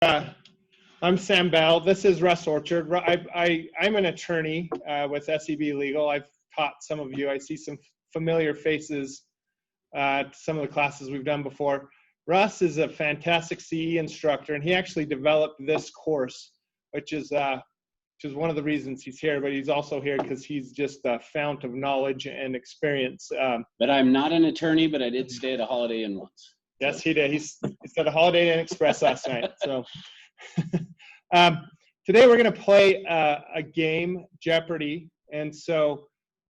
I'm Sam Bell. This is Russ Orchard. I'm an attorney with SEB Legal. I've taught some of you. I see some familiar faces to some of the classes we've done before. Russ is a fantastic CE instructor, and he actually developed this course, which is one of the reasons he's here, but he's also here because he's just a fount of knowledge and experience. But I'm not an attorney, but I did stay at a Holiday Inn once. Yes, he did. He said a Holiday Inn Express last night. So today we're going to play a game, Jeopardy. And so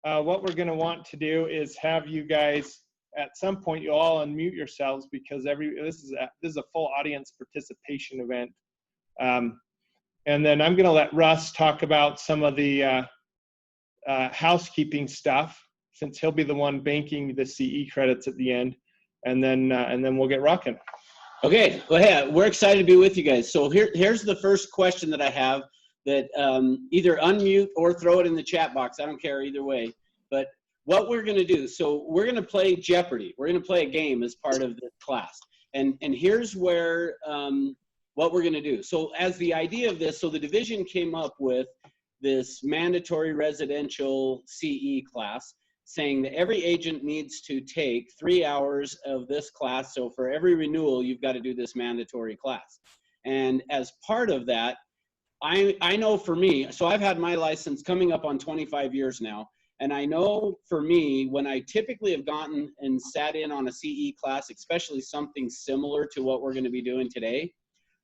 what we're going to want to do is have you guys, at some point, you all unmute yourselves because this is a full audience participation event. And then I'm going to let Russ talk about some of the housekeeping stuff, since he'll be the one banking the CE credits at the end. And then we'll get rocking. Okay, well, yeah, we're excited to be with you guys. So here's the first question that I have that either unmute or throw it in the chat box. I don't care either way. But what we're going to do, so we're going to play Jeopardy. We're going to play a game as part of this class. And here's where what we're going to do. So as the idea of this, so the division came up with this mandatory residential CE class, saying that every agent needs to take 3 hours of this class. So for every renewal, you've got to do this mandatory class. And as part of that, I know for me, so I've had my license coming up on 25 years now. And I know for me, when I typically have gotten and sat in on a CE class, especially something similar to what we're going to be doing today,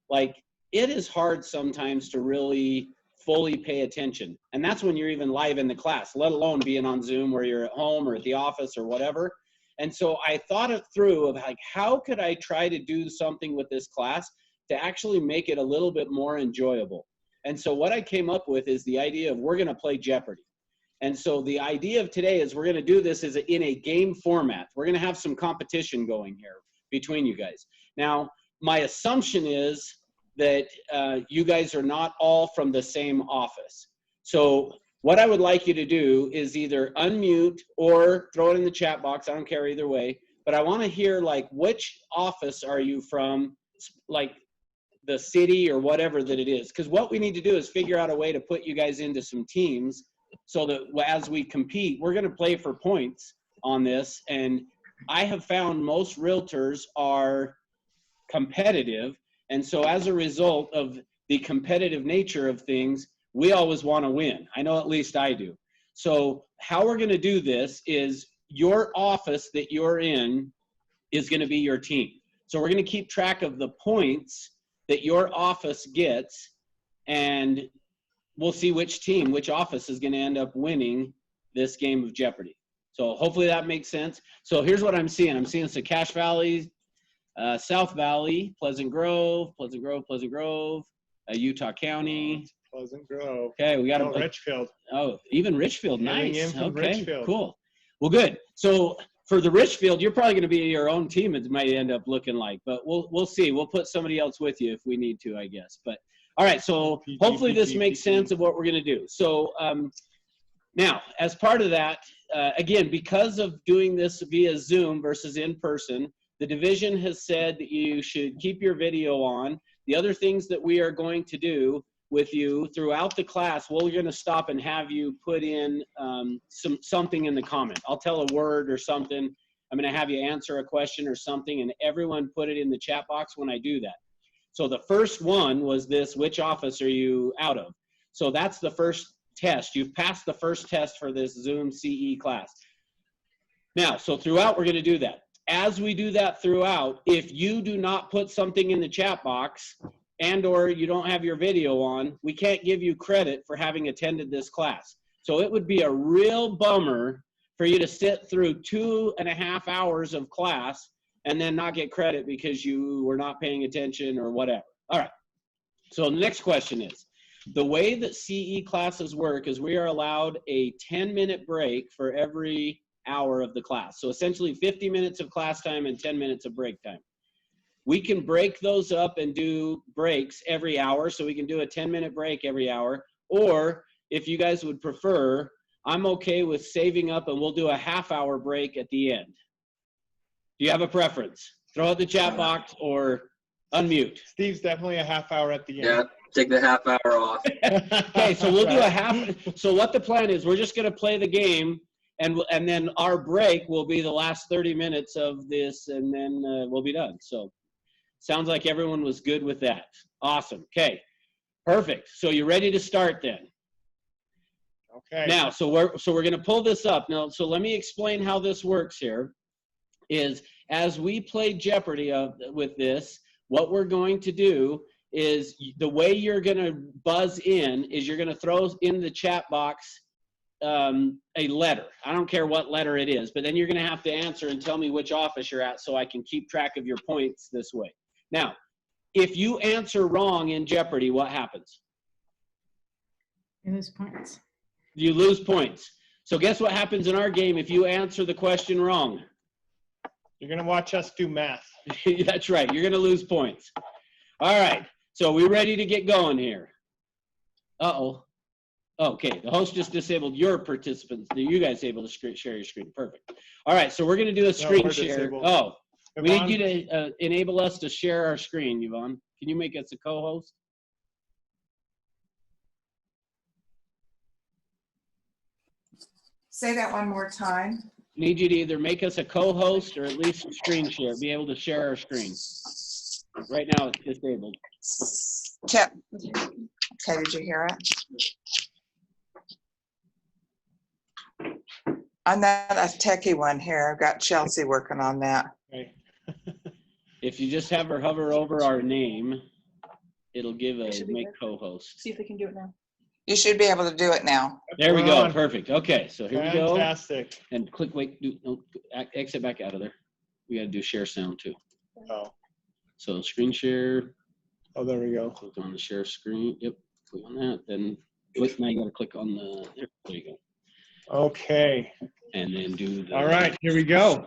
like it is hard sometimes to really fully pay attention. And that's when you're even live in the class, let alone being on Zoom where you're at home or at the office or whatever. And so I thought it through of like, how could I try to do something with this class to actually make it a little bit more enjoyable? And so what I came up with is the idea of we're going to play Jeopardy. And so the idea of today is we're going to do this as in a game format. We're going to have some competition going here between you guys. Now, my assumption is that you guys are not all from the same office. So what I would like you to do is either unmute or throw it in the chat box. I don't care either way. But I want to hear like which office are you from, like the city or whatever that it is. Because what we need to do is figure out a way to put you guys into some teams so that as we compete, we're going to play for points on this. And I have found most realtors are competitive. And so as a result of the competitive nature of things, we always want to win. I know at least I do. So how we're going to do this is your office that you're in is going to be your team. So we're going to keep track of the points that your office gets, and we'll see which office is going to end up winning this game of Jeopardy. So hopefully that makes sense. So here's what I'm seeing. I'm seeing Cache Valley, South Valley, Pleasant Grove, Utah County. Pleasant Grove. Okay, we got Richfield. Oh, even Richfield, nice. Okay, Richfield. Cool. Well, good. So for the Richfield, you're probably going to be your own team. It might end up looking like, but we'll see. We'll put somebody else with you if we need to, I guess. But all right. So hopefully this makes sense of what we're going to do. So now, as part of that, again, because of doing this via Zoom versus in person, the division has said that you should keep your video on. The other things that we are going to do with you throughout the class, we're going to stop and have you put in something in the comment. I'll tell a word or something. I'm going to have you answer a question or something, and everyone put it in the chat box when I do that. So the first one was this: which office are you out of? So that's the first test. You've passed the first test for this Zoom CE class. Now, so throughout, we're going to do that. As we do that throughout, if you do not put something in the chat box and or you don't have your video on, we can't give you credit for having attended this class. So it would be a real bummer for you to sit through 2.5 hours of class and then not get credit because you were not paying attention or whatever. All right. So the next question is, the way that CE classes work is we are allowed a 10-minute break for every hour of the class. So essentially 50 minutes of class time and 10 minutes of break time. We can break those up and do breaks every hour. So we can do a 10-minute break every hour. Or if you guys would prefer, I'm okay with saving up and we'll do a half-hour break at the end. Do you have a preference? Throw out the chat box or Unmute. Steve's definitely a half hour at the end. Yeah, take the half hour off. Okay, so we'll do a half. So what the plan is, we're just going to play the game, and then our break will be the last 30 minutes of this, and then we'll be done. So sounds like everyone was good with that. Awesome. Okay, perfect. So you're ready to start then? Okay. Now, so we're going to pull this up now. So let me explain how this works here. Is as we play Jeopardy with this, what we're going to do is the way you're going to buzz in is you're going to throw in the chat box a letter. I don't care what letter it is, but then you're going to have to answer and tell me which office you're at so I can keep track of your points this way. Now, if you answer wrong in Jeopardy, what happens? You lose points. You lose points. So guess what happens in our game if you answer the question wrong? You're going to watch us do math. That's right. You're going to lose points. All right. So we ready to get going here? Uh-oh. Okay. The host just disabled your participants. Are you guys able to share your screen? Perfect. All right. So we're going to do a screen share. Disabled. Oh, we Yvonne? need you to enable us to share our screen, Yvonne. Can you make us a co-host? Say that one more time. Need you to either make us a co-host or at least screen share, be able to share our screen. Right now it's disabled. Chip. Okay, did you hear it? On that a techie one here, I've got Chelsea working on that. Okay. If you just have her hover over our name, it'll give a should be make good. co-host. See if we can do it now. You should be able to do it now. There we We're go. on. Perfect. Okay, so here we go. Fantastic. And click, wait, exit back out of there. We got to do share sound too. Oh. So screen share, Oh, there we go. click on the share screen. Yep, click on that. Then click, now you got to click on the, there you go. Okay. And then do the. All right, here we go.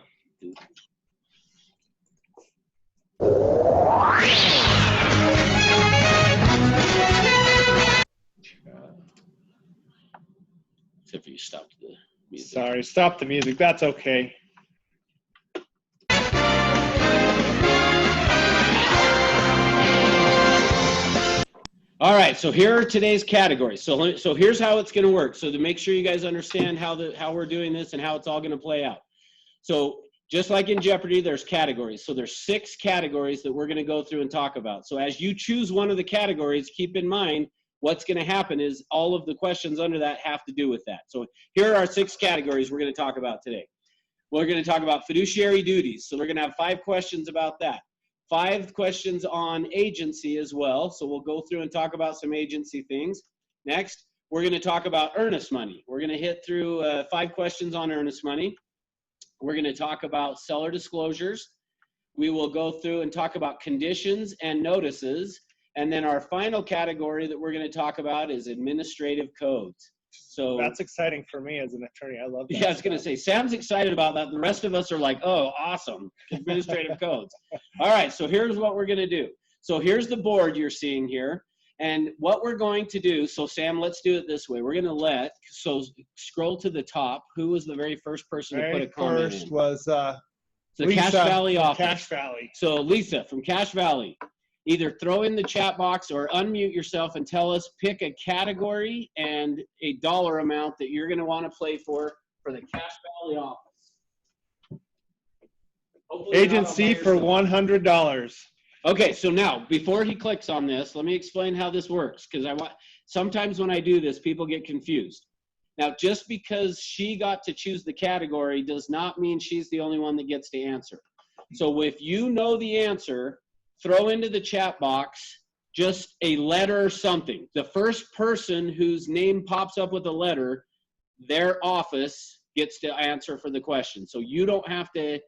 Except for you stopped the music. Sorry, stop the music. That's okay. All right, so here are today's categories. So here's how it's going to work. So to make sure you guys understand how we're doing this and how it's all going to play out. So just like in Jeopardy, there's categories. So there's 6 categories that we're going to go through and talk about. So as you choose one of the categories, keep in mind what's going to happen is all of the questions under that have to do with that. So here are our 6 categories we're going to talk about today. We're going to talk about fiduciary duties. So we're going to have 5 questions about that. 5 questions on agency as well. So we'll go through and talk about some agency things. Next, we're going to talk about earnest money. We're going to hit through 5 questions on earnest money. We're going to talk about seller disclosures. We will go through and talk about conditions and notices. And then our final category that we're going to talk about is administrative codes. So That's exciting for me as an attorney. I love that. yeah, I was going to say, Sam's excited about that. The rest of us are like, oh, awesome, administrative codes. All right, so here's what we're going to do. So here's the board you're seeing here. And what we're going to do, so Sam, let's do it this way. We're going to so scroll to the top. Who was the very first person to put a comment First in? was The Lisa Cache Valley from office. Cache Valley. So Lisa from Cache Valley, either throw in the chat box or unmute yourself and tell us, pick a category and a dollar amount that you're going to want to play for the Cache Valley office. Hopefully Agency for $100. Okay, so now before he clicks on this, let me explain how this works, because sometimes when I do this, people get confused. Now, just because she got to choose the category does not mean she's the only one that gets to answer. So if you know the answer, throw into the chat box just a letter or something. The first person whose name pops up with a letter, their office gets to answer for the question. So you don't have to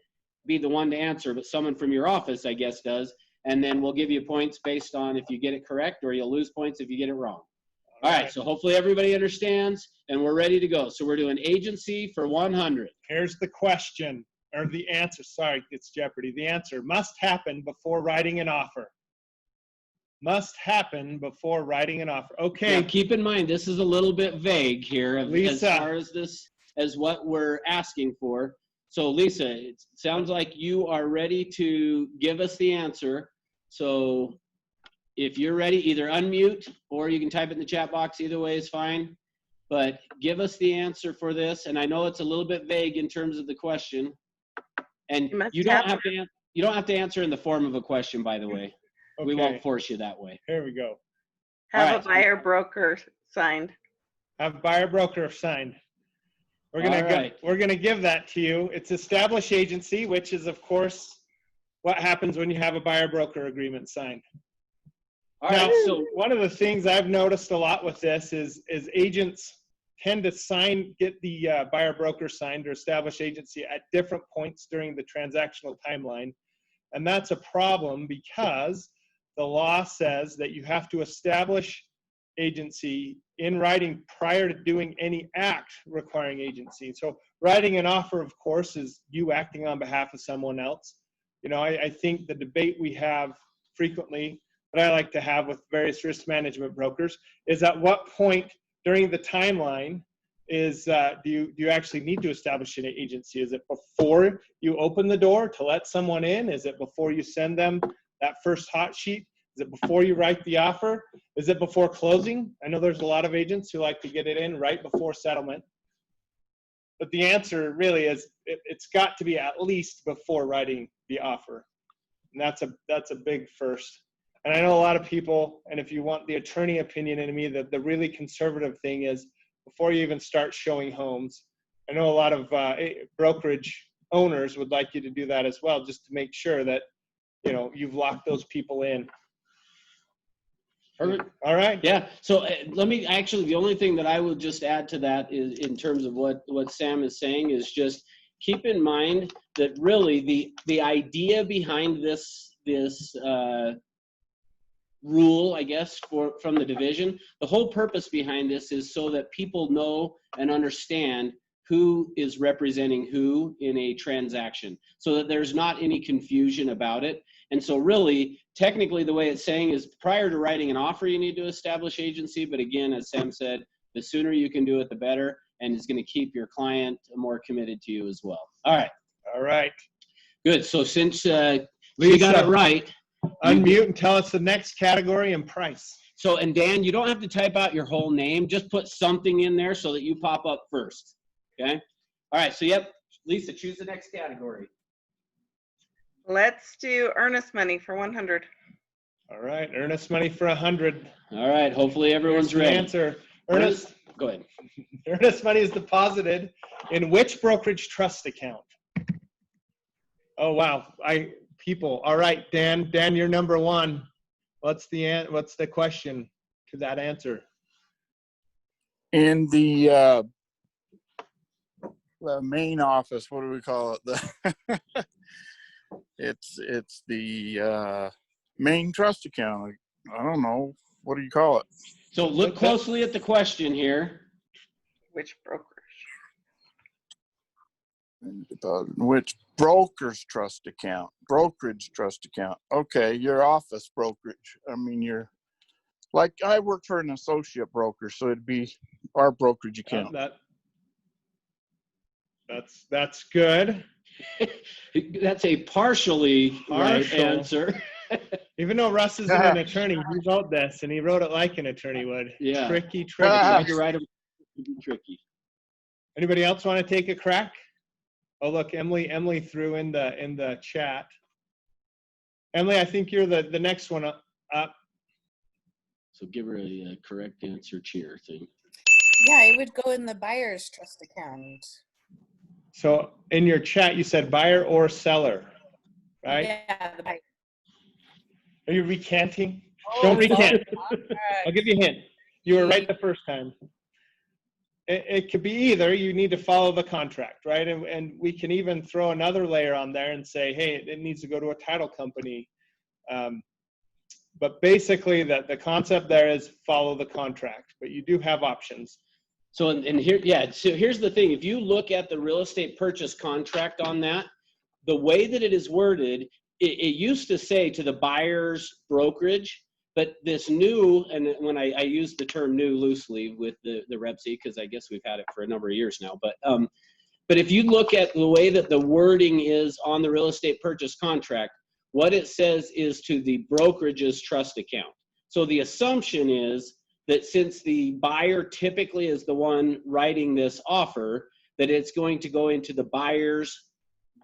be the one to answer, but someone from your office, I guess, does. And then we'll give you points based on if you get it correct, or you'll lose points if you get it wrong. All right, so hopefully everybody understands, and we're ready to go. So we're doing agency for 100. Here's the question, or the answer. Sorry, it's Jeopardy. The answer must happen before writing an offer. Must happen before writing an offer. Okay. Now, keep in mind, this is a little bit vague here as Lisa. far as what we're asking for. So Lisa, it sounds like you are ready to give us the answer. So if you're ready, either unmute or you can type it in the chat box. Either way is fine. But give us the answer for this. And I know it's a little bit vague in terms of the question. And you don't have to answer in the form of a question, by the way. Okay. We won't force you that way. Here we go. Have a buyer broker signed. Have buyer broker signed. We're gonna give that to you. It's established agency, which is of course what happens when you have a buyer broker agreement signed. All Now, right, so one of the things I've noticed a lot with this is agents tend to get the buyer broker signed or established agency at different points during the transactional timeline. And that's a problem because the law says that you have to establish agency in writing prior to doing any act requiring agency. So writing an offer, of course, is you acting on behalf of someone else. You know, I think the debate we have frequently, that I like to have with various risk management brokers, is at what point during the timeline is do you actually need to establish an agency? Is it before you open the door to let someone in? Is it before you send them that first hot sheet? Is it before you write the offer? Is it before closing? I know there's a lot of agents who like to get it in right before settlement. But the answer really is it's got to be at least before writing the offer. And that's a big first. And I know a lot of people, and if you want the attorney opinion in me, that the really conservative thing is before you even start showing homes. I know a lot of brokerage owners would like you to do that as well, just to make sure that, you know, you've locked those people in. Perfect. All right. Yeah. So let me actually, the only thing that I would just add to that is in terms of what Sam is saying is just keep in mind that really the idea behind this rule, I guess, from the division, the whole purpose behind this is so that people know and understand who is representing who in a transaction, so that there's not any confusion about it. And so really, technically, the way it's saying is prior to writing an offer, you need to establish agency. But again, as Sam said, the sooner you can do it, the better. And it's going to keep your client more committed to you as well. All right. All right. Good. So since we got it right. Unmute and tell us the next category and price. So, and Dan, you don't have to type out your whole name. Just put something in there so that you pop up first. Okay. All right. So, yep. Lisa, choose the next category. Let's do earnest money for 100. All right. Earnest money for 100. All right. Hopefully everyone's ready. Answer. Earnest. Go ahead. Earnest money is deposited in which brokerage trust account? Oh, wow. People. All right, Dan, you're number one. What's the question to that answer? In the main office, what do we call it? It's the main trust account. I don't know. What do you call it? So look closely at the question here. Which brokerage? Which broker's trust account? Brokerage trust account. Okay, your office brokerage. I mean, like I work for an associate broker, so it'd be our brokerage account. That's good. That's a partially right answer. Even though Russ isn't an attorney, he wrote this and he wrote it like an attorney would. Yeah. Tricky. You're right. Tricky. Anybody else want to take a crack? Oh, look, Emily threw in the chat. Emily, I think you're the next one up. So give her a correct answer cheer thing. Yeah, it would go in the buyer's trust account. So in your chat, you said buyer or seller, right? Yeah, the buyer. Are you recanting? Oh, Don't recant. correct. I'll give you a hint. You were right the first time. It could be either. You need to follow the contract, right? And we can even throw another layer on there and say, hey, it needs to go to a title company. But basically, the concept there is follow the contract. But you do have options. So and here, yeah. So here's the thing: if you look at the real estate purchase contract on that, the way that it is worded, it used to say to the buyer's brokerage. But this new, and when I use the term new loosely with the REPC, because I guess we've had it for a number of years now, but if you look at the way that the wording is on the real estate purchase contract, what it says is to the brokerage's trust account. So the assumption is that since the buyer typically is the one writing this offer, that it's going to go into the buyer's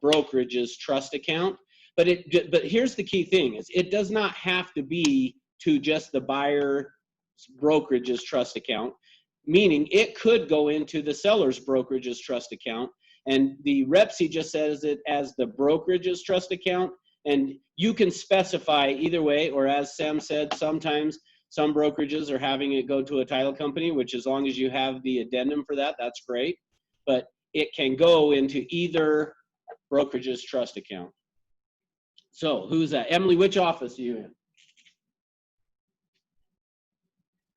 brokerage's trust account. But here's the key thing is it does not have to be to just the buyer's brokerage's trust account, meaning it could go into the seller's brokerage's trust account. And the REPSI just says it as the brokerage's trust account. And you can specify either way, or as Sam said, sometimes some brokerages are having it go to a title company, which as long as you have the addendum for that, that's great. But it can go into either brokerage's trust account. So who's that? Emily, which office are you in?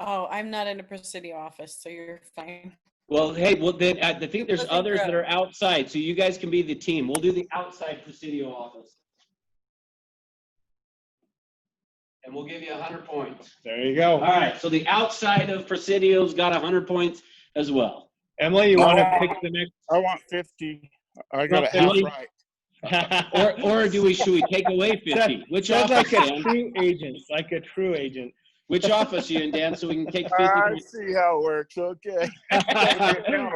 Oh, I'm not in a Presidio office, so you're fine. Well, hey, well then I think there's Doesn't others that grow. are outside, so you guys can be the team. We'll do the outside Presidio office. And we'll give you 100 points. There you go. All right, so the outside of Presidio's got 100 points as well. Emily, you want to pick the next? I want 50. I got a Well, half 50? right. Or should we take away 50? Which Sounds office, like a Dan? true agent, like a true agent. Which office are you in, Dan, so we can take 50 I points? see how it works. Okay.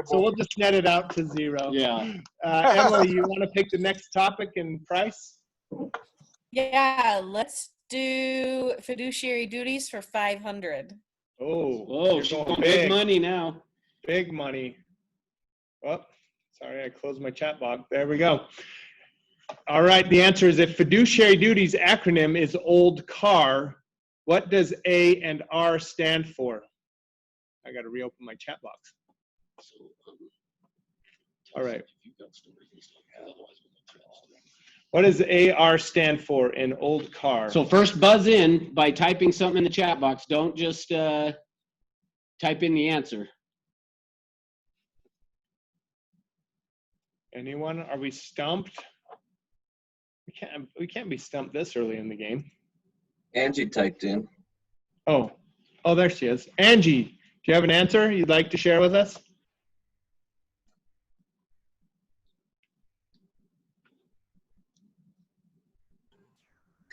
So we'll just net it out to 0. Yeah. Emily, you want to pick the next topic and price? Yeah, let's do fiduciary duties for 500. Oh, you're she's going going big money now. Big money. Oh, sorry, I closed my chat box. There we go. All right, the answer is if fiduciary duties acronym is old car, what does A and R stand for? I got to reopen my chat box. All right. What does AR stand for in old car? So first buzz in by typing something in the chat box. Don't just type in the answer. Anyone? Are we stumped? We can't be stumped this early in the game. Angie typed in. Oh, there she is. Angie, do you have an answer you'd like to share with us?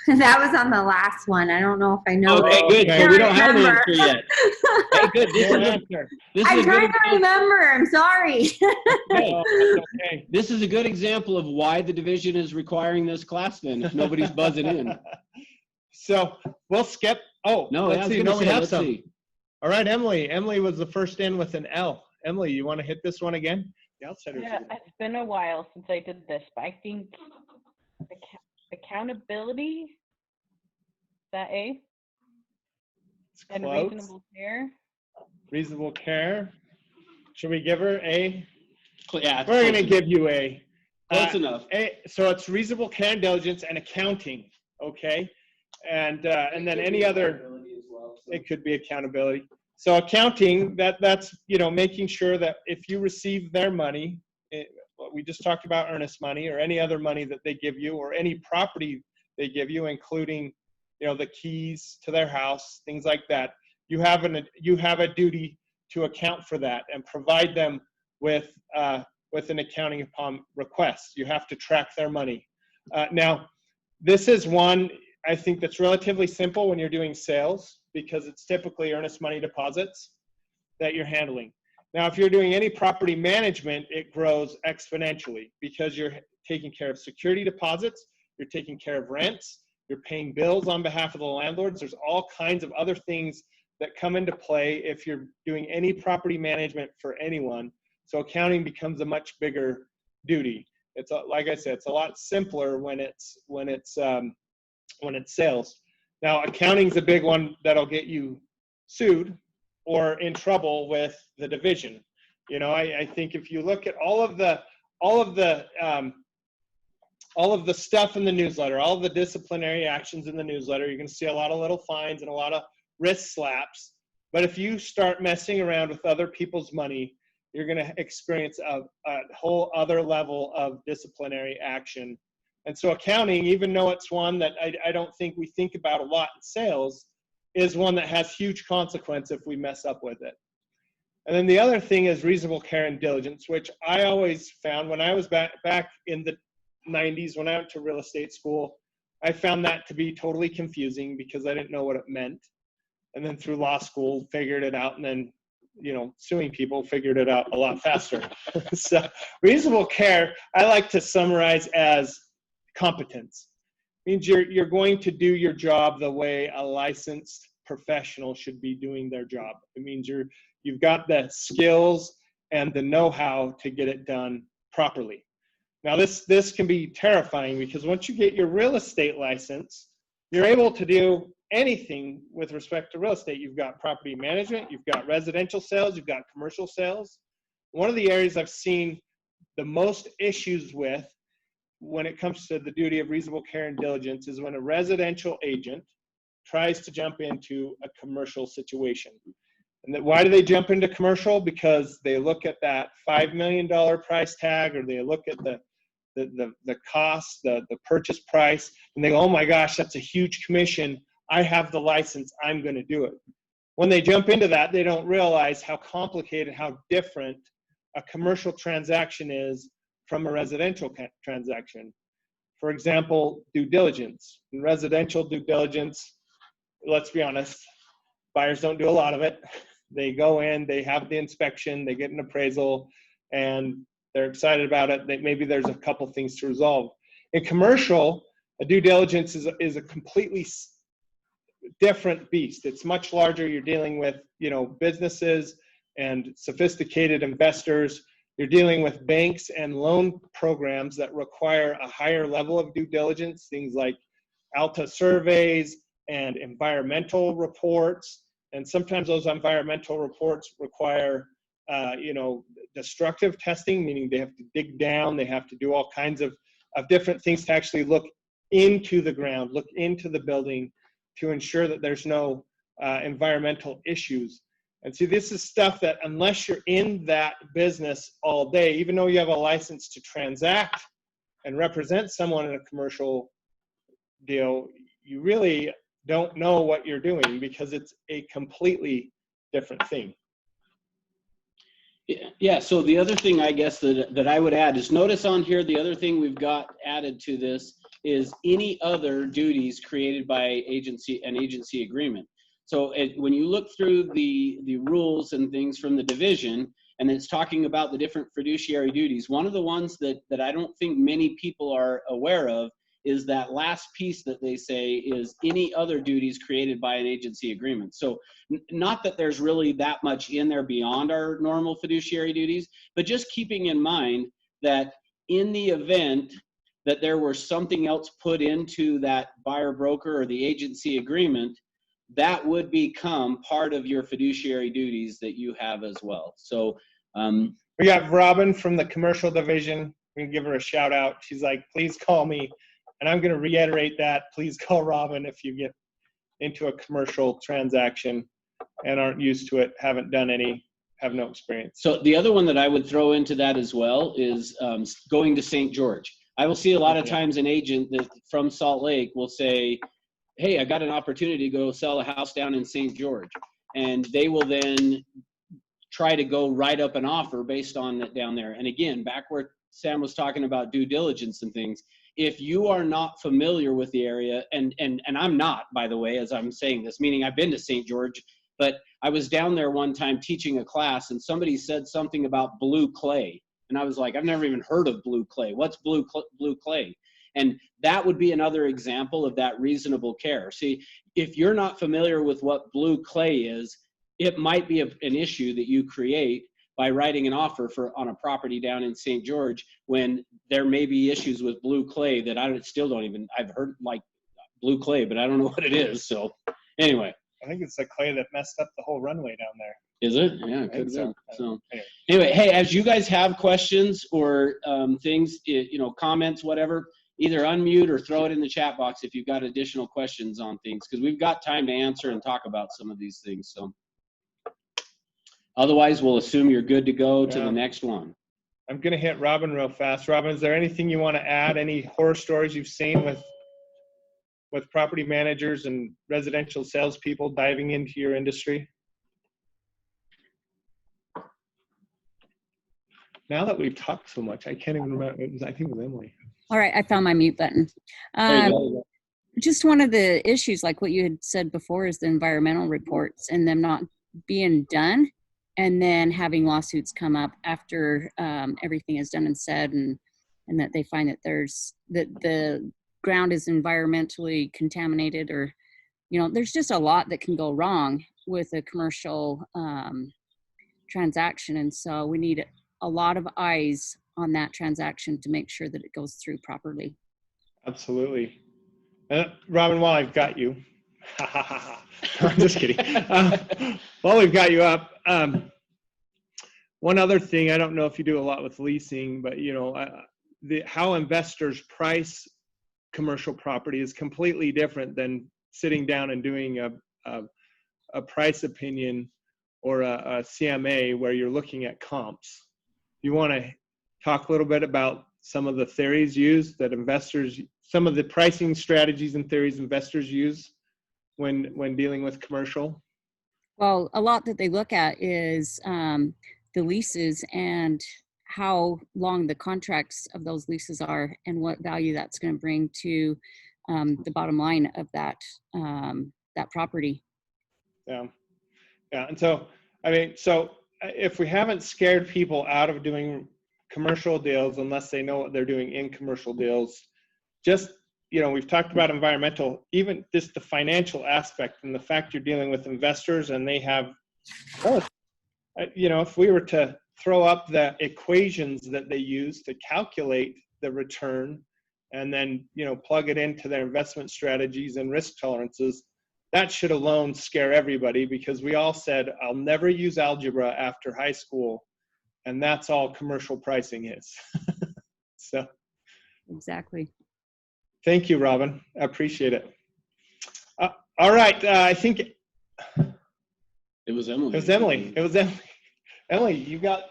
That was on the last one. I don't know if I know. Okay, good. Okay. So we don't have an Remember. answer yet. Hey, good. This No is answer. I'm a trying good to remember. I'm sorry. Oh, that's okay. This is a good example of why the division is requiring this class then, if nobody's buzzing in. So we'll skip. Oh, No, I let's was see. gonna No, we say, have let's some. see. All right, Emily. Emily was the first in with an L. Emily, you want to hit this one again? The outsiders. Yeah, it's been a while since I did this, but I think accountability, is that A? It's And close. reasonable care. Reasonable care. Should we give her A? Yeah, We're going to give you A. close enough. So it's reasonable care and diligence and accounting, okay? And then any other, it could be accountability. So accounting, that's, making sure that if you receive their money, what we just talked about, earnest money or any other money that they give you or any property they give you, including, the keys to their house, things like that, you have a duty to account for that and provide them with an accounting upon request. You have to track their money. Now, this is one I think that's relatively simple when you're doing sales because it's typically earnest money deposits that you're handling. Now, if you're doing any property management, it grows exponentially because you're taking care of security deposits, you're taking care of rents, you're paying bills on behalf of the landlords. There's all kinds of other things that come into play if you're doing any property management for anyone. So accounting becomes a much bigger duty. It's like I said, it's a lot simpler when it's sales. Now, accounting's a big one that'll get you sued or in trouble with the division. I think if you look at all of the stuff in the newsletter, all of the disciplinary actions in the newsletter, you're going to see a lot of little fines and a lot of wrist slaps. But if you start messing around with other people's money, you're going to experience a whole other level of disciplinary action. And so accounting, even though it's one that I don't think we think about a lot in sales, is one that has huge consequence if we mess up with it. And then the other thing is reasonable care and diligence, which I always found when I was back in the 90s when I went to real estate school, I found that to be totally confusing because I didn't know what it meant. And then through law school, figured it out, and then, suing people, figured it out a lot faster. So reasonable care, I like to summarize as competence. It means you're going to do your job the way a licensed professional should be doing their job. It means you've got the skills and the know-how to get it done properly. Now this can be terrifying because once you get your real estate license, you're able to do anything with respect to real estate. You've got property management, you've got residential sales, you've got commercial sales. One of the areas I've seen the most issues with when it comes to the duty of reasonable care and diligence is when a residential agent tries to jump into a commercial situation. And why do they jump into commercial? Because they look at that $5 million price tag, or they look at the cost, the purchase price, and they go, oh my gosh, that's a huge commission. I have the license, I'm going to do it. When they jump into that, they don't realize how complicated, how different a commercial transaction is from a residential transaction. For example, due diligence. In residential due diligence, let's be honest, buyers don't do a lot of it. They go in, they have the inspection, they get an appraisal, and they're excited about it. Maybe there's a couple things to resolve. In commercial, a due diligence is a completely different beast. It's much larger. You're dealing with, businesses and sophisticated investors. You're dealing with banks and loan programs that require a higher level of due diligence, things like ALTA surveys and environmental reports. And sometimes those environmental reports require, destructive testing, meaning they have to dig down, they have to do all kinds of different things to actually look into the ground, look into the building to ensure that there's no environmental issues. And see, this is stuff that unless you're in that business all day, even though you have a license to transact and represent someone in a commercial deal, you really don't know what you're doing because it's a completely different thing. Yeah, so the other thing I guess that I would add is, notice on here, the other thing we've got added to this is any other duties created by an agency agreement. So when you look through the rules and things from the division, and it's talking about the different fiduciary duties, one of the ones that I don't think many people are aware of is that last piece that they say is any other duties created by an agency agreement. So not that there's really that much in there beyond our normal fiduciary duties, but just keeping in mind that in the event that there were something else put into that buyer broker or the agency agreement, that would become part of your fiduciary duties that you have as well. So we got Robin from the commercial division. We can give her a shout out. She's like, please call me. And I'm going to reiterate that. Please call Robin if you get into a commercial transaction and aren't used to it, haven't done any, have no experience. So the other one that I would throw into that as well is going to St. George. I will see a lot of times an agent that from Salt Lake will say, hey, I got an opportunity to go sell a house down in St. George. And they will then try to go write up an offer based on that down there. And again, back where Sam was talking about due diligence and things, if you are not familiar with the area, and I'm not, by the way, as I'm saying this, meaning I've been to St. George, but I was down there one time teaching a class and somebody said something about blue clay. And I was like, I've never even heard of blue clay. What's blue clay? And that would be another example of that reasonable care. See, if you're not familiar with what blue clay is, it might be an issue that you create by writing an offer on a property down in St. George when there may be issues with blue clay that I've heard like blue clay, but I don't know what it is. So anyway. I think it's the clay that messed up the whole runway down there. Is it? Yeah, it could have been. So anyway, hey, as you guys have questions or things, comments, whatever, either unmute or throw it in the chat box if you've got additional questions on things, because we've got time to answer and talk about some of these things. So otherwise, we'll assume you're good to go to the next one. I'm going to hit Robin real fast. Robin, is there anything you want to add? Any horror stories you've seen with property managers and residential salespeople diving into your industry? Now that we've talked so much, I can't even remember. I think it was Emily. All right, I found my mute button. There you go. just one of the issues, like what you had said before, is the environmental reports and them not being done, and then having lawsuits come up after everything is done and said, and that they find that the ground is environmentally contaminated, or there's just a lot that can go wrong with a commercial transaction, and so we need a lot of eyes on that transaction to make sure that it goes through properly. Absolutely. Robin, while I've got you, I'm just kidding. While we've got you up, one other thing, I don't know if you do a lot with leasing, but how investors price commercial property is completely different than sitting down and doing a price opinion or a CMA where you're looking at comps. You want to talk a little bit about some of the theories used that investors, some of the pricing strategies and theories investors use when dealing with commercial? Well, a lot that they look at is the leases and how long the contracts of those leases are and what value that's going to bring to the bottom line of that property. Yeah. And so, if we haven't scared people out of doing commercial deals unless they know what they're doing in commercial deals, just, we've talked about environmental, even just the financial aspect and the fact you're dealing with investors and they have, if we were to throw up the equations that they use to calculate the return and then, plug it into their investment strategies and risk tolerances, that should alone scare everybody, because we all said, I'll never use algebra after high school. And that's all commercial pricing is. So. Exactly. Thank you, Robin. I appreciate it. All right. I think it was Emily. It was Emily. Emily, you got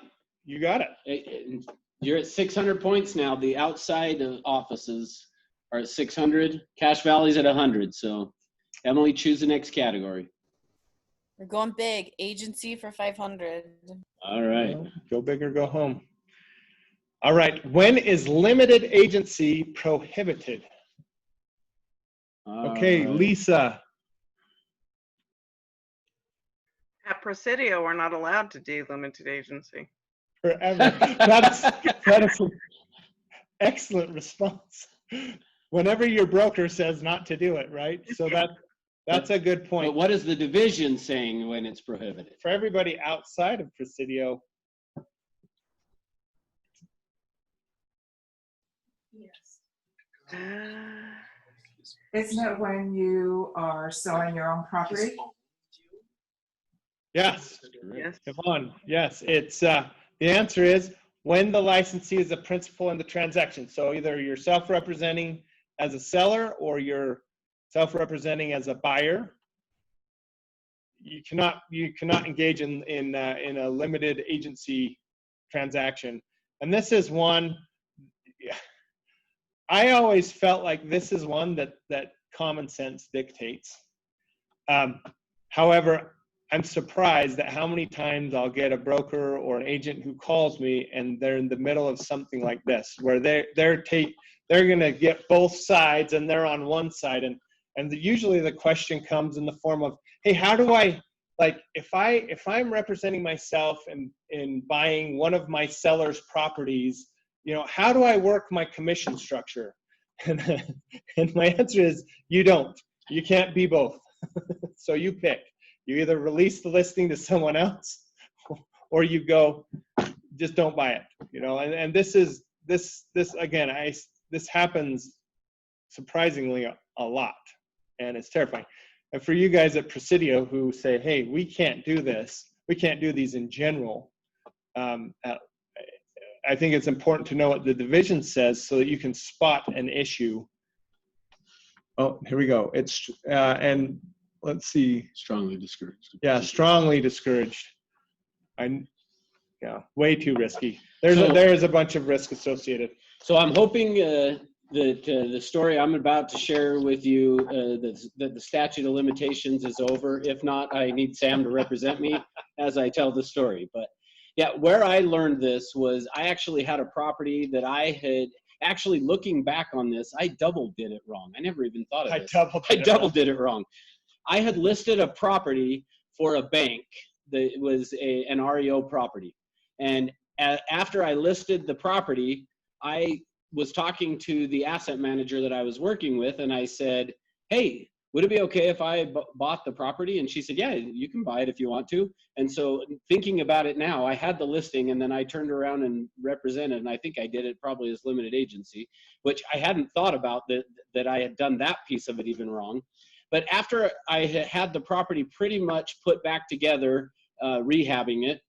it. You're at 600 points now. The outside offices are at 600. Cache Valley's at 100. So, Emily, choose the next category. We're going big. Agency for 500. All right. Go big or go home. All right. When is limited agency prohibited? Okay, right. Lisa. At Presidio, we're not allowed to do limited agency. Forever. That is an excellent response. Whenever your broker says not to do it, right? So that's a good point. But what is the division saying when it's prohibited? For everybody outside of Presidio. Yes. Isn't it when you are selling your own property? Yes. Yes. Come on. Yes. It's the answer is when the licensee is a principal in the transaction. So either you're self-representing as a seller or you're self-representing as a buyer. You cannot engage in a limited agency transaction. And this is one. I always felt like this is one that common sense dictates. However, I'm surprised at how many times I'll get a broker or an agent who calls me and they're in the middle of something like this, where they're going to get both sides and they're on one side, and usually the question comes in the form of, hey, how do I, like, if I'm representing myself in buying one of my seller's properties, how do I work my commission structure? And my answer is, you don't. You can't be both. So you pick. You either release the listing to someone else, or you go, just don't buy it. And this again, this happens surprisingly a lot, and it's terrifying. And for you guys at Presidio who say, hey, we can't do this, we can't do these in general, I think it's important to know what the division says so that you can spot an issue. Oh, here we go. It's and let's see. Strongly discouraged. Yeah, strongly discouraged. Way too risky. There is a bunch of risk associated. So I'm hoping that the story I'm about to share with you, that the statute of limitations is over. If not, I need Sam to represent me as I tell the story. But yeah, where I learned this was I actually had a property that actually looking back on this, I double did it wrong. I never even thought of I this. double Did it wrong. I had listed a property for a bank that was an REO property. And after I listed the property, I was talking to the asset manager that I was working with, and I said, hey, would it be okay if I bought the property? And she said, yeah, you can buy it if you want to. And so thinking about it now, I had the listing, and then I turned around and represented, and I think I did it probably as limited agency, which I hadn't thought about that I had done that piece of it even wrong. But after I had the property pretty much put back together, rehabbing it,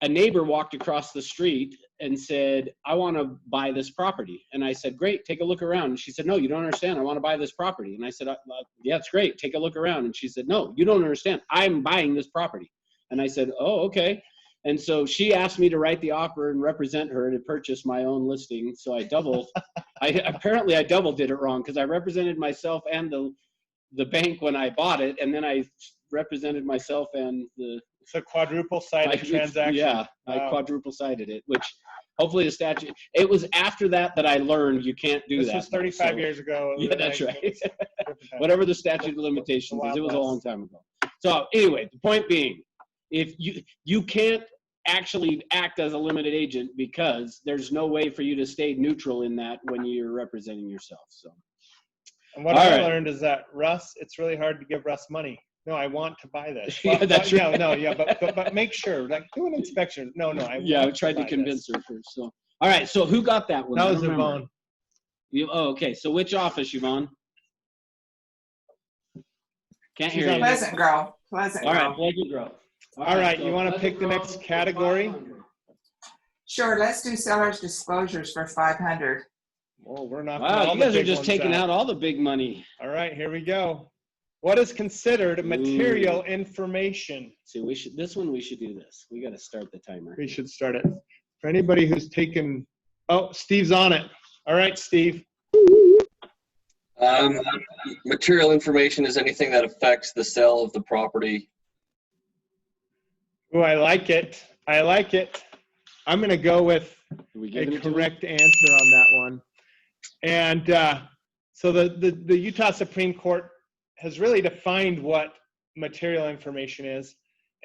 a neighbor walked across the street and said, I want to buy this property. And I said, great, take a look around. And she said, no, you don't understand. I want to buy this property. And I said, yeah, it's great. Take a look around. And she said, no, you don't understand. I'm buying this property. And I said, oh, okay. And so she asked me to write the offer and represent her to purchase my own listing. So I apparently I double did it wrong, because I represented myself and the bank when I bought it. And then I represented myself and It's a quadruple-sided transaction. Yeah, I quadruple-sided it, which hopefully the statute, it was after that I learned you can't do that. This was 35 years ago. Yeah, that's right. Whatever the statute of limitations is, it was a long time ago. So anyway, the point being, if you can't actually act as a limited agent, because there's no way for you to stay neutral in that when you're representing yourself. So. And what I learned is that Russ, it's really hard to give Russ money. No, I want to buy this. Yeah, that's right. But make sure, like, do an inspection. No, I tried to convince her first. So, all right. So who got that one? That was Yvonne. Okay. So which office, Yvonne? Can't hear you. Pleasant Grove. Pleasant Grove. All right, Pleasant Grove. All right, you want to pick the next category? Sure, let's do seller's disclosures for 500. Well, we're not. Wow, you guys are just taking out all the big money. All right, here we go. What is considered material information? See, we should do this. We got to start the timer. We should start it. For anybody who's taken, oh, Steve's on it. All right, Steve. Material information is anything that affects the sale of the property. Oh, I like it. I like it. I'm going to go with a correct answer on that one. And so the Utah Supreme Court has really defined what material information is,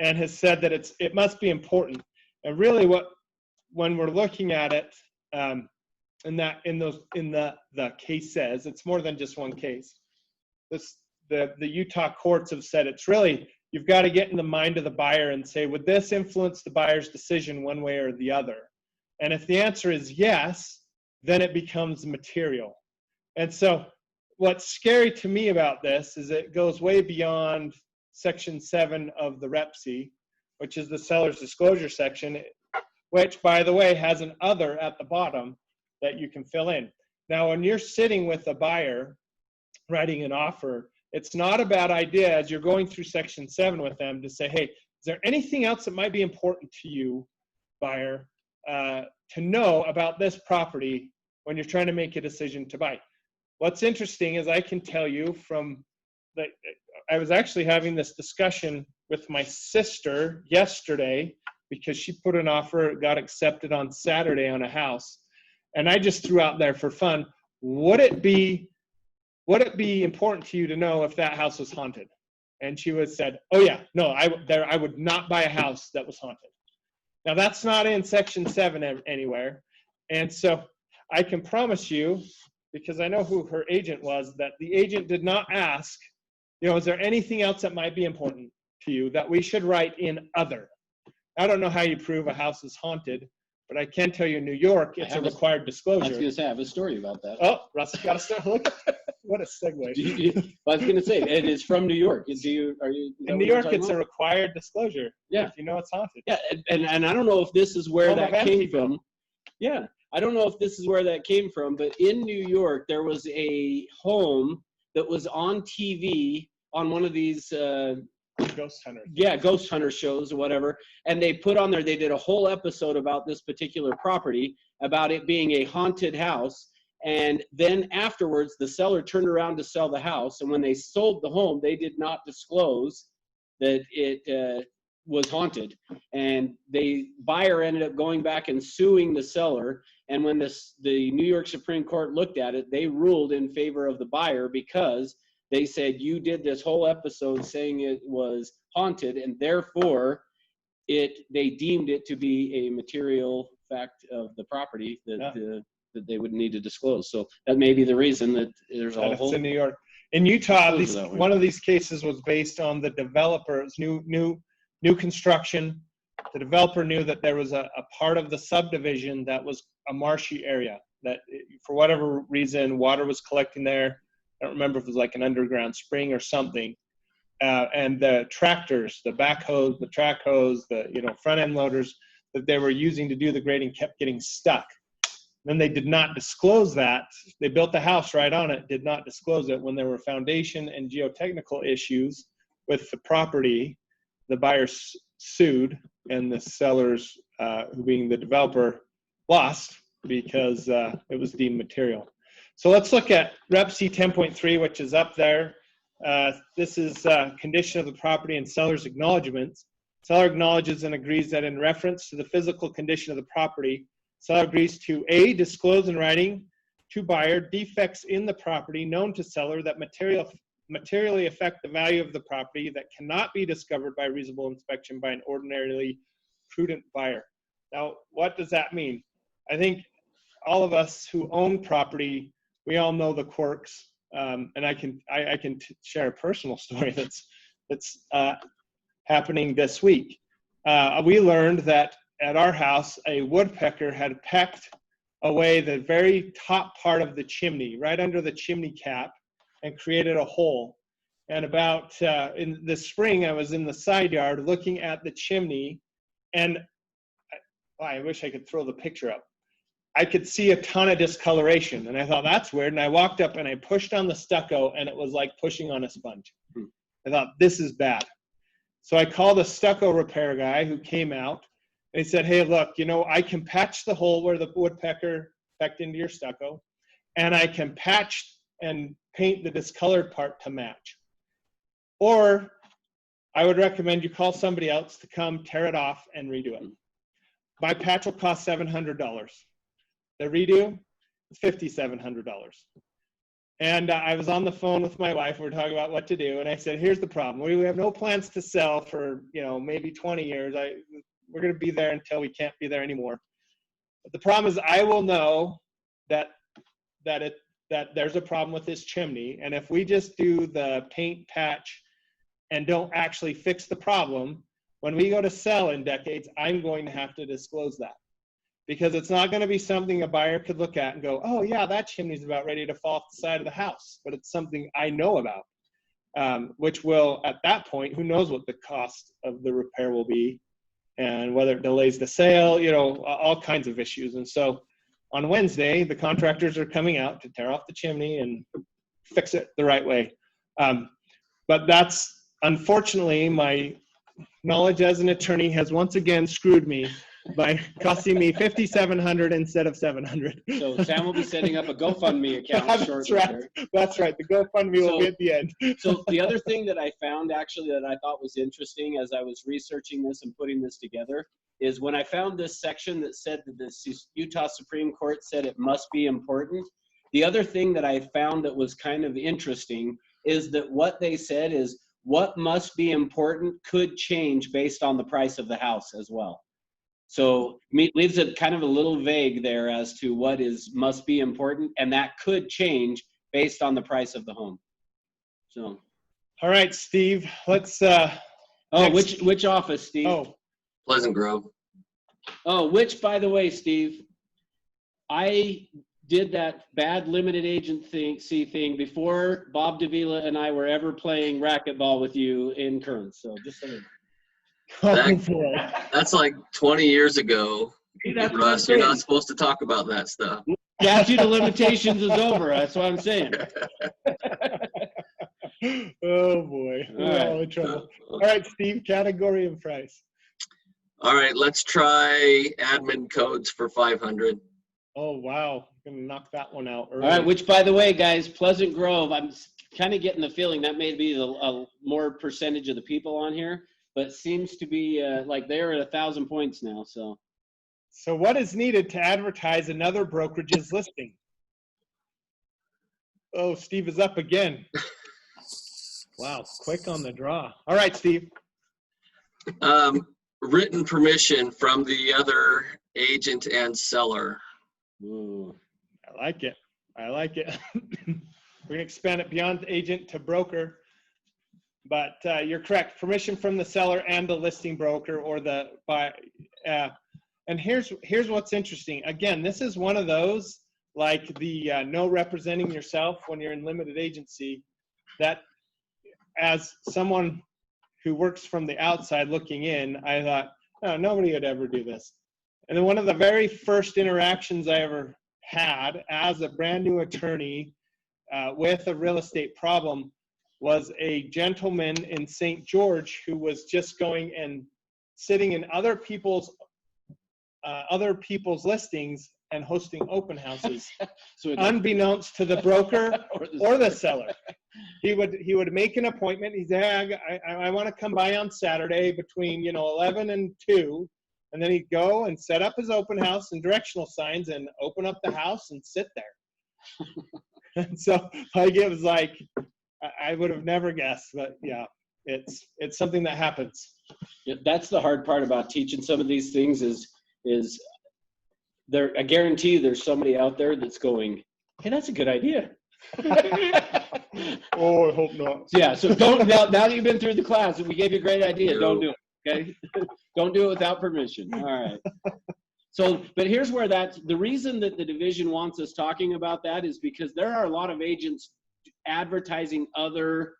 and has said that it must be important. And really, when we're looking at it, in the case says, it's more than just one case. The Utah courts have said it's really, you've got to get in the mind of the buyer and say, would this influence the buyer's decision one way or the other? And if the answer is yes, then it becomes material. And so what's scary to me about this is it goes way beyond Section 7 of the REPC, which is the seller's disclosure section, which, by the way, has an other at the bottom that you can fill in. Now, when you're sitting with a buyer writing an offer, it's not a bad idea as you're going through Section 7 with them to say, hey, is there anything else that might be important to you, buyer, to know about this property when you're trying to make a decision to buy? What's interesting is I can tell you I was actually having this discussion with my sister yesterday because she put an offer, got accepted on Saturday on a house. And I just threw out there for fun, would it be important to you to know if that house was haunted? And she said, oh yeah, no, I would not buy a house that was haunted. Now that's not in Section 7 anywhere. And so I can promise you, because I know who her agent was, that the agent did not ask, is there anything else that might be important to you that we should write in other? I don't know how you prove a house is haunted, but I can tell you in New York, it's a required disclosure. I was going to say, I have a story about that. Oh, Russ got to start. Look at what a segue. I was going to say, it is from New York. In New York, it's a required disclosure. Yeah. If you know it's haunted. Yeah, and I don't know if this is where that came from. Yeah, I don't know if this is where that came from, but in New York, there was a home that was on TV on one of these ghost hunters. Yeah, ghost hunter shows or whatever. And they put on there, they did a whole episode about this particular property, about it being a haunted house. And then afterwards, the seller turned around to sell the house. And when they sold the home, they did not disclose that it was haunted. And the buyer ended up going back and suing the seller. And when the New York Supreme Court looked at it, they ruled in favor of the buyer because they said you did this whole episode saying it was haunted, and therefore they deemed it to be a material fact of the property that that they would need to disclose. So that may be the reason that there's a whole. In New York. In Utah, Disclosure that way. one of these cases was based on the developer's new construction. The developer knew that there was a part of the subdivision that was a marshy area, that for whatever reason, water was collecting there. I don't remember if it was like an underground spring or something. And the tractors, the backhoes, the track hose, the front end loaders that they were using to do the grading kept getting stuck. Then they did not disclose that. They built the house right on it, did not disclose it. When there were foundation and geotechnical issues with the property, the buyer sued, and the sellers, who being the developer, lost because it was deemed material. So let's look at Rep C 10.3, which is up there. This is condition of the property and seller's acknowledgements. Seller acknowledges and agrees that in reference to the physical condition of the property, seller agrees to A, disclose in writing to buyer defects in the property known to seller that materially affect the value of the property that cannot be discovered by reasonable inspection by an ordinarily prudent buyer. Now, what does that mean? I think all of us who own property, we all know the quirks, and I can share a personal story that's happening this week. We learned that at our house, a woodpecker had pecked away the very top part of the chimney, right under the chimney cap, and created a hole. And about in the spring, I was in the side yard looking at the chimney, and I wish I could throw the picture up. I could see a ton of discoloration, and I thought, that's weird. And I walked up and I pushed on the stucco, and it was like pushing on a sponge. I thought, this is bad. So I called a stucco repair guy who came out, and he said, hey, look, I can patch the hole where the woodpecker pecked into your stucco, and I can patch and paint the discolored part to match. Or I would recommend you call somebody else to come tear it off and redo it. My patch will cost $700. The redo is $5,700. And I was on the phone with my wife. We were talking about what to do. And I said, here's the problem. We have no plans to sell for, maybe 20 years. We're going to be there until we can't be there anymore. But the problem is I will know that there's a problem with this chimney. And if we just do the paint patch and don't actually fix the problem, when we go to sell in decades, I'm going to have to disclose that. Because it's not going to be something a buyer could look at and go, oh yeah, that chimney's about ready to fall off the side of the house. But it's something I know about, which will, at that point, who knows what the cost of the repair will be and whether it delays the sale, all kinds of issues. And so on Wednesday, the contractors are coming out to tear off the chimney and fix it the right way. But that's, unfortunately, my knowledge as an attorney has once again screwed me by costing me $5,700 instead of $700. So Sam will be setting up a GoFundMe account That's shortly. right. That's right. The GoFundMe will be at the end. So the other thing that I found actually that I thought was interesting as I was researching this and putting this together is when I found this section that said that the Utah Supreme Court said it must be important. The other thing that I found that was kind of interesting is that what they said is what must be important could change based on the price of the house as well. So leaves it kind of a little vague there as to what must be important, and that could change based on the price of the home. So, all right, Steve, let's. Which office, Steve? Oh, Pleasant Grove. Oh, which, by the way, Steve, I did that bad limited agency thing before Bob Davila and I were ever playing racquetball with you in Kearns. So just so you know. That's like 20 years ago. That's Russ, you're not supposed to talk about that stuff. Statute of limitations is over. That's what I'm saying. Oh boy, we're all in trouble. All right, Steve, category and price. All right, let's try admin codes for 500. Oh wow, I'm gonna knock that one out early. All right, which by the way, guys, Pleasant Grove, I'm kind of getting the feeling that may be a more percentage of the people on here, but seems to be like they're at 1,000 points now. So So what is needed to advertise another brokerage's listing? Oh, Steve is up again. Wow, quick on the draw. All right, Steve. Written permission from the other agent and seller. Ooh. I like it. I like it. We're going to expand it beyond agent to broker. But you're correct. Permission from the seller and the listing broker or the buyer. And here's what's interesting. Again, this is one of those, like the no representing yourself when you're in limited agency, that as someone who works from the outside looking in, I thought, oh, nobody would ever do this. And then one of the very first interactions I ever had as a brand new attorney with a real estate problem was a gentleman in St. George who was just going and sitting in other people's listings and hosting open houses, So unbeknownst to the broker or the seller. He would make an appointment. He'd say, hey, I want to come by on Saturday between 11 and 2. And then he'd go and set up his open house and directional signs and open up the house and sit there. And so like, it was like, I would have never guessed, but yeah, it's something that happens. Yeah, that's the hard part about teaching some of these things is there. I guarantee you there's somebody out there that's going, hey, that's a good idea. Oh, I hope not. Yeah, so don't, now that you've been through the class, we gave you a great idea, don't do it, okay? Don't do it without permission, all right. So, but here's where the reason that the division wants us talking about that is because there are a lot of agents advertising other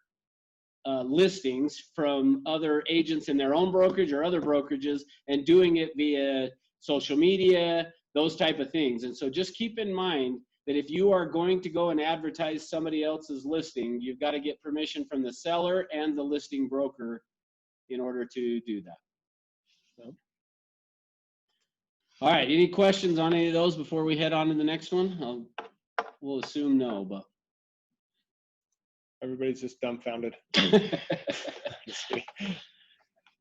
listings from other agents in their own brokerage or other brokerages and doing it via social media, those type of things. And so just keep in mind that if you are going to go and advertise somebody else's listing, you've got to get permission from the seller and the listing broker in order to do that. So. All right, any questions on any of those before we head on to the next one? We'll assume no, but. Everybody's just dumbfounded.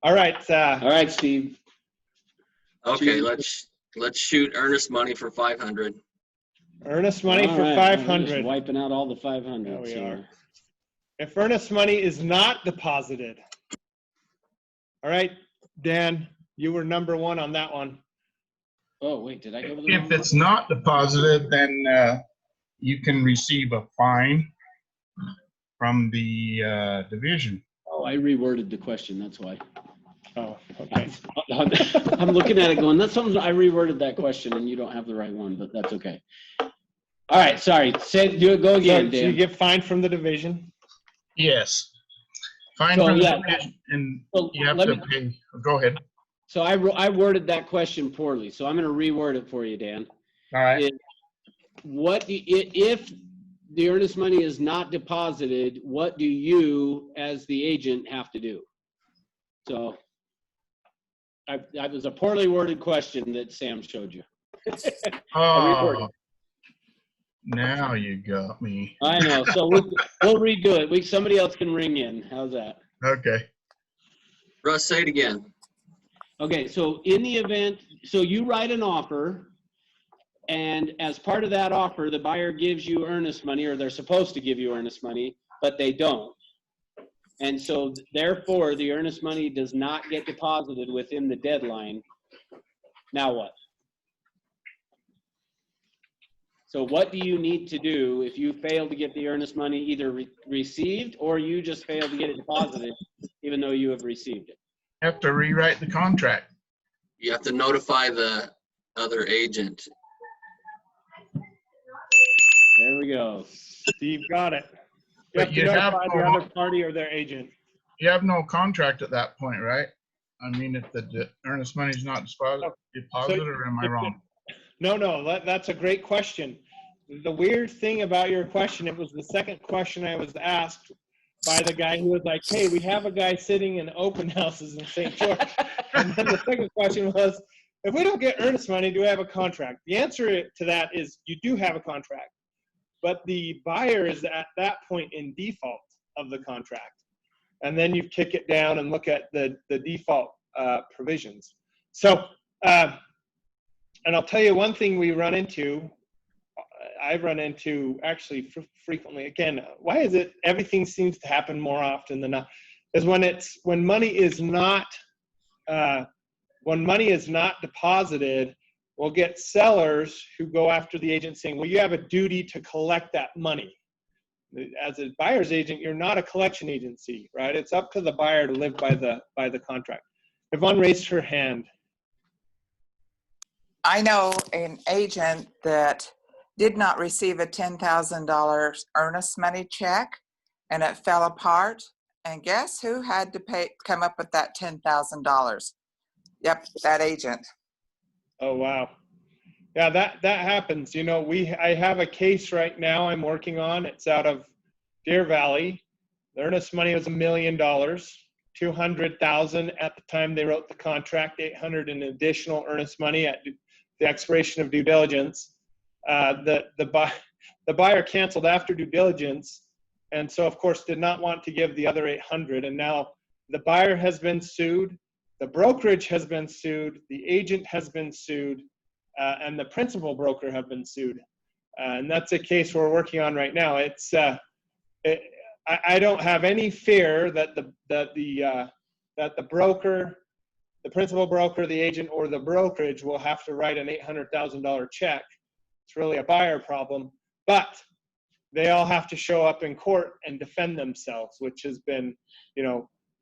All right. All right, Steve. Okay, let's shoot Earnest money for 500. Earnest money All for right, 500. we're just wiping out all the 500. There we so. are. If earnest money is not deposited. All right, Dan, you were number 1 on that one. Oh, wait, did I go to the wrong If it's one? not deposited, then you can receive a fine from the division. Oh, I reworded the question, that's why. Oh, okay. I'm looking at it going, that's something, I reworded that question and you don't have the right one, but that's okay. All right, sorry, go again, So Dan. you get fined from the division? Yes. Fine So, from the yeah. division, and So you have to pay. Go ahead. So I worded that question poorly, so I'm going to reword it for you, Dan. All right. If the earnest money is not deposited, what do you, as the agent, have to do? So that was a poorly worded question that Sam showed you. Oh, now you got me. I know. So we'll redo it. Somebody else can ring in. How's that? Okay. Russ, say it again. Okay. So in the event, so you write an offer, and as part of that offer, the buyer gives you earnest money, or they're supposed to give you earnest money, but they don't. And so therefore, the earnest money does not get deposited within the deadline. Now what? So what do you need to do if you fail to get the earnest money either received, or you just fail to get it deposited even though you have received it? Have to rewrite the contract. You have to notify the other agent. There we go. Steve got it. You But have to you have notify the other party or their agent. You have no contract at that point, right? I mean, if the earnest money is not deposited, or am I wrong? No, that's a great question. The weird thing about your question, it was the second question I was asked by the guy who was like, hey, we have a guy sitting in open houses in St. George. And then the second question was, if we don't get earnest money, do we have a contract? The answer to that is you do have a contract, but the buyer is at that point in default of the contract. And then you kick it down and look at the default provisions. So And I'll tell you one thing we run into, I've run into actually frequently. Again, why is it everything seems to happen more often than not? Is when money is not deposited, we'll get sellers who go after the agent saying, well, you have a duty to collect that money. As a buyer's agent, you're not a collection agency, right? It's up to the buyer to live by the contract. Yvonne raised her hand. I know an agent that did not receive a $10,000 earnest money check, and it fell apart. And guess who had to come up with that $10,000? Yep, that agent. Oh, wow. Yeah, that happens. You know, I have a case right now I'm working on. It's out of Deer Valley. The earnest money was $1 million, $200,000 at the time they wrote the contract, $800 in additional earnest money at the expiration of due diligence. The buyer canceled after due diligence, and so of course did not want to give the other $800. And now the buyer has been sued, the brokerage has been sued, the agent has been sued, and the principal broker have been sued. And that's a case we're working on right now. I don't have any fear that the broker, the principal broker, the agent, or the brokerage will have to write an $800,000 check. It's really a buyer problem, but they all have to show up in court and defend themselves, which has been,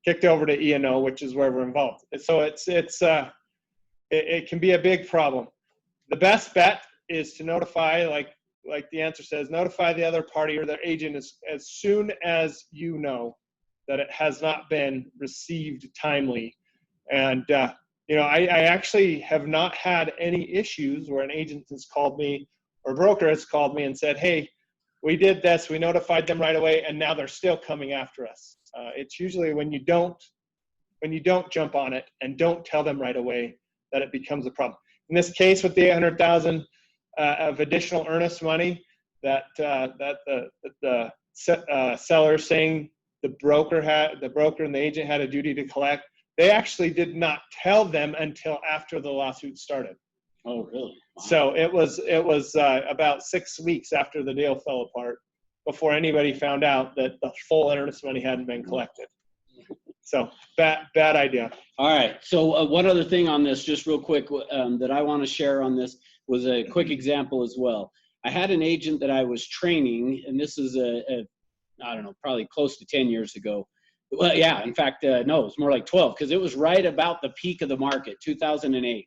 kicked over to E&O, which is where we're involved. So it can be a big problem. The best bet is to notify, like the answer says, notify the other party or their agent as soon as you know that it has not been received timely. And, I actually have not had any issues where an agent has called me or a broker has called me and said, hey, we did this, we notified them right away, and now they're still coming after us. It's usually when you don't jump on it and don't tell them right away that it becomes a problem. In this case with the $800,000 of additional earnest money that the seller saying the broker and the agent had a duty to collect, they actually did not tell them until after the lawsuit started. Oh, really? Wow. So it was about 6 weeks after the deal fell apart before anybody found out that the full earnest money hadn't been collected. So bad idea. All right. So one other thing on this, just real quick, that I want to share on this was a quick example as well. I had an agent that I was training, and this is I don't know, probably close to 10 years ago. Well, yeah, in fact, no, it was more like 12, because it was right about the peak of the market, 2008,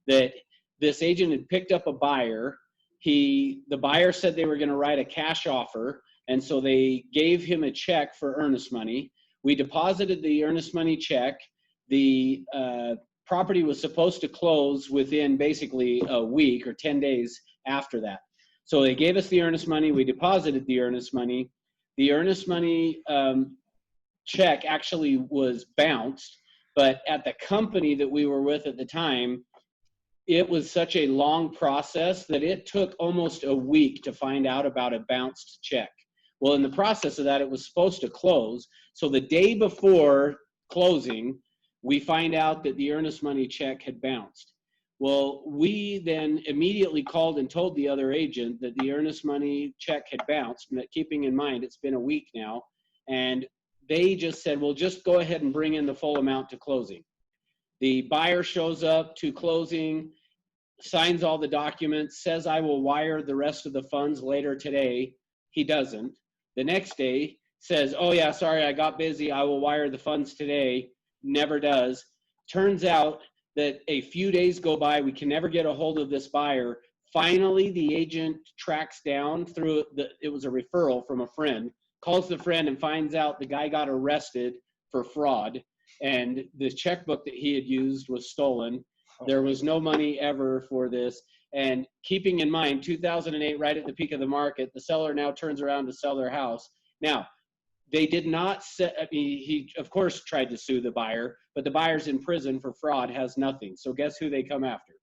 that this agent had picked up a buyer. The buyer said they were going to write a cash offer, and so they gave him a check for earnest money. We deposited the earnest money check. The property was supposed to close within basically a week or 10 days after that. So they gave us the earnest money. We deposited the earnest money. The earnest money check actually was bounced, but at the company that we were with at the time, it was such a long process that it took almost a week to find out about a bounced check. Well, in the process of that, it was supposed to close. So the day before closing, we find out that the earnest money check had bounced. Well, we then immediately called and told the other agent that the earnest money check had bounced, and that, keeping in mind it's been a week now, and they just said, well, just go ahead and bring in the full amount to closing. The buyer shows up to closing, signs all the documents, says, I will wire the rest of the funds later today. He doesn't. The next day says, oh yeah, sorry, I got busy. I will wire the funds today. Never does. Turns out that a few days go by. We can never get a hold of this buyer. Finally, the agent tracks down through it was a referral from a friend, calls the friend and finds out the guy got arrested for fraud, and the checkbook that he had used was stolen. There was no money ever for this. And keeping in mind, 2008, right at the peak of the market, the seller now turns around to sell their house. Now, they did not he of course tried to sue the buyer, but the buyer's in prison for fraud, has nothing. So guess who they come after?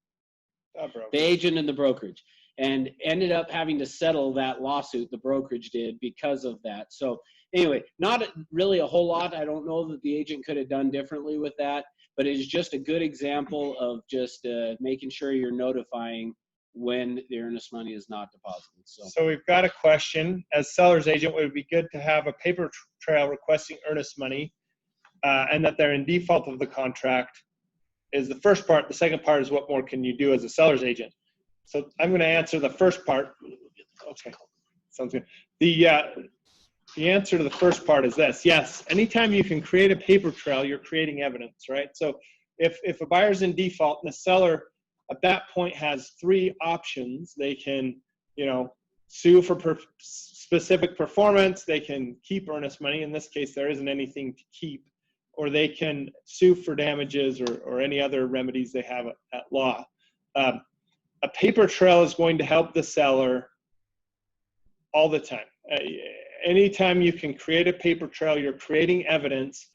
The agent and the brokerage, and ended up having to settle that lawsuit, the brokerage did, because of that. So anyway, not really a whole lot. I don't know that the agent could have done differently with that. but it is just a good example of just making sure you're notifying when the earnest money is not deposited. So we've got a question. As seller's agent, would it be good to have a paper trail requesting earnest money and that they're in default of the contract is the first part. The second part is what more can you do as a seller's agent? So I'm going to answer the first part. Okay, sounds good. The answer to the first part is this. Yes, anytime you can create a paper trail, you're creating evidence, right? So if a buyer's in default and the seller at that point has three options, they can, sue for specific performance, they can keep earnest money. In this case, there isn't anything to keep, or they can sue for damages or any other remedies they have at law. A paper trail is going to help the seller all the time. Anytime you can create a paper trail, you're creating evidence.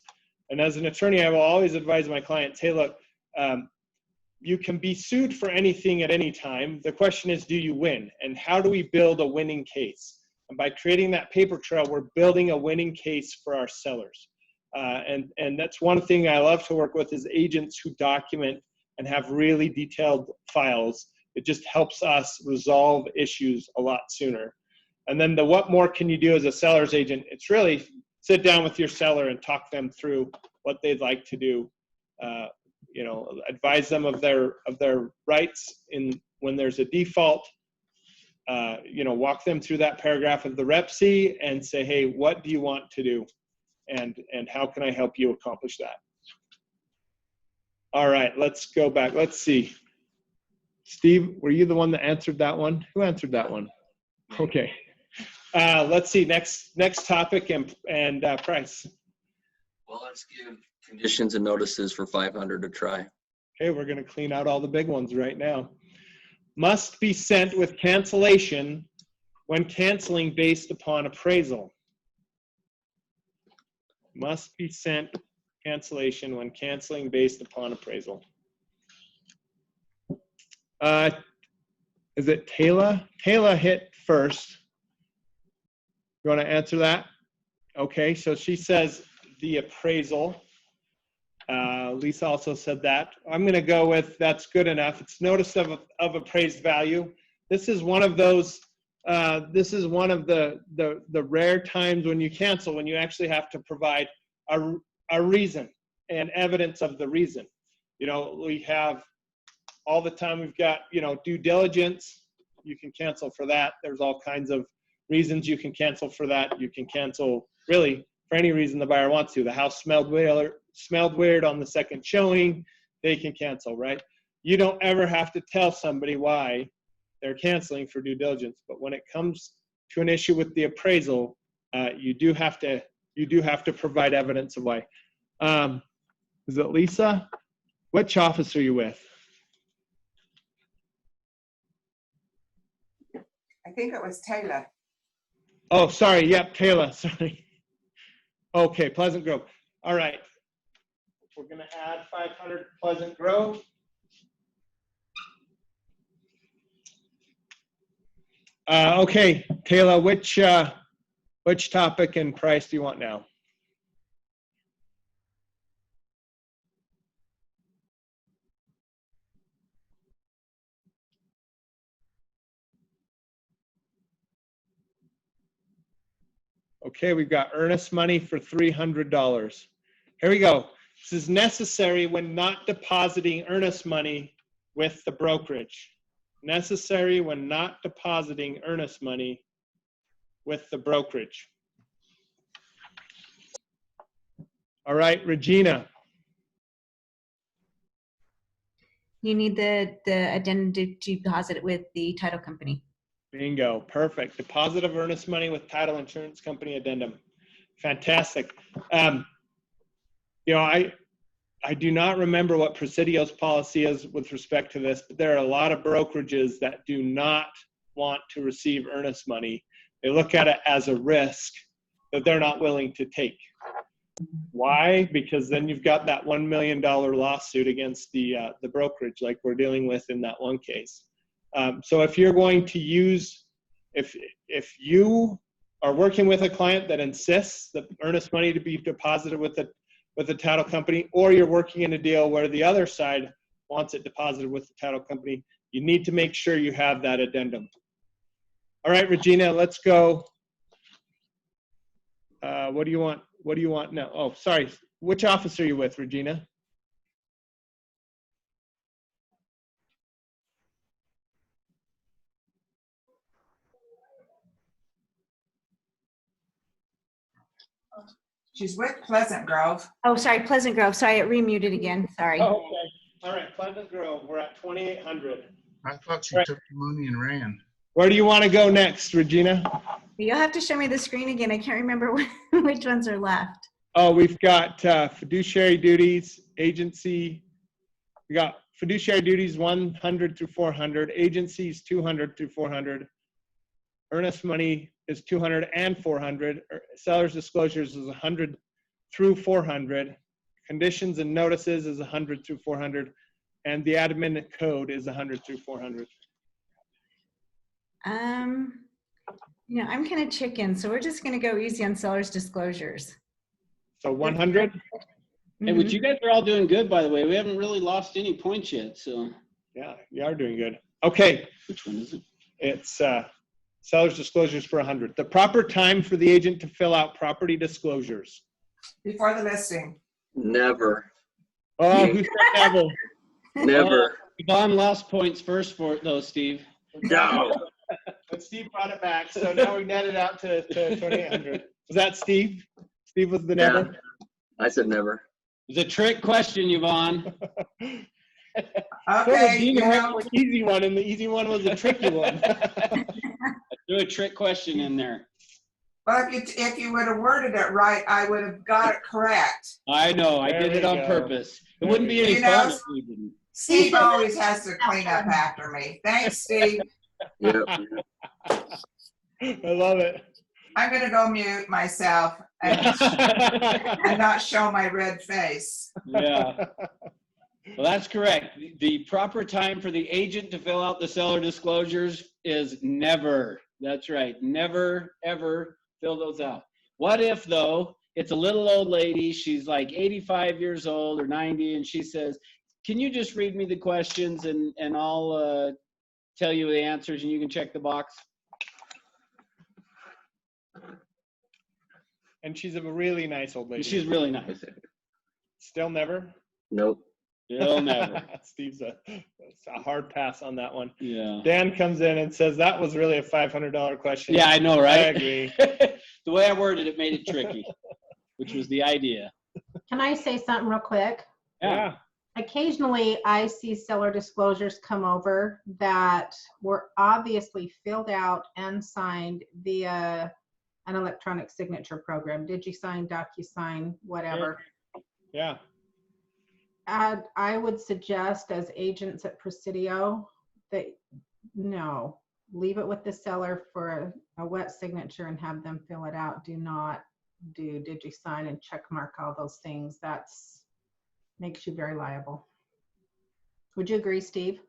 And as an attorney, I will always advise my clients, hey, look, you can be sued for anything at any time. The question is, do you win? And how do we build a winning case? And by creating that paper trail, we're building a winning case for our sellers. And that's one thing I love to work with is agents who document and have really detailed files. It just helps us resolve issues a lot sooner. And then the what more can you do as a seller's agent? It's really sit down with your seller and talk them through what they'd like to do. Advise them of their rights when there's a default. Walk them through that paragraph of the Rep C and say, hey, what do you want to do? And how can I help you accomplish that? All right, let's go back. Let's see. Steve, were you the one that answered that one? Who answered that one? Okay. Let's see, next topic and price. Well, let's give conditions and notices for 500 to try. Okay, we're going to clean out all the big ones right now. Must be sent with cancellation when canceling based upon appraisal. Must be sent cancellation when canceling based upon appraisal. Is it Taylor? Taylor hit first. You want to answer that? Okay, so she says the appraisal. Lisa also said that. I'm going to go with that's good enough. It's notice of appraised value. This is one of those. This is one of the rare times when you cancel, when you actually have to provide a reason and evidence of the reason. We have all the time. We've got due diligence. You can cancel for that. There's all kinds of reasons you can cancel for that. You can cancel really for any reason the buyer wants to. The house smelled weird on the second showing, they can cancel, right? You don't ever have to tell somebody why they're canceling for due diligence. But when it comes to an issue with the appraisal, you do have to provide evidence of why. Is it Lisa? Which office are you with? I think it was Taylor. Oh, sorry. Yep, Taylor. Sorry. Okay, Pleasant Grove. All right. We're going to add 500 Pleasant Grove. Okay, Taylor, which topic and price do you want now? Okay, we've got earnest money for $300. Here we go. This is necessary when not depositing earnest money with the brokerage. Necessary when not depositing earnest money with the brokerage. All right, Regina. You need the addendum to deposit it with the title company. Bingo, perfect. Deposit of earnest money with title insurance company addendum. Fantastic. I do not remember what Presidio's policy is with respect to this, but there are a lot of brokerages that do not want to receive earnest money. They look at it as a risk that they're not willing to take. Why? Because then you've got that $1 million lawsuit against the brokerage like we're dealing with in that one case. So if you're going to use, if you are working with a client that insists that earnest money to be deposited with with the title company, or you're working in a deal where the other side wants it deposited with the title company, you need to make sure you have that addendum. All right, Regina, let's go. What do you want? What do you want now? Oh, sorry. Which office are you with, Regina? She's with Pleasant Grove. Oh, sorry, Pleasant Grove. Sorry, it remuted again. Sorry. Oh, okay. All right, Pleasant Grove. We're at 2,800. I thought she took the money and ran. Where do you want to go next, Regina? You'll have to show me the screen again. I can't remember which ones are left. Oh, we've got fiduciary duties, agency. We got fiduciary duties 100 through 400, agencies 200 through 400. Earnest money is 200 and 400. Seller's disclosures is 100 through 400. Conditions and notices is 100 through 400. And the admin code is 100 through 400. You know, I'm kind of chicken, so we're just going to go easy on seller's disclosures. So 100? Hey, which you guys are all doing good, by the way. We haven't really lost any points yet, so. Yeah, you are doing good. Okay. Which one is it? It's seller's disclosures for 100. The proper time for the agent to fill out property disclosures. Before the listing. Never. Oh, who said never? Never. Yvonne lost points first for it, though, Steve. No. But Steve brought it back, so now we netted out to 2,800. Was that Steve? Steve was the never? Yeah. I said never. It's a trick question, Yvonne. Okay. Regina went for the easy one, and the easy one was a tricky one. I threw a trick question in there. Well, if you would have worded it right, I would have got it correct. I know. I There did we it on go. purpose. It wouldn't be any You know, fun if we didn't. Steve always has to clean up after me. Thanks, Steve. Yep. I love it. I'm going to go mute myself and not show my red face. Yeah. Well, that's correct. The proper time for the agent to fill out the seller disclosures is never. That's right. Never, ever fill those out. What if, though, it's a little old lady, she's like 85 years old or 90, and she says, can you just read me the questions and I'll tell you the answers and you can check the box? And she's a really nice old lady. She's really nice. Still never? Nope. Still never. Steve's it's a hard pass on that one. Yeah. Dan comes in and says, that was really a $500 question. Yeah, I know, right? I agree. The way I worded it made it tricky, which was the idea. Can I say something real quick? Yeah. Occasionally, I see seller disclosures come over that were obviously filled out and signed via an electronic signature program. DigiSign, DocuSign, whatever. Yeah. I would suggest as agents at Presidio that no, leave it with the seller for a wet signature and have them fill it out. Do not do DigiSign and check mark all those things. That's makes you very liable. Would you agree, Steve?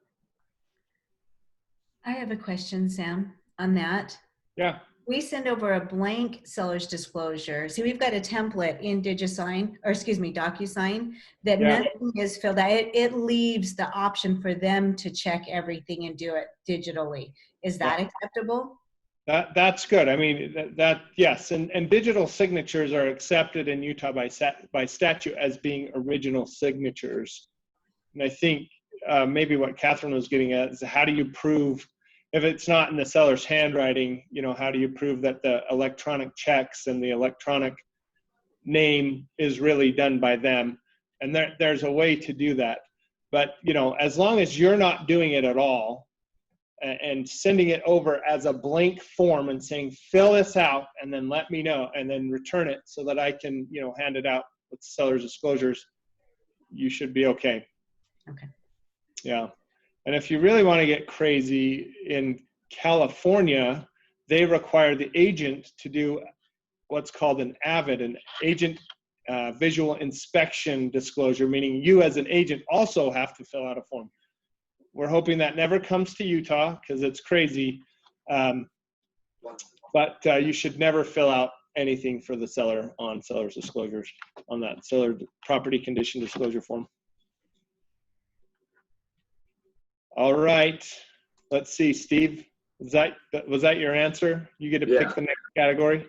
I have a question, Sam, on that. Yeah. We send over a blank seller's disclosure. See, we've got a template in DigiSign, or excuse me, DocuSign, that nothing is filled out. It leaves the option for them to check everything and do it digitally. Is that acceptable? That's good. I mean, that yes, and digital signatures are accepted in Utah by statute as being original signatures. And I think maybe what Catherine was getting at is how do you prove if it's not in the seller's handwriting? You know, how do you prove that the electronic checks and the electronic name is really done by them? And there's a way to do that. But you know, as long as you're not doing it at all, and sending it over as a blank form and saying, fill this out and then let me know and then return it so that I can, you know, hand it out with seller's disclosures, you should be okay. Okay. Yeah. And if you really want to get crazy, in California, they require the agent to do what's called an AVID, an agent visual inspection disclosure, meaning you as an agent also have to fill out a form. We're hoping that never comes to Utah because it's crazy. But you should never fill out anything for the seller on seller's disclosures on that seller property condition disclosure form. All right, let's see, Steve, was that your answer? You get to Yeah. pick the next category.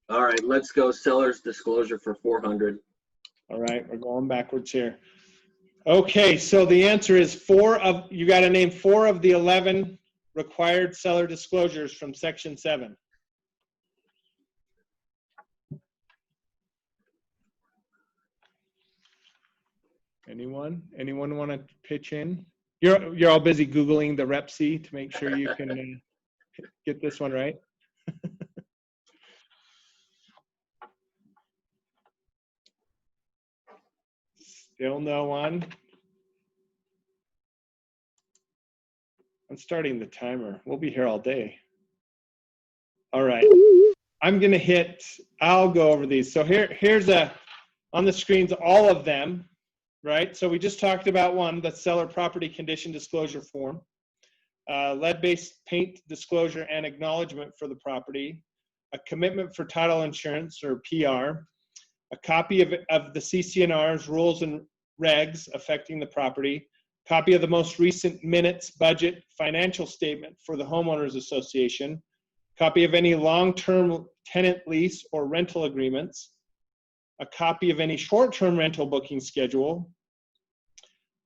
All right, let's go seller's disclosure for 400. All right, we're going backwards here. Okay, so the answer is you got to name 4 of the 11 required seller disclosures from section 7. Anyone want to pitch in? You're all busy Googling the Rep C to make sure you can get this one right. Still no one. I'm starting the timer. We'll be here all day. All right. I'll go over these. So here's on the screens, all of them, right? So we just talked about one, the seller property condition disclosure form. Lead-based paint disclosure and acknowledgement for the property, a commitment for title insurance or PR, a copy of the CC&R's rules and regs affecting the property, copy of the most recent minutes, budget, financial statement for the homeowners association, copy of any long-term tenant lease or rental agreements, a copy of any short-term rental booking schedule,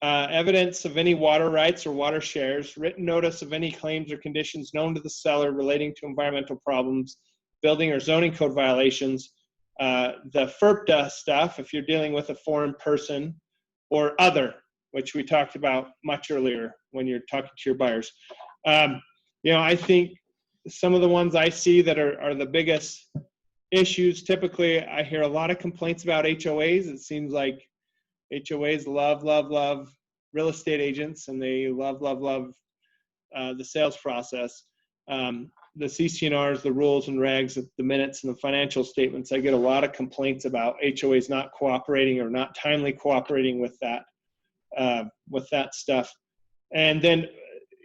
evidence of any water rights or water shares, written notice of any claims or conditions known to the seller relating to environmental problems, building or zoning code violations, the FERPTA stuff, if you're dealing with a foreign person, or other, which we talked about much earlier when you're talking to your buyers. I think some of the ones I see that are the biggest issues, typically I hear a lot of complaints about HOAs. It seems like HOAs love real estate agents, and they love the sales process. The CC&Rs, the rules and regs, the minutes and the financial statements, I get a lot of complaints about HOAs not cooperating or not timely cooperating with that stuff. And then,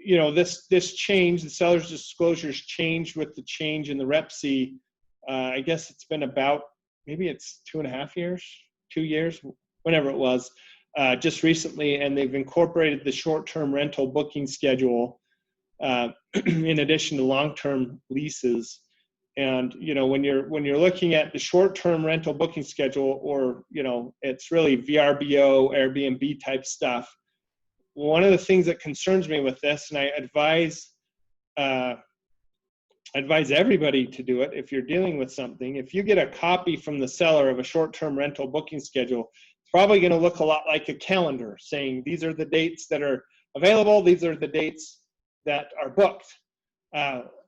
this change, the seller's disclosures changed with the change in the Rep C. I guess it's been about, maybe it's 2.5 years, 2 years, whenever it was, just recently, and they've incorporated the short-term rental booking schedule in addition to long-term leases. And when you're looking at the short-term rental booking schedule, or it's really VRBO, Airbnb type stuff, one of the things that concerns me with this, and I advise everybody to do it if you're dealing with something, if you get a copy from the seller of a short-term rental booking schedule, it's probably going to look a lot like a calendar saying these are the dates that are available, these are the dates that are booked.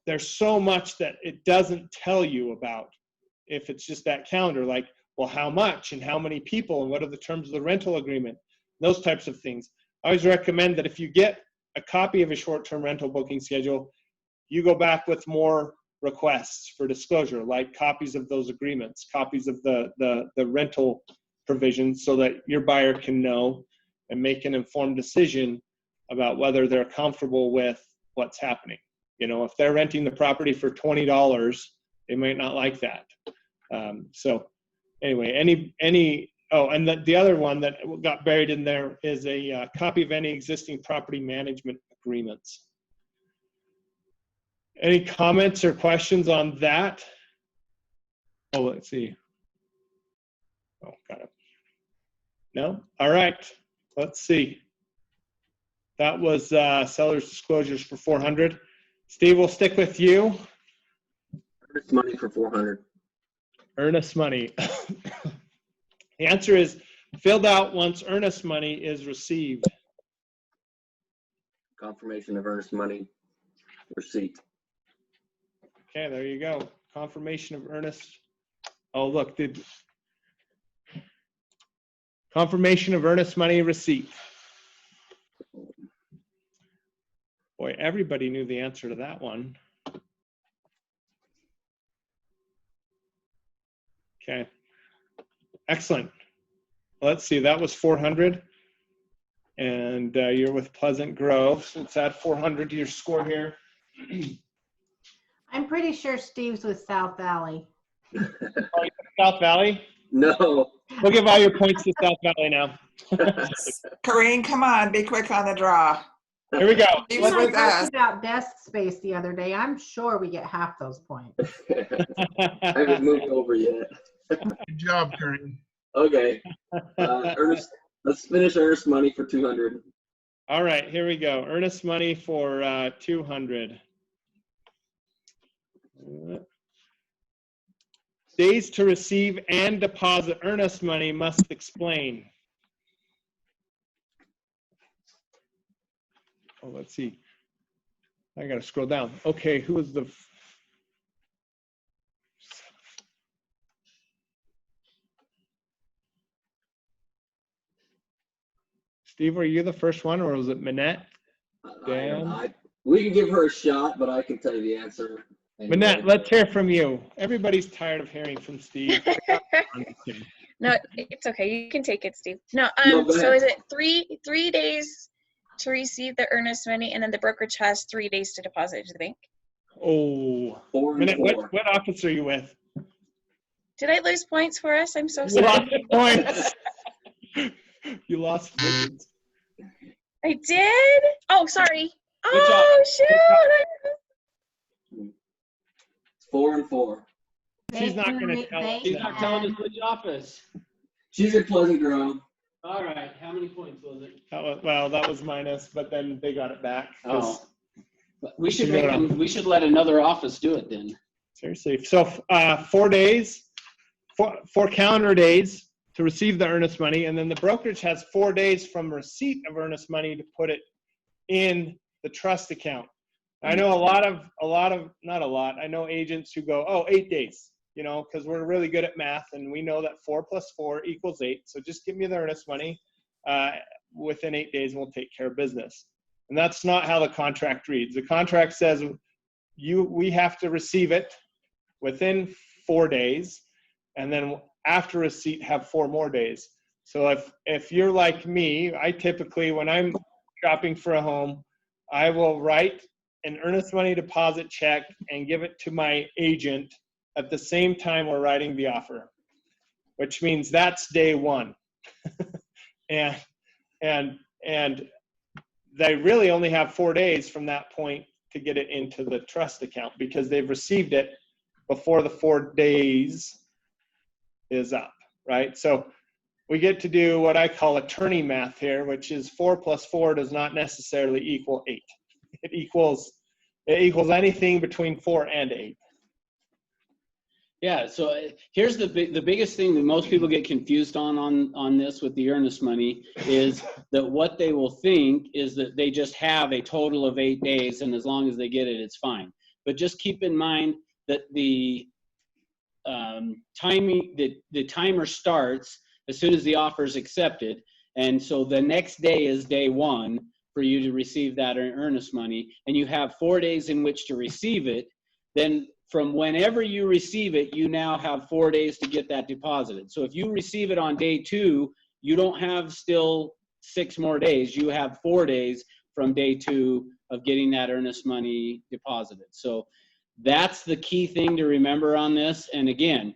There's so much that it doesn't tell you about if it's just that calendar, like, well, how much and how many people and what are the terms of the rental agreement, those types of things. I always recommend that if you get a copy of a short-term rental booking schedule, you go back with more requests for disclosure, like copies of those agreements, copies of the rental provisions, so that your buyer can know and make an informed decision about whether they're comfortable with what's happening. If they're renting the property for $20, they might not like that. So anyway, and the other one that got buried in there is a copy of any existing property management agreements. Any comments or questions on that? Oh, let's see. Oh, got it. No? All right. Let's see. That was seller's disclosures for 400. Steve, we'll stick with you. Earnest money for 400. Earnest money. The answer is filled out once earnest money is received. Confirmation of earnest money receipt. Okay, there you go. Confirmation of earnest. Oh, look, confirmation of earnest money receipt. Boy, everybody knew the answer to that one. Okay, excellent. Let's see, that was 400. And you're with Pleasant Grove. So let's add 400 to your score here. I'm pretty sure Steve's with South Valley. South Valley? No. We'll give all your points to South Valley now. Kareem, come on, be quick on the draw. Here we go. He You was and I with us. talked about desk space the other day. I'm sure we get half those points. I haven't moved over yet. Good job, Kareem. Okay. Ernest, let's finish Ernest money for 200. All right, here we go. Earnest money for 200. Days to receive and deposit earnest money must explain. Oh, let's see. I got to scroll down. Okay, who was the... Steve, were you the first one, or was it Minette? Dan? We can give her a shot, but I can tell you the answer. Anyway. Minette, let's hear from you. Everybody's tired of hearing from Steve. No, it's okay. You can take it, Steve. No, No, go so ahead. is it three days to receive the earnest money, and then the brokerage has 3 days to deposit it to the bank? Oh, 4 and Minette, 4. what office are you with? Did I lose points for us? I'm so You sorry. lost points. You lost points. I did? Oh, sorry. Good job. Oh, shoot. 4 and 4. She's not going to tell us. She's not telling us which office. She's in Pleasant Grove. All right. How many points was it? Well, that was minus, but then they got it back. 'cause- Oh. But we should we should let another office do it then. Seriously. So 4 days, four calendar days to receive the earnest money, and then the brokerage has 4 days from receipt of earnest money to put it in the trust account. I know I know agents who go, oh, 8 days, you know, because we're really good at math and we know that 4 + 4 = 8. So just give me the earnest money within 8 days and we'll take care of business. And that's not how the contract reads. The contract says we have to receive it within 4 days, and then after receipt have 4 more days. So if you're like me, I typically, when I'm shopping for a home, I will write an earnest money deposit check and give it to my agent at the same time we're writing the offer, which means that's day 1. and they really only have 4 days from that point to get it into the trust account because they've received it before the 4 days is up, right? So we get to do what I call attorney math here, which is 4 + 4 does not necessarily equal 8. It equals anything between 4 and 8. Yeah, so here's the biggest thing that most people get confused on this with the earnest money is that what they will think is that they just have a total of 8 days, and as long as they get it, it's fine. But just keep in mind that the timer starts as soon as the offer is accepted, and so the next day is day 1 for you to receive that earnest money, and you have 4 days in which to receive it. Then from whenever you receive it, you now have 4 days to get that deposited. So if you receive it on day 2, you don't have still 6 more days. You have 4 days from day 2 of getting that earnest money deposited. So that's the key thing to remember on this. And again,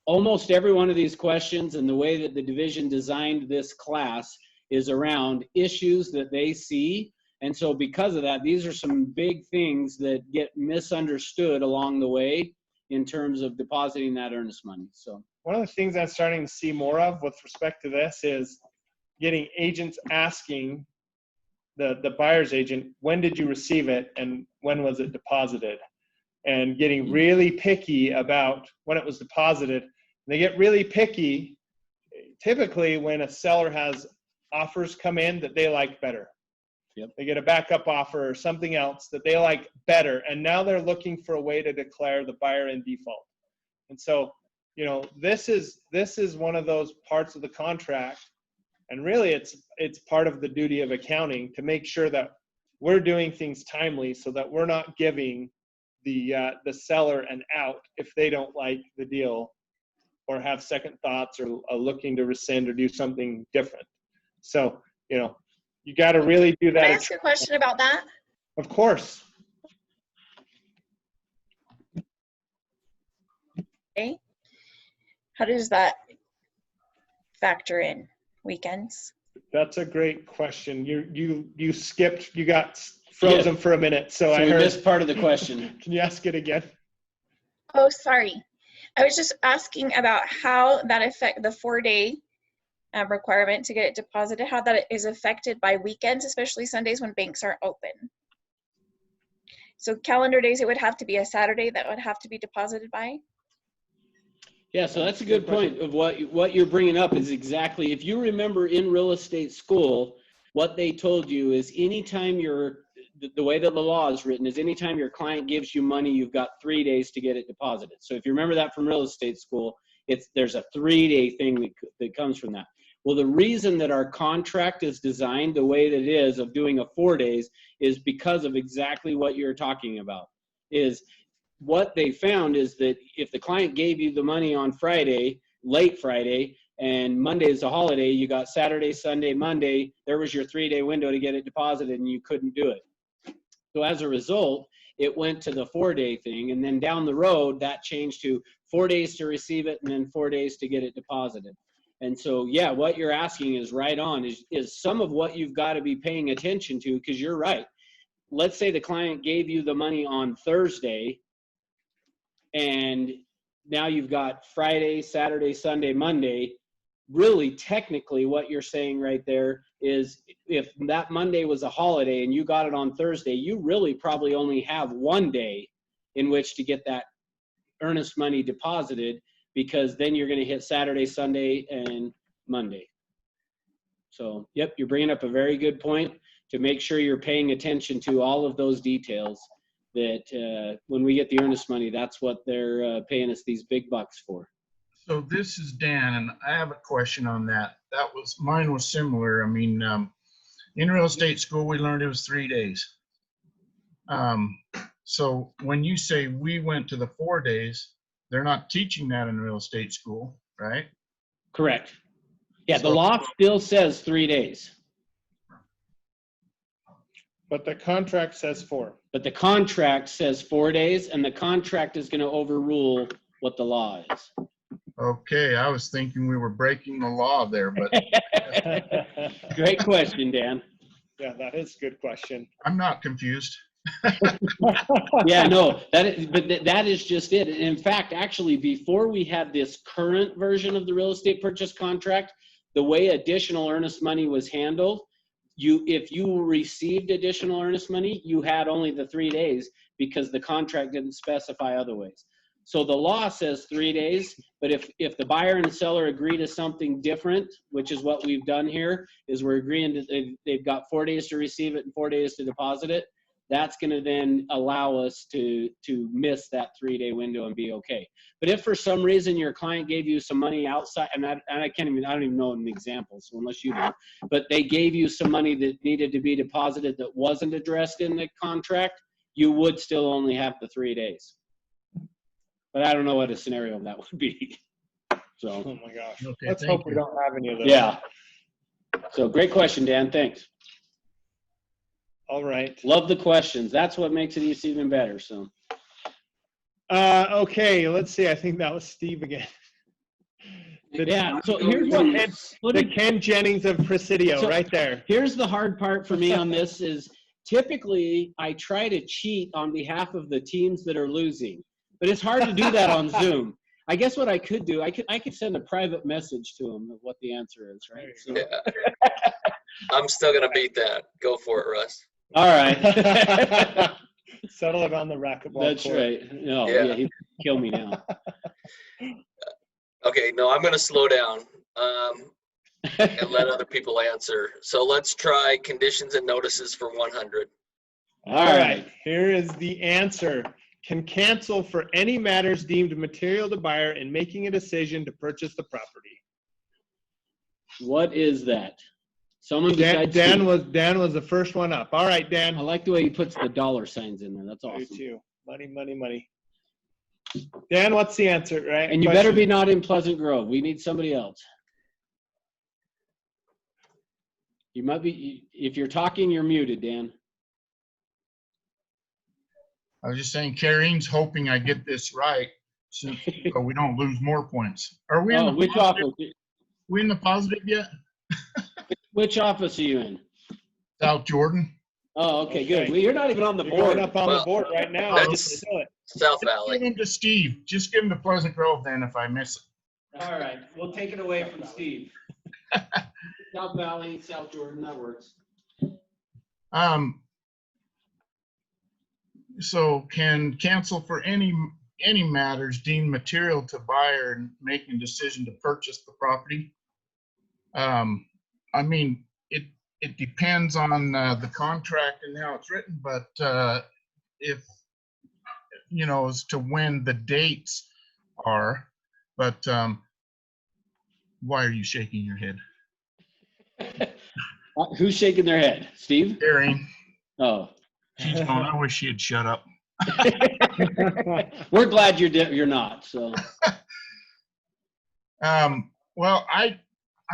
almost every one of these questions and the way that the division designed this class is around issues that they see. And so because of that, these are some big things that get misunderstood along the way in terms of depositing that earnest money. So one of the things I'm starting to see more of with respect to this is getting agents asking the buyer's agent, when did you receive it and when was it deposited? And getting really picky about when it was deposited. They get really picky typically when a seller has offers come in that they like better. Yep. They get a backup offer or something else that they like better, and now they're looking for a way to declare the buyer in default. And so, you know, this is one of those parts of the contract, and really it's part of the duty of accounting to make sure that we're doing things timely so that we're not giving the seller an out if they don't like the deal or have second thoughts or are looking to rescind or do something different. So, you know, you got to really do that. Can I ask a question about that? Of course. Okay. How does that factor in weekends? That's a great question. You skipped, you got frozen for a minute. So I we heard missed part of the question. Can you ask it again? Oh, sorry. I was just asking about how that affect the 4-day requirement to get it deposited, how that is affected by weekends, especially Sundays when banks aren't open. So calendar days, it would have to be a Saturday that would have to be deposited by. Yeah, so that's a good point of what you're bringing up is exactly, if you remember in real estate school, what they told you is anytime the way that the law is written is anytime your client gives you money, you've got 3 days to get it deposited. So if you remember that from real estate school, there's a 3-day thing that comes from that. Well, the reason that our contract is designed the way that it is of doing a 4 days is because of exactly what you're talking about. Is what they found is that if the client gave you the money on Friday, late Friday, and Monday is a holiday, you got Saturday, Sunday, Monday, there was your 3-day window to get it deposited and you couldn't do it. So as a result, it went to the 4-day thing, and then down the road, that changed to 4 days to receive it and then 4 days to get it deposited. And so, yeah, what you're asking is right on, is some of what you've got to be paying attention to, because you're right. Let's say the client gave you the money on Thursday, and now you've got Friday, Saturday, Sunday, Monday. Really, technically, what you're saying right there is if that Monday was a holiday and you got it on Thursday, you really probably only have 1 day in which to get that earnest money deposited, because then you're going to hit Saturday, Sunday, and Monday. So, yep, you're bringing up a very good point to make sure you're paying attention to all of those details, that when we get the earnest money, that's what they're paying us these big bucks for. So this is Dan, and I have a question on that. Mine was similar. I mean, in real estate school, we learned it was 3 days. So when you say we went to the 4 days, they're not teaching that in real estate school, right? Correct. Yeah, the law still says 3 days. But the contract says 4. But the contract says 4 days, and the contract is going to overrule what the law is. Okay, I was thinking we were breaking the law there, but Great question, Dan. Yeah, that is a good question. I'm not confused. Yeah, no, that is just it. In fact, actually, before we had this current version of the real estate purchase contract, the way additional earnest money was handled, if you received additional earnest money, you had only the 3 days because the contract didn't specify otherwise. So the law says 3 days, but if the buyer and the seller agree to something different, which is what we've done here, is we're agreeing that they've got 4 days to receive it and 4 days to deposit it, that's going to then allow us to miss that 3-day window and be okay. But if for some reason your client gave you some money outside, and I don't even know an example, so unless you do, but they gave you some money that needed to be deposited that wasn't addressed in the contract, you would still only have the 3 days. But I don't know what a scenario that would be. So, oh my gosh. Okay, Let's hope we don't have any of those. yeah. So great question, Dan. Thanks. All right. Love the questions. That's what makes it even better. So. Okay, let's see. I think that was Steve again. Yeah. So here's the Ken Jennings of Presidio, right there. Here's the hard part for me on this is typically I try to cheat on behalf of the teams that are losing, but it's hard to do that on Zoom. I guess what I could do, I could send a private message to them of what the answer is, right? So. Yeah. I'm still gonna beat that. Go for it, Russ. All right. Settle it on the racquetball That's court. right. No, yeah, he'd kill me now. Okay, no, I'm gonna slow down and let other people answer. So let's try conditions and notices for 100. All right, here is the answer. Can cancel for any matters deemed material to buyer in making a decision to purchase the property. What is that? Someone besides Dan was the first one up. All right, Dan. I like the way he puts the dollar signs in there. That's awesome. Me too. Money, money, money. Dan, what's the answer, right? And you better be not in Pleasant Grove. We need somebody else. You might be, if you're talking, you're muted, Dan. I was just saying, Kareem's hoping I get this right. since we don't lose more points. Are we in Oh, the which positive? office? We in the positive yet? Which office are you in? South Jordan. Oh, okay, good. Well, you're not even on the You're board. going up on the board right now. That's- Just to fill it. South Give Valley. him to Steve. Just give him to Pleasant Grove then if I miss it. All right, we'll take it away from Steve. South Valley, South Jordan, that works. So can cancel for any matters deemed material to buyer in making decision to purchase the property. I mean, it depends on the contract and how it's written, but if, you know, as to when the dates are, but why are you shaking your head? Who's shaking their head? Steve? Erin. Oh. She's going, I wish she had shut up. We're glad you're not, so. Well, I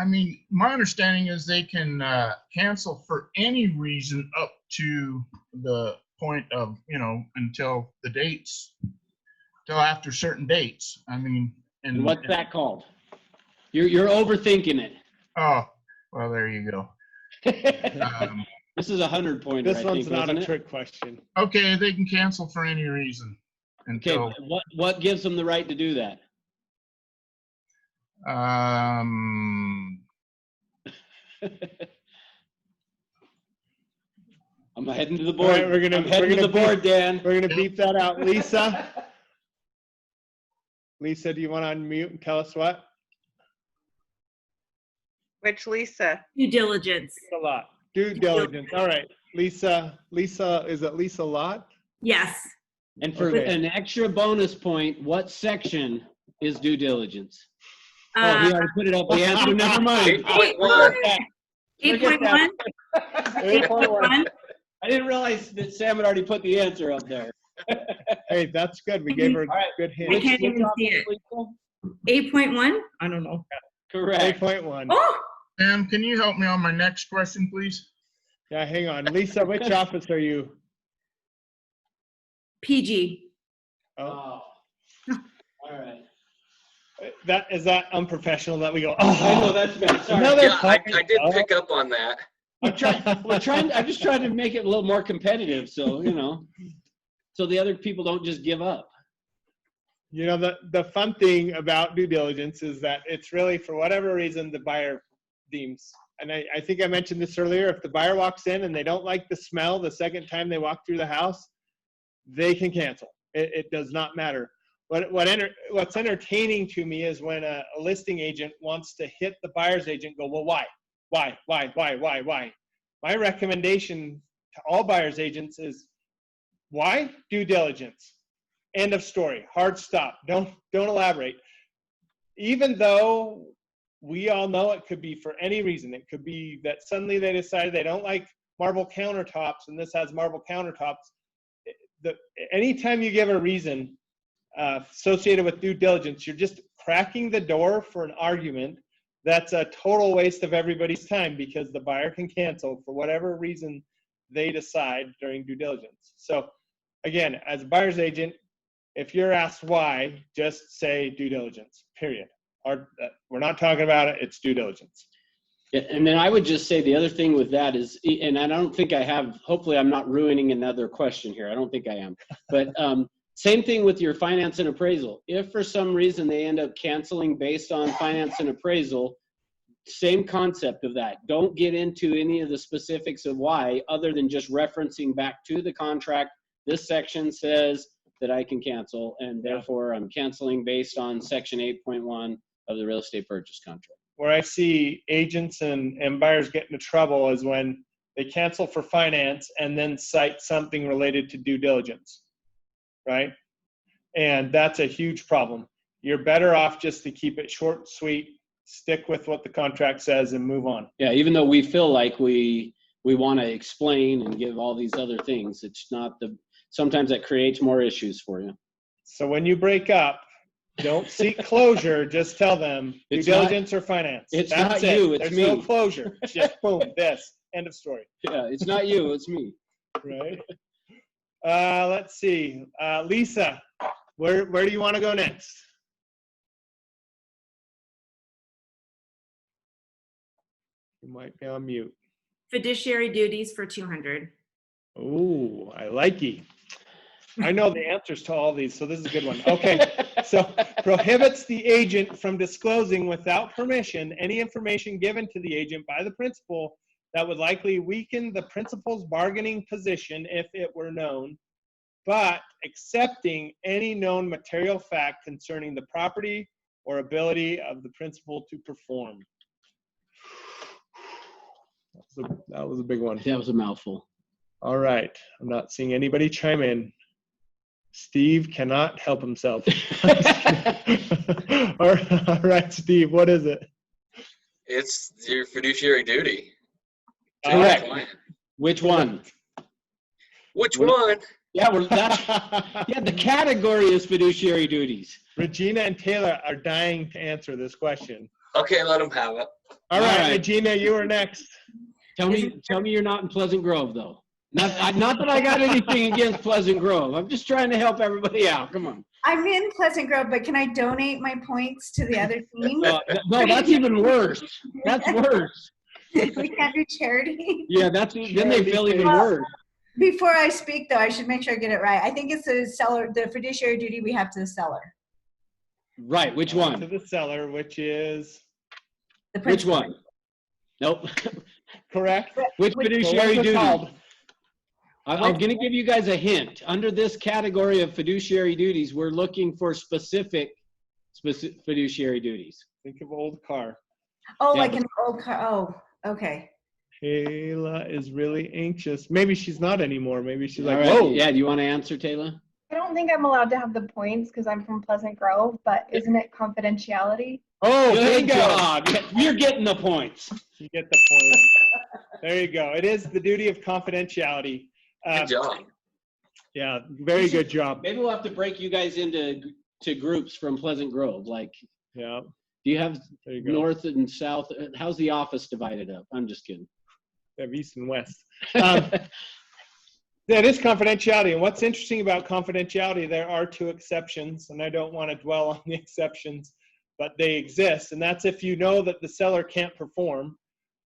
mean, my understanding is they can cancel for any reason up to the point of, you know, until the dates, till after certain dates. I mean, And what's that called? You're overthinking it. Oh, well, there you go. This is 100-pointer. This one's not a trick question. Okay, they can cancel for any reason. Okay, Until, what gives them the right to do that? I'm heading to the board. All right, I'm heading to the board, Dan. We're gonna beep that out. Lisa? Lisa, do you want to unmute and tell us what? Which Lisa? Due diligence. A lot. Due diligence. All right. Lisa, is it Lisa Lott? Yes. And for an extra bonus point, what section is due diligence? Oh, he already put it up. The answer, never mind. 8.1. 8.1. 8.1. I didn't realize that Sam had already put the answer up there. Hey, that's good. We gave her a good hint. I can't even see it. 8.1? I don't know. Correct. 8.1. Oh! Sam, can you help me on my next question, please? Yeah, hang on. Lisa, which office are you? PG. Oh. All right. Is that unprofessional that we go, I know, that's bad. Sorry. Yeah, I did pick up on that. I'm just trying to make it a little more competitive, so, you know, so the other people don't just give up. You know, the fun thing about due diligence is that it's really, for whatever reason, the buyer deems. And I think I mentioned this earlier. If the buyer walks in and they don't like the smell the second time they walk through the house, they can cancel. It does not matter. What's entertaining to me is when a listing agent wants to hit the buyer's agent, go, well, why? My recommendation to all buyer's agents is, why? Due diligence. End of story. Hard stop. Don't elaborate. Even though we all know it could be for any reason. It could be that suddenly they decided they don't like marble countertops and this has marble countertops. Anytime you give a reason associated with due diligence, you're just cracking the door for an argument that's a total waste of everybody's time, because the buyer can cancel for whatever reason they decide during due diligence. So again, as a buyer's agent, if you're asked why, just say due diligence, period. We're not talking about it, it's due diligence. Yeah, and then I would just say the other thing with that is, and I don't think I have, hopefully I'm not ruining another question here. I don't think I am. But same thing with your finance and appraisal. If for some reason they end up canceling based on finance and appraisal, same concept of that. Don't get into any of the specifics of why, other than just referencing back to the contract. This section says that I can cancel, and therefore I'm canceling based on section 8.1 of the real estate purchase contract. Where I see agents and buyers get into trouble is when they cancel for finance and then cite something related to due diligence, right? And that's a huge problem. You're better off just to keep it short, sweet, stick with what the contract says and move on. Yeah, even though we feel like we want to explain and give all these other things, it's not sometimes that creates more issues for you. So when you break up, don't seek closure. Just tell them due diligence or finance. It's That's not it. you, it's There's me. no closure. It's just boom, this. End of story. Yeah, it's not you, it's me. Right. Let's see. Lisa, Where do you want to go next? You might be on mute. Fiduciary duties for 200. Oh, I like it. I know the answers to all these, so this is a good one. Okay, so prohibits the agent from disclosing without permission any information given to the agent by the principal that would likely weaken the principal's bargaining position if it were known, but accepting any known material fact concerning the property or ability of the principal to perform. That was a big one. That was a mouthful. All right, I'm not seeing anybody chime in. Steve cannot help himself. All right, Steve, what is it? It's your fiduciary duty. to your Correct. client. Which one? Which one? Yeah, yeah, the category is fiduciary duties. Regina and Taylor are dying to answer this question. Okay, let them have it. All right, Regina, you are next. Tell me you're not in Pleasant Grove, though. Not that I got anything against Pleasant Grove. I'm just trying to help everybody out. Come on. I'm in Pleasant Grove, but can I donate my points to the other team? No, that's even worse. That's worse. We can't do charity. Yeah, then they feel even worse. Before I speak, though, I should make sure I get it right. I think it's the fiduciary duty we have to the seller. Right. Which one? To the seller, which is the which one? Nope. Correct. Which fiduciary duty? Called? I'm going to give you guys a hint. Under this category of fiduciary duties, we're looking for specific fiduciary duties. Think of old car. Oh, yeah, like an old car. Oh, okay. Taylor is really anxious. Maybe she's not anymore. Maybe she's like, right. whoa. Yeah, do you want to answer, Taylor? I don't think I'm allowed to have the points because I'm from Pleasant Grove, but isn't it confidentiality? Oh, good job. You're getting the points. You get the points. There you go. It is the duty of confidentiality. Good job. Yeah, very good job. Maybe we'll have to break you guys into groups from Pleasant Grove. Like, yeah. Do you have north and south? How's the office divided up? I'm just kidding. They have east and west. That is confidentiality. And what's interesting about confidentiality, there are two exceptions, and I don't want to dwell on the exceptions, but they exist. And that's if you know that the seller can't perform,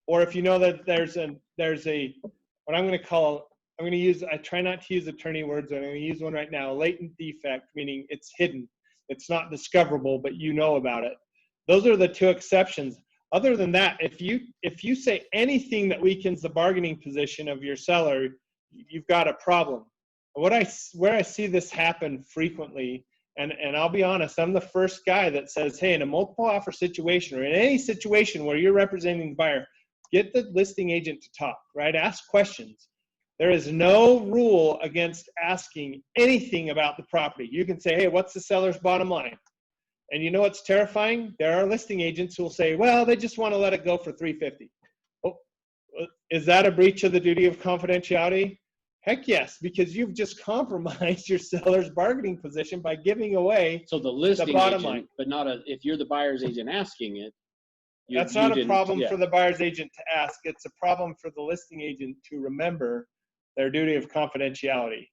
or if you know that there's a what I'm going to call, I try not to use attorney words, I'm going to use one right now, a latent defect, meaning it's hidden. It's not discoverable, but you know about it. Those are the two exceptions. Other than that, if you say anything that weakens the bargaining position of your seller, you've got a problem. Where I see this happen frequently, and I'll be honest, I'm the first guy that says, hey, in a multiple offer situation or in any situation where you're representing the buyer, get the listing agent to talk, right? Ask questions. There is no rule against asking anything about the property. You can say, hey, what's the seller's bottom line? And you know what's terrifying? There are listing agents who will say, well, they just want to let it go for $350. Oh, is that a breach of the duty of confidentiality? Heck yes, because you've just compromised your seller's bargaining position by giving away the listing bottom agent, line. But not if you're the buyer's agent asking it. That's not a problem for the buyer's agent to ask. It's a problem for the listing agent to remember their duty of confidentiality.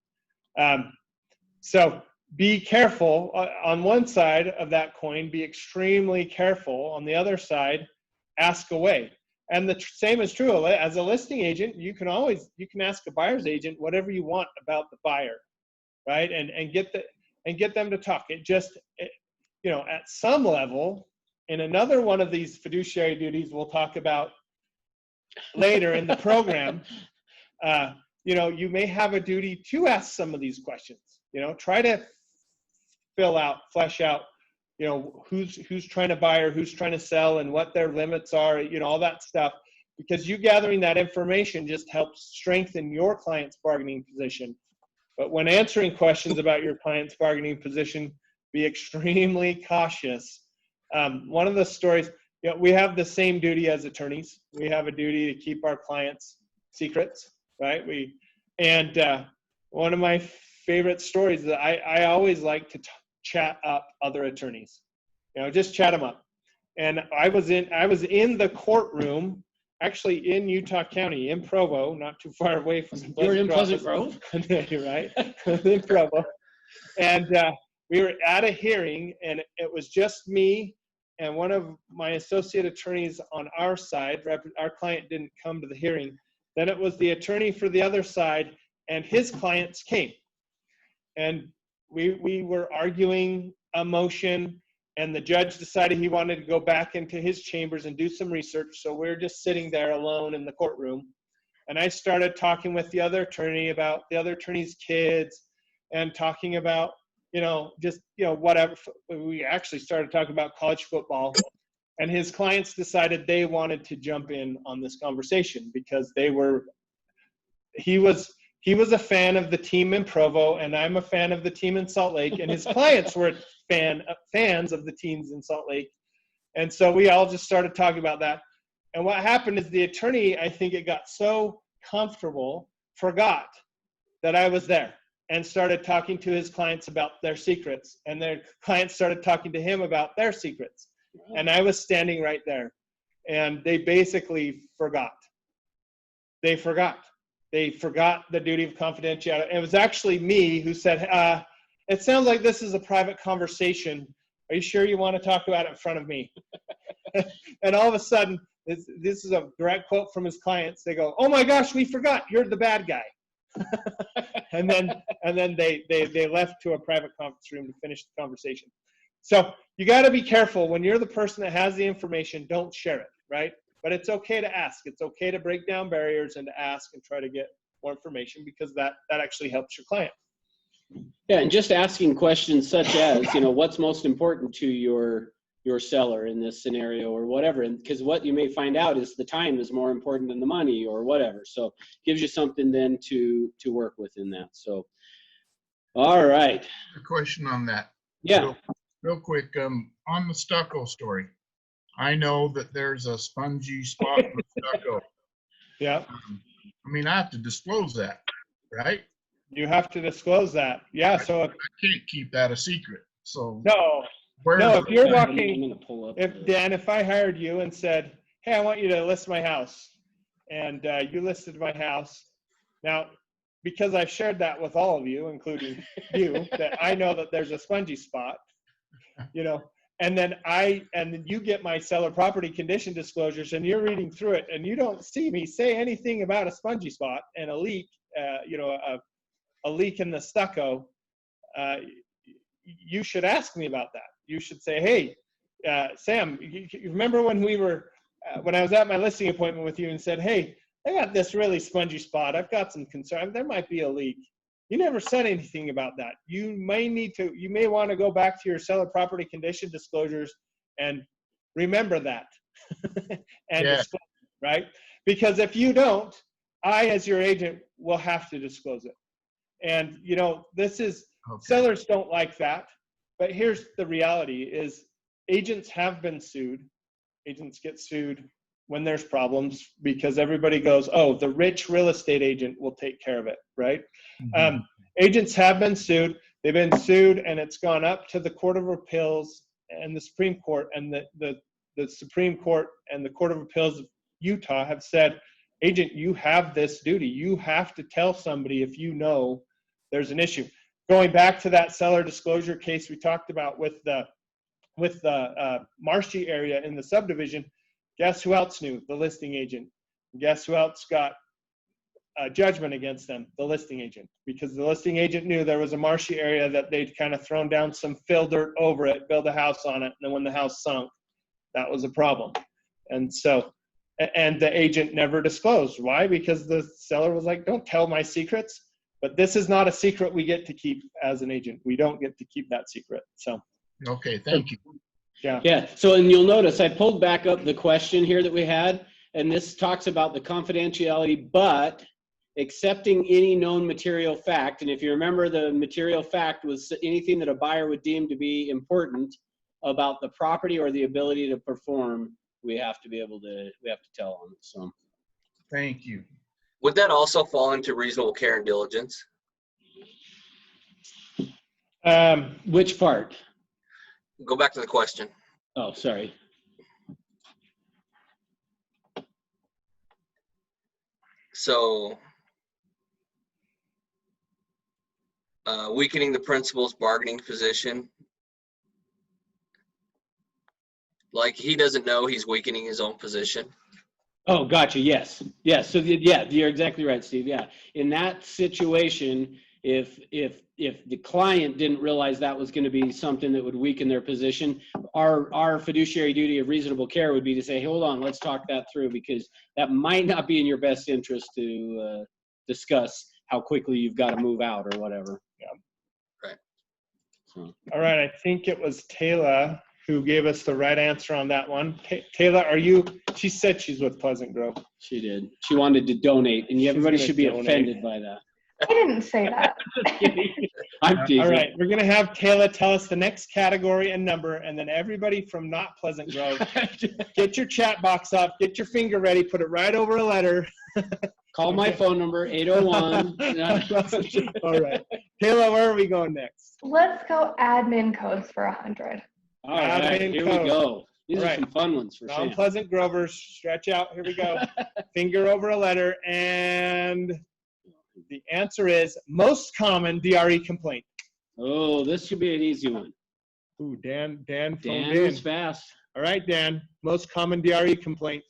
So be careful on one side of that coin, be extremely careful. On the other side, ask away. And the same is true as a listing agent. You can ask a buyer's agent whatever you want about the buyer, right? And get them to talk. At some level, in another one of these fiduciary duties we'll talk about later in the program, you may have a duty to ask some of these questions. Try to flesh out, who's trying to buy or who's trying to sell and what their limits are, all that stuff, because you gathering that information just helps strengthen your client's bargaining position. But when answering questions about your client's bargaining position, be extremely cautious. One of the stories, we have the same duty as attorneys. We have a duty to keep our clients' secrets, right? One of my favorite stories that I always like to chat up other attorneys, just chat them up. And I was in the courtroom, actually in Utah County, in Provo, not too far away from. You're in Pleasant Grove? You're right, in Provo. And we were at a hearing, and it was just me and one of my associate attorneys on our side. Our client didn't come to the hearing. Then it was the attorney for the other side, and his clients came. And we were arguing a motion, and the judge decided he wanted to go back into his chambers and do some research. So we're just sitting there alone in the courtroom. And I started talking with the other attorney about the other attorney's kids, and talking about, just, whatever. We actually started talking about college football, and his clients decided they wanted to jump in on this conversation because he was a fan of the team in Provo, and I'm a fan of the team in Salt Lake, and his clients were fans of the teams in Salt Lake. And so we all just started talking about that. And what happened is the attorney, I think it got so comfortable, forgot that I was there, and started talking to his clients about their secrets, and their clients started talking to him about their secrets. And I was standing right there, and they basically forgot. They forgot the duty of confidentiality. It was actually me who said, it sounds like this is a private conversation. Are you sure you want to talk about it in front of me? And all of a sudden, this is a direct quote from his clients. They go, "Oh my gosh, we forgot. You're the bad guy." and then they left to a private conference room to finish the conversation. So you got to be careful when you're the person that has the information. Don't share it, right? But it's okay to ask. It's okay to break down barriers and to ask and try to get more information, because that actually helps your client. Yeah, and just asking questions such as, what's most important to your seller in this scenario, or whatever. And because what you may find out is the time is more important than the money, or whatever. So gives you something then to work with in that. So, all right. A question on that. Yeah. Real quick, on the stucco story, I know that there's a spongy spot in the stucco. Yeah. I have to disclose that, right? You have to disclose that. Yeah. So I can't keep that a secret. So no, if you're walking, if I hired you and said, "Hey, I want you to list my house," and you listed my house, now, because I've shared that with all of you, including you, that I know that there's a spongy spot, and then you get my seller property condition disclosures, and you're reading through it, and you don't see me say anything about a spongy spot and a leak, a leak in the stucco. You should ask me about that. You should say, "Hey, Sam, you remember when when I was at my listing appointment with you and said, 'Hey, I got this really spongy spot. I've got some concern. There might be a leak.'" You never said anything about that. You may want to go back to your seller property condition disclosures and remember that and disclose it, right? Because if you don't, I, as your agent, will have to disclose it. And, sellers don't like that. But here's the reality is agents have been sued. Agents get sued when there's problems because everybody goes, "Oh, the rich real estate agent will take care of it," right? Mm-hmm. Agents have been sued. They've been sued, and it's gone up to the Court of Appeals and the Supreme Court. And the Supreme Court and the Court of Appeals of Utah have said, "Agent, you have this duty. You have to tell somebody if you know there's an issue." Going back to that seller disclosure case we talked about with the marshy area in the subdivision, guess who else knew? The listing agent. Guess who else got a judgment against them? The listing agent. Because the listing agent knew there was a marshy area that they'd kind of thrown down some fill dirt over it, build a house on it, and then when the house sunk, that was a problem. And so, and the agent never disclosed. Why? Because the seller was like, "Don't tell my secrets." But this is not a secret we get to keep as an agent. We don't get to keep that secret. So. Okay, thank you. Yeah. Yeah. So, and you'll notice I pulled back up the question here that we had, and this talks about the confidentiality, but accepting any known material fact. And if you remember, the material fact was anything that a buyer would deem to be important about the property or the ability to perform. We have to tell them. So. Thank you. Would that also fall into reasonable care and diligence? Which part? Go back to the question. Oh, sorry. So, Weakening the principal's bargaining position. Like he doesn't know he's weakening his own position. Oh, gotcha. Yes. Yes. So yeah, you're exactly right, Steve. Yeah. In that situation, if the client didn't realize that was going to be something that would weaken their position, our fiduciary duty of reasonable care would be to say, hey, hold on, let's talk that through, because that might not be in your best interest to discuss how quickly you've got to move out or whatever. Yeah. Right. So. All right. I think it was Taylor who gave us the right answer on that one. Taylor, she said she's with Pleasant Grove. She did. She wanted to donate, and everybody should be offended by that. I didn't say that. I'm teasing. All right, we're gonna have Taylor tell us the next category and number, and then everybody from not Pleasant Grove, get your chat box up, get your finger ready, put it right over a letter. Call my phone number, 801. All right, Taylor, where are we going next? Let's go admin codes for 100. All right, here we go. These are some fun ones for Sam. Non-Pleasant Grovers, stretch out. Here we go. Finger over a letter, and the answer is most common DRE complaint. Oh, this should be an easy one. Ooh, Dan is fast. All right, Dan. Most common DRE complaint.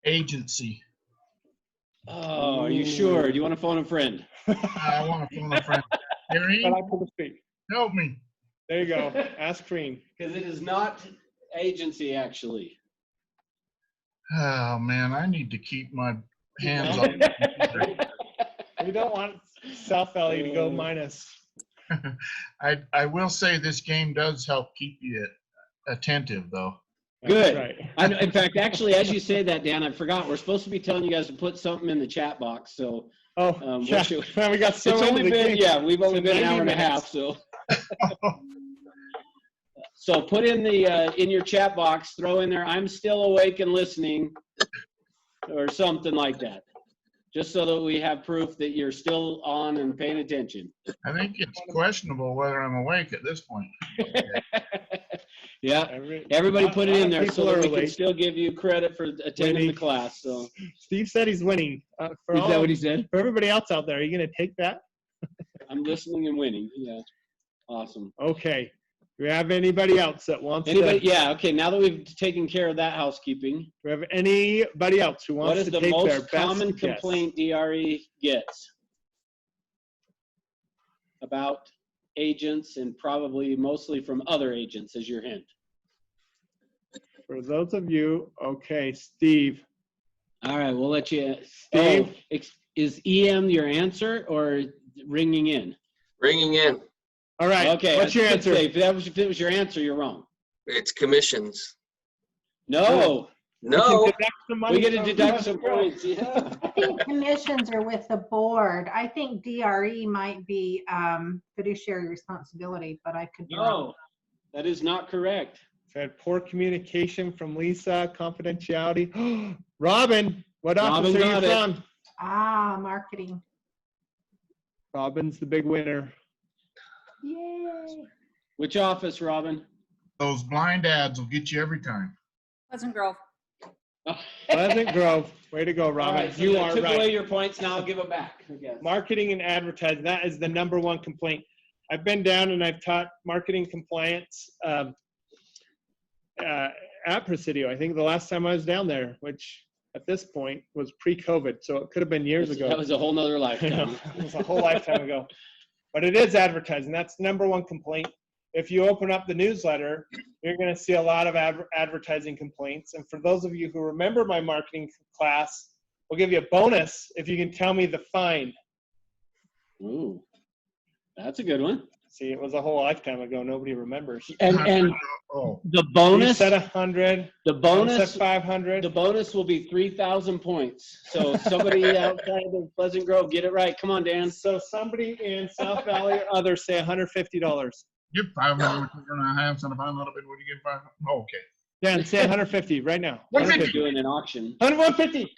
Agency. Oh, are you sure? Do you want to phone a friend? I want to phone a friend. Irene, help me. There you go. Ask Crean. Because it is not agency, actually. Oh, man, I need to keep my hands off. We don't want South Valley to go minus. I will say this game does help keep you attentive, though. Good. Right. In fact, actually, as you say that, Dan, I forgot. We're supposed to be telling you guys to put something in the chat box. So, yeah. We got so it's only been, we've only been an hour and a minutes. half. So, so put in the in your chat box, throw in there, I'm still awake and listening, or something like that. Just so that we have proof that you're still on and paying attention. I think it's questionable whether I'm awake at this point. Yeah, everybody put it in there so that we can still give you credit for attending the class. So Steve said he's winning. Is that what he said? For everybody else out there, are you going to take that? I'm listening and winning. Yeah, awesome. Okay. Do we have anybody else that wants anybody? to? Yeah. Okay. Now that we've taken care of that housekeeping, Do we have anybody else who wants to take their best what is the most common complaint DRE gets about agents, and probably mostly from other agents, as your hint? For those of you, okay, Steve. All right, we'll let you. Steve. Oh, is EM your answer or ringing in? Ringing in. All right. Okay. What's your answer? If it was your answer, you're wrong. It's commissions. No. No. We get to deduct some points. Yeah. I think commissions are with the board. I think DRE might be fiduciary responsibility, but I could be wrong. No, that is not correct. So I had poor communication from Lisa, confidentiality. Robin, what office are you from? Marketing. Robin's the big winner. Yay. Which office, Robin? Those blind ads will get you every time. Pleasant Grove. Pleasant Grove. Way to go, Robin. Right, so you I are took right. away your points. Now I'll give them back. I guess. Marketing and advertising, that is the #1 complaint. I've been down and I've taught marketing compliance at Presidio. I think the last time I was down there, which at this point was pre-COVID, so it could have been years ago. That was a whole nother lifetime. It was a whole lifetime ago. But it is advertising. That's the #1 complaint. If you open up the newsletter, you're going to see a lot of advertising complaints. And for those of you who remember my marketing class, we'll give you a bonus if you can tell me the fine. Ooh, that's a good one. See, it was a whole lifetime ago. Nobody remembers. And the bonus. You said 100. The bonus. Said 500. The bonus will be 3,000 points. So somebody outside of Pleasant Grove, get it right. Come on, Dan. So somebody in South Valley or others say $150. Give 500. We're going to have some. A little bit. What do you give 500? Oh, okay. Dan, say 150 right now. We're doing an auction. 150.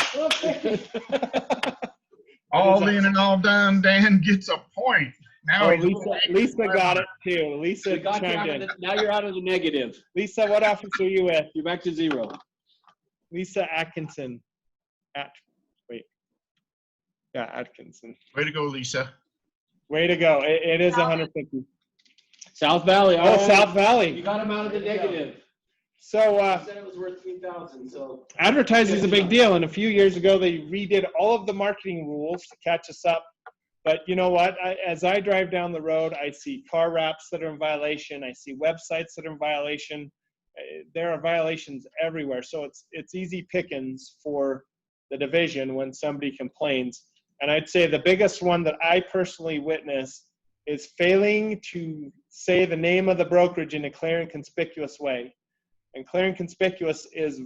All in and all done, Dan gets a point. Now Lisa got it too. Lisa got chimed in. now you're out of the negative. Lisa, what office are you with? You're back to 0. Lisa Atkinson. Atkinson. Way to go, Lisa. Way to go. It is 150. South Valley. Oh, all right. South Valley. You got him out of the negative. So You said it was worth 3,000. So advertising is a big deal. And a few years ago, they redid all of the marketing rules to catch us up. But you know what? As I drive down the road, I see car wraps that are in violation. I see websites that are in violation. There are violations everywhere. So it's easy pickings for the division when somebody complains. And I'd say the biggest one that I personally witnessed is failing to say the name of the brokerage in a clear and conspicuous way. And clear and conspicuous is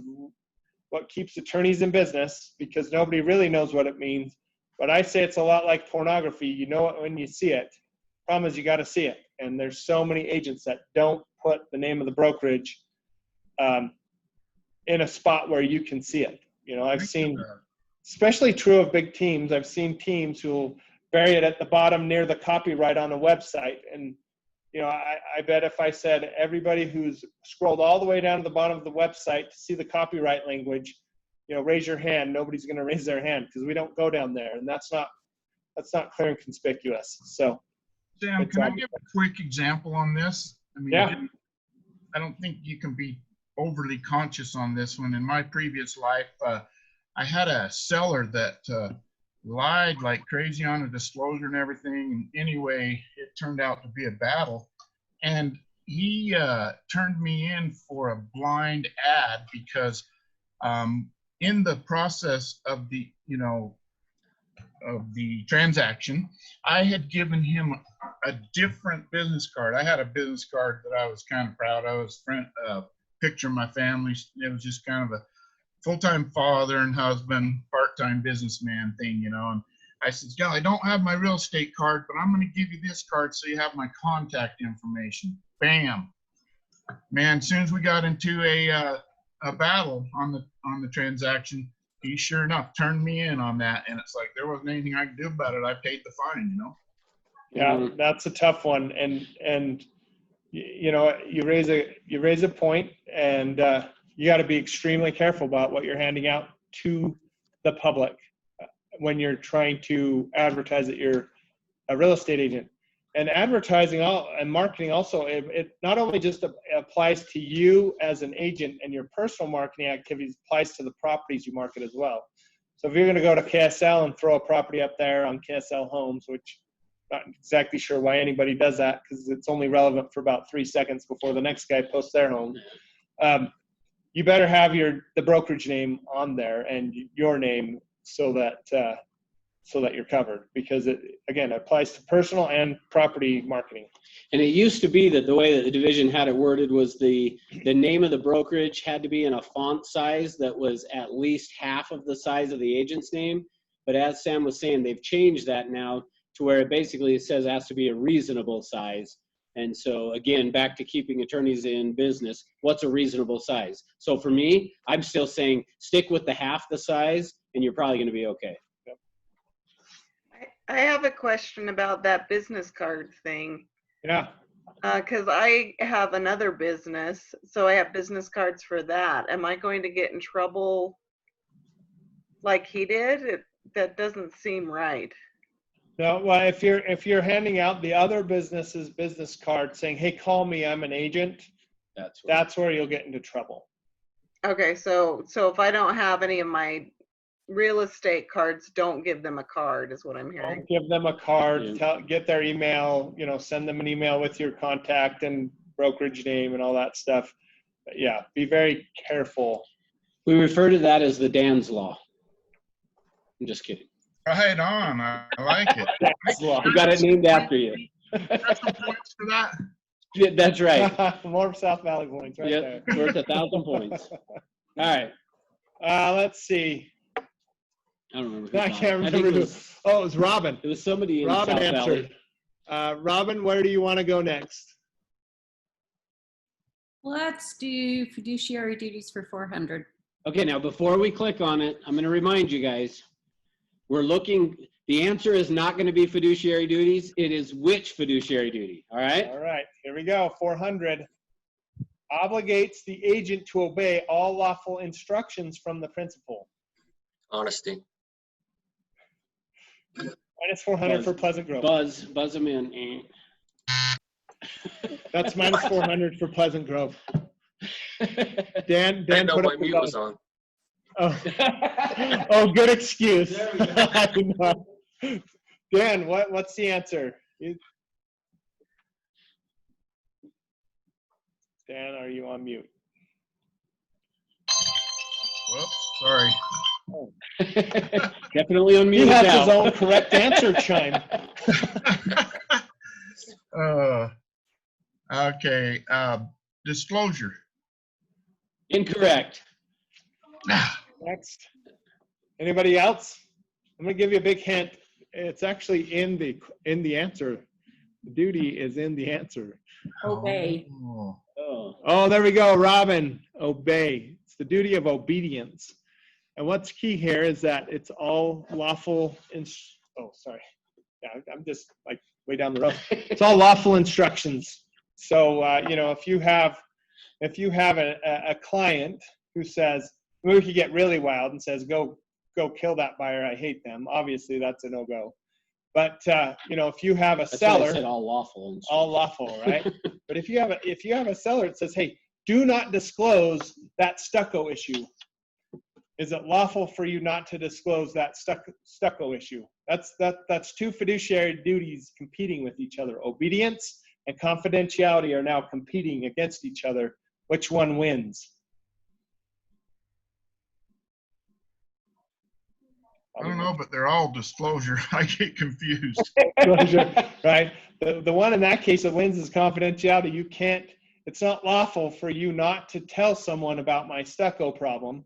what keeps attorneys in business, because nobody really knows what it means. But I say it's a lot like pornography. You know it when you see it. Problem is you got to see it. And there's so many agents that don't put the name of the brokerage in a spot where you can see it. You know, I've seen, especially true of big teams, I've seen teams who will bury it at the bottom near the copyright on a website. And, you know, I bet if I said everybody who's scrolled all the way down to the bottom of the website to see the copyright language, you know, raise your hand, nobody's going to raise their hand because we don't go down there. And that's not clear and conspicuous. So, Sam, can I give a quick example on this? I mean, yeah. I don't think you can be overly conscious on this one. In my previous life, I had a seller that lied like crazy on a disclosure and everything. And anyway, it turned out to be a battle. And he turned me in for a blind ad because in the process of the, you know, of the transaction, I had given him a different business card. I had a business card that I was kind of proud of. I was picture of my family. It was just kind of a full-time father and husband, part-time businessman thing, you know. And I said, "Yeah, I don't have my real estate card, but I'm going to give you this card so you have my contact information." Bam, man! As soon as we got into a battle on the transaction, he sure enough turned me in on that, and it's like there wasn't anything I could do about it. I paid the fine, you know. Yeah, that's a tough one, and you know, you raise a point, and you got to be extremely careful about what you're handing out to the public when you're trying to advertise that you're a real estate agent. And advertising and marketing also, it not only just applies to you as an agent and your personal marketing activities, applies to the properties you market as well. So if you're going to go to KSL and throw a property up there on KSL Homes, which I'm not exactly sure why anybody does that, because it's only relevant for about 3 seconds before the next guy posts their home. You better have the brokerage name on there and your name so that you're covered, because it applies to personal and property marketing. And it used to be that the way that the division had it worded was the name of the brokerage had to be in a font size that was at least half of the size of the agent's name. But as Sam was saying, they've changed that now to where it says it has to be a reasonable size. And so again, back to keeping attorneys in business, what's a reasonable size? So for me, I'm still saying stick with the half the size and you're probably going to be okay. I have a question about that business card thing. Yeah. Because I have another business, so I have business cards for that. Am I going to get in trouble like he did? That doesn't seem right. No, well, if you're handing out the other business's business card saying, "Hey, call me, I'm an agent," that's where you'll get into trouble. Okay, so if I don't have any of my real estate cards, don't give them a card, is what I'm hearing. Don't give them a card. Get their email. You know, send them an email with your contact and brokerage name and all that stuff. But yeah, be very careful. We refer to that as the Dan's Law. I'm just kidding. Right on. I like it. We got it named after you. Got some points for that. Yeah, that's right. More South Valley points right there. Worth 1,000 points. All right. Let's see. I don't remember. I can't remember who. Oh, it was Robin. It was somebody in Robin South answered. Valley. Robin, where do you want to go next? Let's do fiduciary duties for 400. Okay, now before we click on it, I'm going to remind you guys, we're looking, the answer is not going to be fiduciary duties. It is which fiduciary duty. All right? All right, here we go. 400. Obligates the agent to obey all lawful instructions from the principal. Honesty. Minus 400 for Pleasant Grove. Buzz them in. That's minus 400 for Pleasant Grove. Dan I didn't know put my up mute was on. Oh. Oh, good excuse. Dan, what's the answer? Dan, are you on mute? Whoops, sorry. Definitely unmuted. He has now. his own correct answer chime. Okay, disclosure. Incorrect. Next. Anybody else? I'm gonna give you a big hint. It's actually in the answer. The duty is in the answer. Obey. Oh, there we go, Robin. Obey. It's the duty of obedience. And what's key here is that it's all lawful. Oh, sorry. Yeah, I'm just like way down the road. It's all lawful instructions. So if you have a client who says, we could get really wild and says, go kill that buyer. I hate them. Obviously, that's a no-go. But if you have a seller, said all lawful, right? But if you have a seller that says, hey, do not disclose that stucco issue. Is it lawful for you not to disclose that stucco issue? That's two fiduciary duties competing with each other. Obedience and confidentiality are now competing against each other. Which one wins? I don't know, but they're all disclosure. I get confused. Right? The one in that case that wins is confidentiality. It's not lawful for you not to tell someone about my stucco problem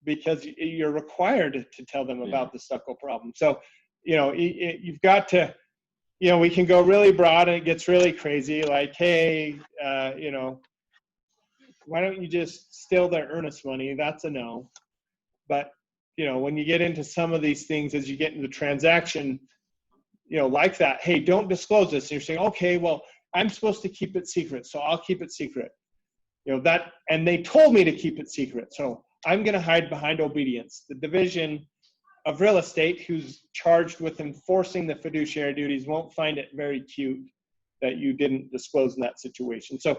because you're required to tell them about the stucco problem. So, you've got to, we can go really broad and it gets really crazy. Like, hey, why don't you just steal their earnest money? That's a no. But when you get into some of these things, as you get into the transaction, like that, hey, don't disclose this. And you're saying, okay, well, I'm supposed to keep it secret, so I'll keep it secret. And they told me to keep it secret, so I'm going to hide behind obedience. The division of real estate, who's charged with enforcing the fiduciary duties, won't find it very cute that you didn't disclose in that situation. So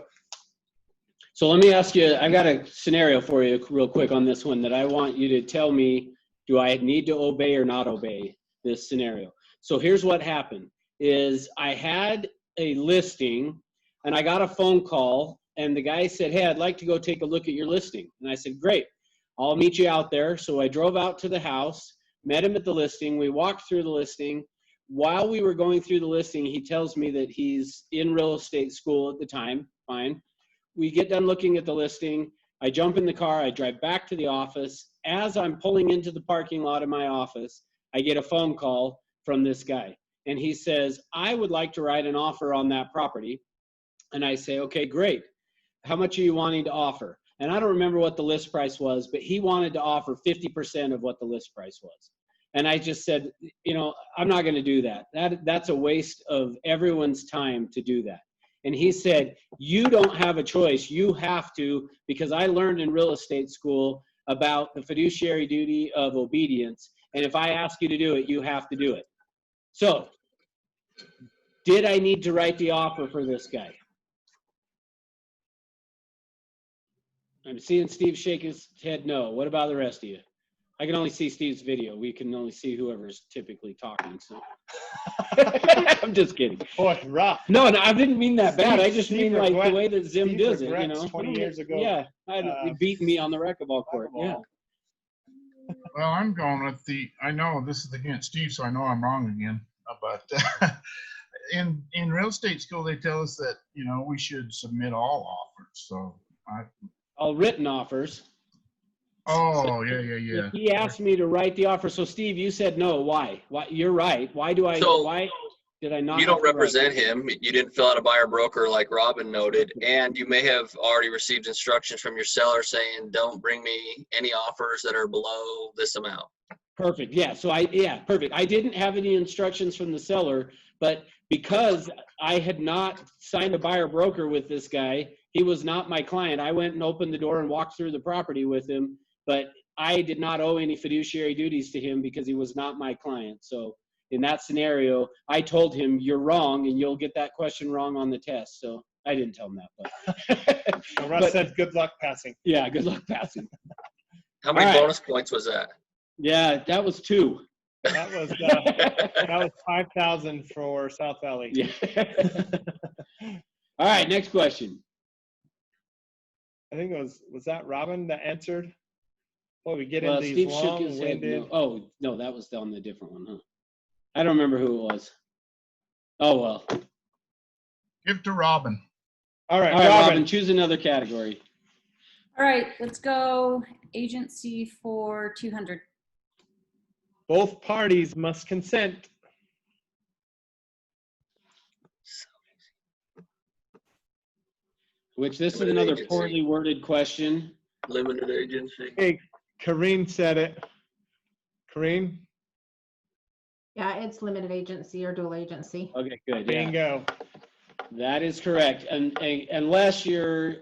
let me ask you, I got a scenario for you real quick on this one that I want you to tell me, do I need to obey or not obey this scenario? So here's what happened is I had a listing and I got a phone call and the guy said, hey, I'd like to go take a look at your listing. And I said, great, I'll meet you out there. So I drove out to the house, met him at the listing. We walked through the listing. While we were going through the listing, he tells me that he's in real estate school at the time. Fine. We get done looking at the listing. I jump in the car. I drive back to the office. As I'm pulling into the parking lot of my office, I get a phone call from this guy. And he says, I would like to write an offer on that property. And I say, okay, great. How much are you wanting to offer? And I don't remember what the list price was, but he wanted to offer 50% of what the list price was. And I just said, I'm not going to do that. That's a waste of everyone's time to do that. And he said, you don't have a choice. You have to, because I learned in real estate school about the fiduciary duty of obedience. And if I ask you to do it, you have to do it. So did I need to write the offer for this guy? I'm seeing Steve shake his head no. What about the rest of you? I can only see Steve's video. We can only see whoever's typically talking. So I'm just kidding. Boy, rough. No, I didn't mean that bad. I just mean like the way that Zim Steve does it. regrets 20 years ago. Yeah, he beat me on the racquetball court. Yeah. Well, I'm going with I know this is against Steve, so I know I'm wrong again. But in real estate school, they tell us that, we should submit all offers. So all written offers. Oh, yeah. He asked me to write the offer. So Steve, you said no. Why? You're right. Why did I not? You don't represent him. You didn't fill out a buyer broker like Robin noted, and you may have already received instructions from your seller saying, don't bring me any offers that are below this amount. Perfect. Yeah. So perfect. I didn't have any instructions from the seller, but because I had not signed a buyer broker with this guy, he was not my client. I went and opened the door and walked through the property with him, but I did not owe any fiduciary duties to him because he was not my client. So in that scenario, I told him, you're wrong and you'll get that question wrong on the test. So I didn't tell him that, but. So Russ said, good luck passing. Yeah, good luck passing. How many All right. bonus points was that? Yeah, that was 2. That was 5,000 for South Valley. Yeah. All right, next question. I think it was that Robin that answered? Boy, we get Well, into these Steve shook his head. long-winded. No. Oh, no, that was on the different one, huh? I don't remember who it was. Oh, well. Give to Robin. All right, All right, Robin. Robin, choose another category. All right, let's go agency for 200. Both parties must consent. Which this is Limited another agency. poorly worded question. Limited agency. Hey, Kareen said it. Kareen? Yeah, it's limited agency or dual agency. Okay, good. Yeah, Bingo. that is correct. And unless your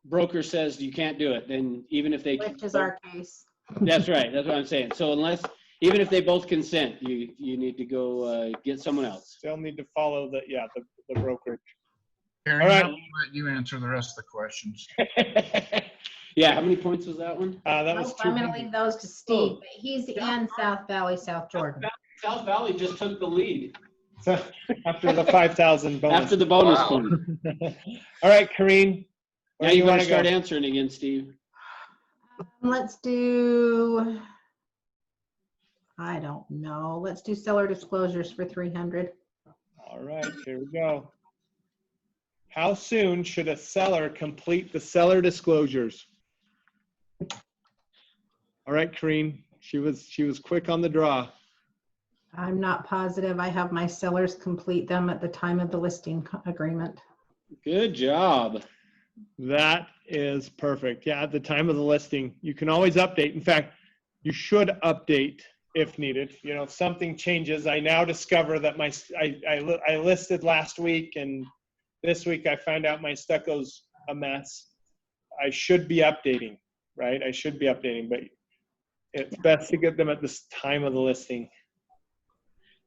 broker says you can't do it, then even if they Which is our case. That's right. That's what I'm saying. So even if they both consent, you need to go get someone else. Still need to follow the brokerage. Karen, All right. I'll let you answer the rest of the questions. Yeah, how many points was that one? That was I'm going to 200. leave those to Steve, but he's in South Valley, South Jordan. South Valley just took the lead. So, after the 5,000 bonus. After the bonus Wow. point. All right, Kareen. Where Now do you want better to start go? answering again, Steve. Let's do, I don't know. Let's do seller disclosures for 300. All right, here we go. How soon should a seller complete the seller disclosures? All right, Kareen. She was quick on the draw. I'm not positive. I have my sellers complete them at the time of the listing agreement. Good job. That is perfect. Yeah, at the time of the listing, you can always update. In fact, you should update if needed. You know, if something changes, I now discover that I listed last week and this week I find out my stucco's a mess. I should be updating, right? I should be updating, but it's best to get them at this time of the listing.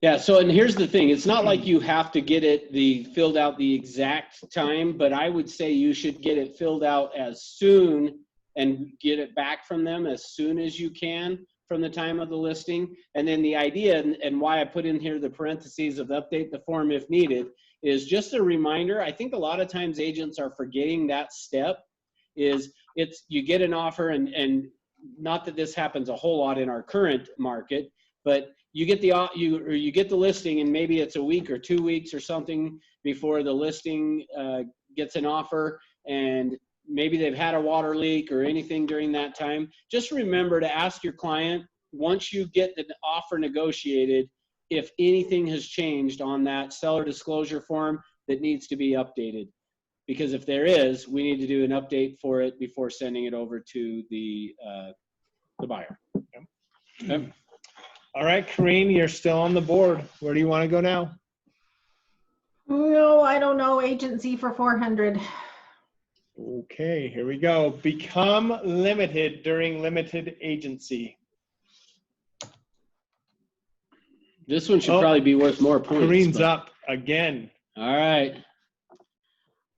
Yeah, so and here's the thing. It's not like you have to get it filled out the exact time, but I would say you should get it filled out as soon and get it back from them as soon as you can from the time of the listing. And then the idea and why I put in here the parentheses of update the form if needed is just a reminder. I think a lot of times agents are forgetting that step is you get an offer and not that this happens a whole lot in our current market, but you get the listing and maybe it's a week or 2 weeks or something before the listing gets an offer and maybe they've had a water leak or anything during that time. Just remember to ask your client once you get the offer negotiated if anything has changed on that seller disclosure form that needs to be updated. Because if there is, we need to do an update for it before sending it over to the buyer. Okay. All right, Kareen, you're still on the board. Where do you want to go now? No, I don't know. Agency for 400. Okay, here we go. Become limited during limited agency. This one should probably be worth more points. Kareen's up again. All right.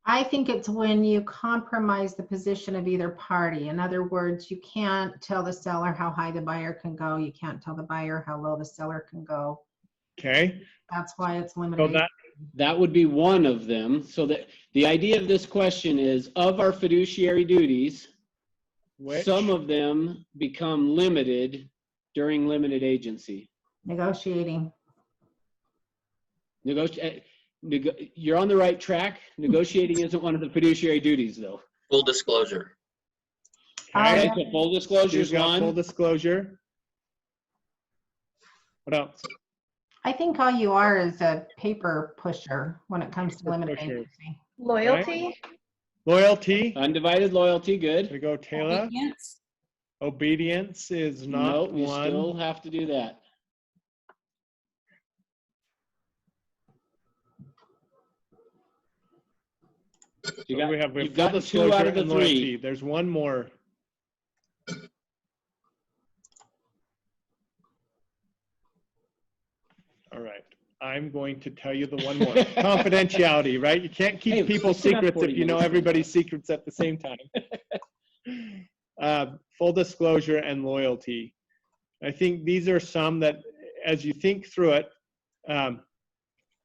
I think it's when you compromise the position of either party. In other words, you can't tell the seller how high the buyer can go. You can't tell the buyer how low the seller can go. Okay. That's why it's limited. So that would be one of them. So that the idea of this question is of our fiduciary duties, some of them become limited during limited agency. Negotiating. You're on the right track. Negotiating isn't one of the fiduciary duties, though. Full disclosure. Okay. So full disclosure is one. Full disclosure. What else? I think all you are is a paper pusher when it comes to limited agency. Loyalty. Right. Loyalty. Undivided loyalty. Good. There we go, Taylor. Obedience. Obedience is not Nope, you one. still have to do that. We have you've full gotten 2 disclosure out of the and 3. loyalty. There's one more. All right. I'm going to tell you the one more. Confidentiality, right? You can't keep Hey, people's we still have secrets 40 if you know minutes. everybody's secrets at the same time. Full disclosure and loyalty. I think these are some that, as you think through it,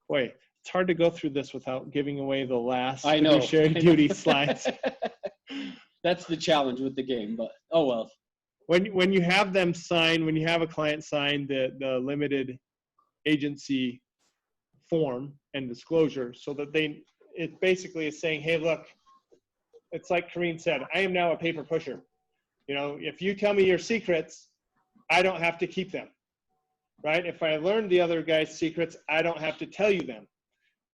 boy, it's hard to go through this without giving away the last I know. fiduciary duty slides. That's the challenge with the game, but oh well. When you have them sign, when you have a client sign the limited agency form and disclosure, so that it basically is saying, hey, look, it's like Kareen said, I am now a paper pusher. You know, if you tell me your secrets, I don't have to keep them, right? If I learned the other guy's secrets, I don't have to tell you them.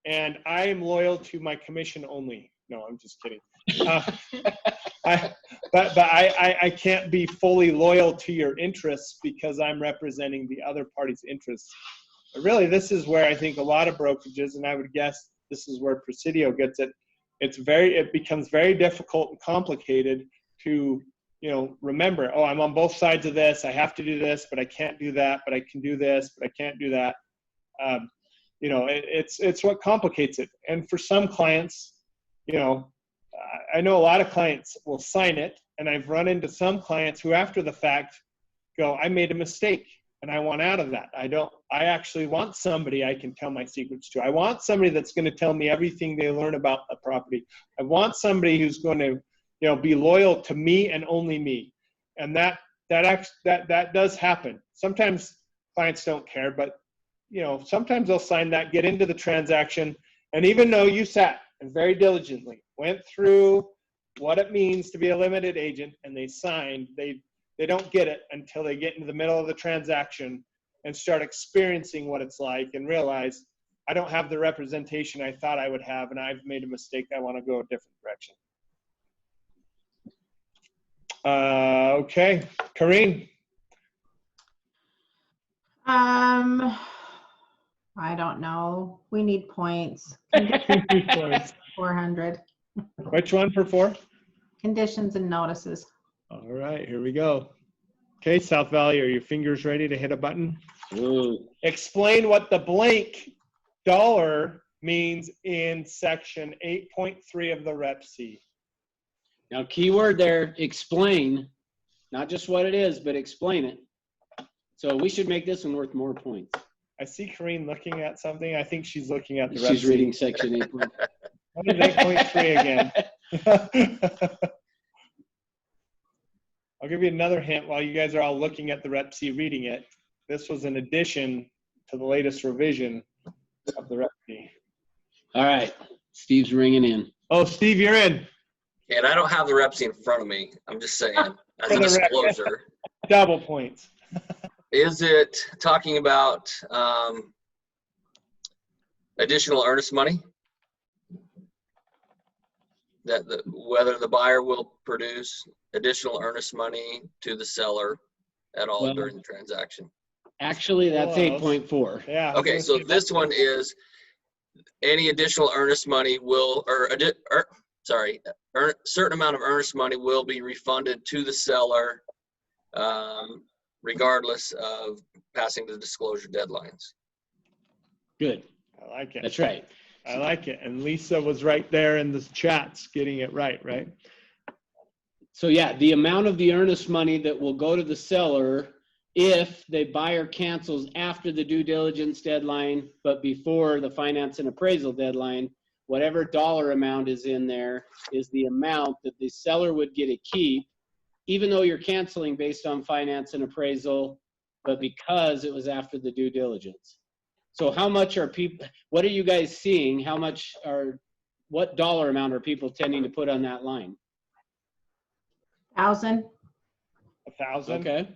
And I am loyal to my commission only. No, I'm just kidding. But I can't be fully loyal to your interests because I'm representing the other party's interests. But really, this is where I think a lot of brokerages, and I would guess this is where Presidio gets it. It becomes very difficult and complicated to, you know, remember, oh, I'm on both sides of this. I have to do this, but I can't do that. But I can do this, but I can't do that. You know, it's what complicates it. And for some clients, you know, I know a lot of clients will sign it, and I've run into some clients who after the fact go, I made a mistake and I want out of that. I actually want somebody I can tell my secrets to. I want somebody that's going to tell me everything they learn about the property. I want somebody who's going to, you know, be loyal to me and only me. And that does happen. Sometimes clients don't care, but you know, sometimes they'll sign that, get into the transaction, and even though you sat and very diligently went through what it means to be a limited agent and they signed, they don't get it until they get into the middle of the transaction and start experiencing what it's like and realize, I don't have the representation I thought I would have, and I've made a mistake. I want to go a different direction. Okay, Kareen. I don't know. We need points. 400. Which one for 4? Conditions and notices. All right, here we go. Okay, South Valley, are your fingers ready to hit a button? Ooh. Explain what the blank dollar means in section 8.3 of the Rep C. Now, keyword there, explain, not just what it is, but explain it. So we should make this one worth more points. I see Kareen looking at something. I think she's looking at the She's Rep reading C. section 8. What is 8.3 again? I'll give you another hint while you guys are all looking at the Rep C reading it. This was an addition to the latest revision of the Rep C. All right, Steve's ringing in. Oh, Steve, you're in. And I don't have the Rep C in front of me. I'm just saying, as a disclosure. Double points. Is it talking about additional earnest money? Whether the buyer will produce additional earnest money to the seller at all during the transaction? Actually, that's 8.4. Yeah. Okay, so this one is any additional earnest money will, certain amount of earnest money will be refunded to the seller regardless of passing the disclosure deadlines. Good. I like it. That's right. I like it. And Lisa was right there in the chats getting it right? So yeah, the amount of the earnest money that will go to the seller if the buyer cancels after the due diligence deadline, but before the finance and appraisal deadline, whatever dollar amount is in there is the amount that the seller would get to keep, even though you're canceling based on finance and appraisal, but because it was after the due diligence. So how much are people, what are you guys seeing? What dollar amount are people tending to put on that line? 1,000. 1,000? Okay.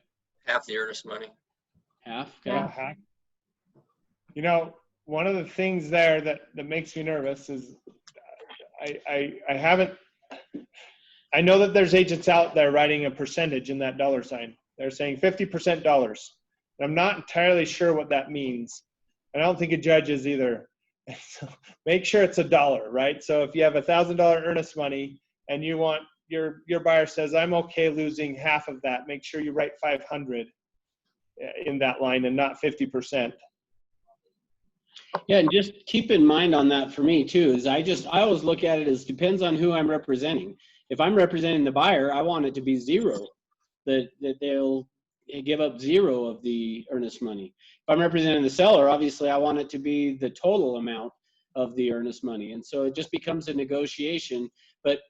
Half the earnest money. Half, okay. Yeah. You know, one of the things there that makes me nervous is I know that there's agents out there writing a percentage in that dollar sign. They're saying 50% dollars. And I'm not entirely sure what that means. I don't think a judge is either. So make sure it's $1, right? So if you have $1,000 earnest money and you want your buyer says, I'm okay losing half of that, make sure you write 500 in that line and not 50%. Yeah, and just keep in mind on that for me too, is I always look at it as depends on who I'm representing. If I'm representing the buyer, I want it to be zero, that they'll give up zero of the earnest money. If I'm representing the seller, obviously I want it to be the total amount of the earnest money. And so it just becomes a negotiation. But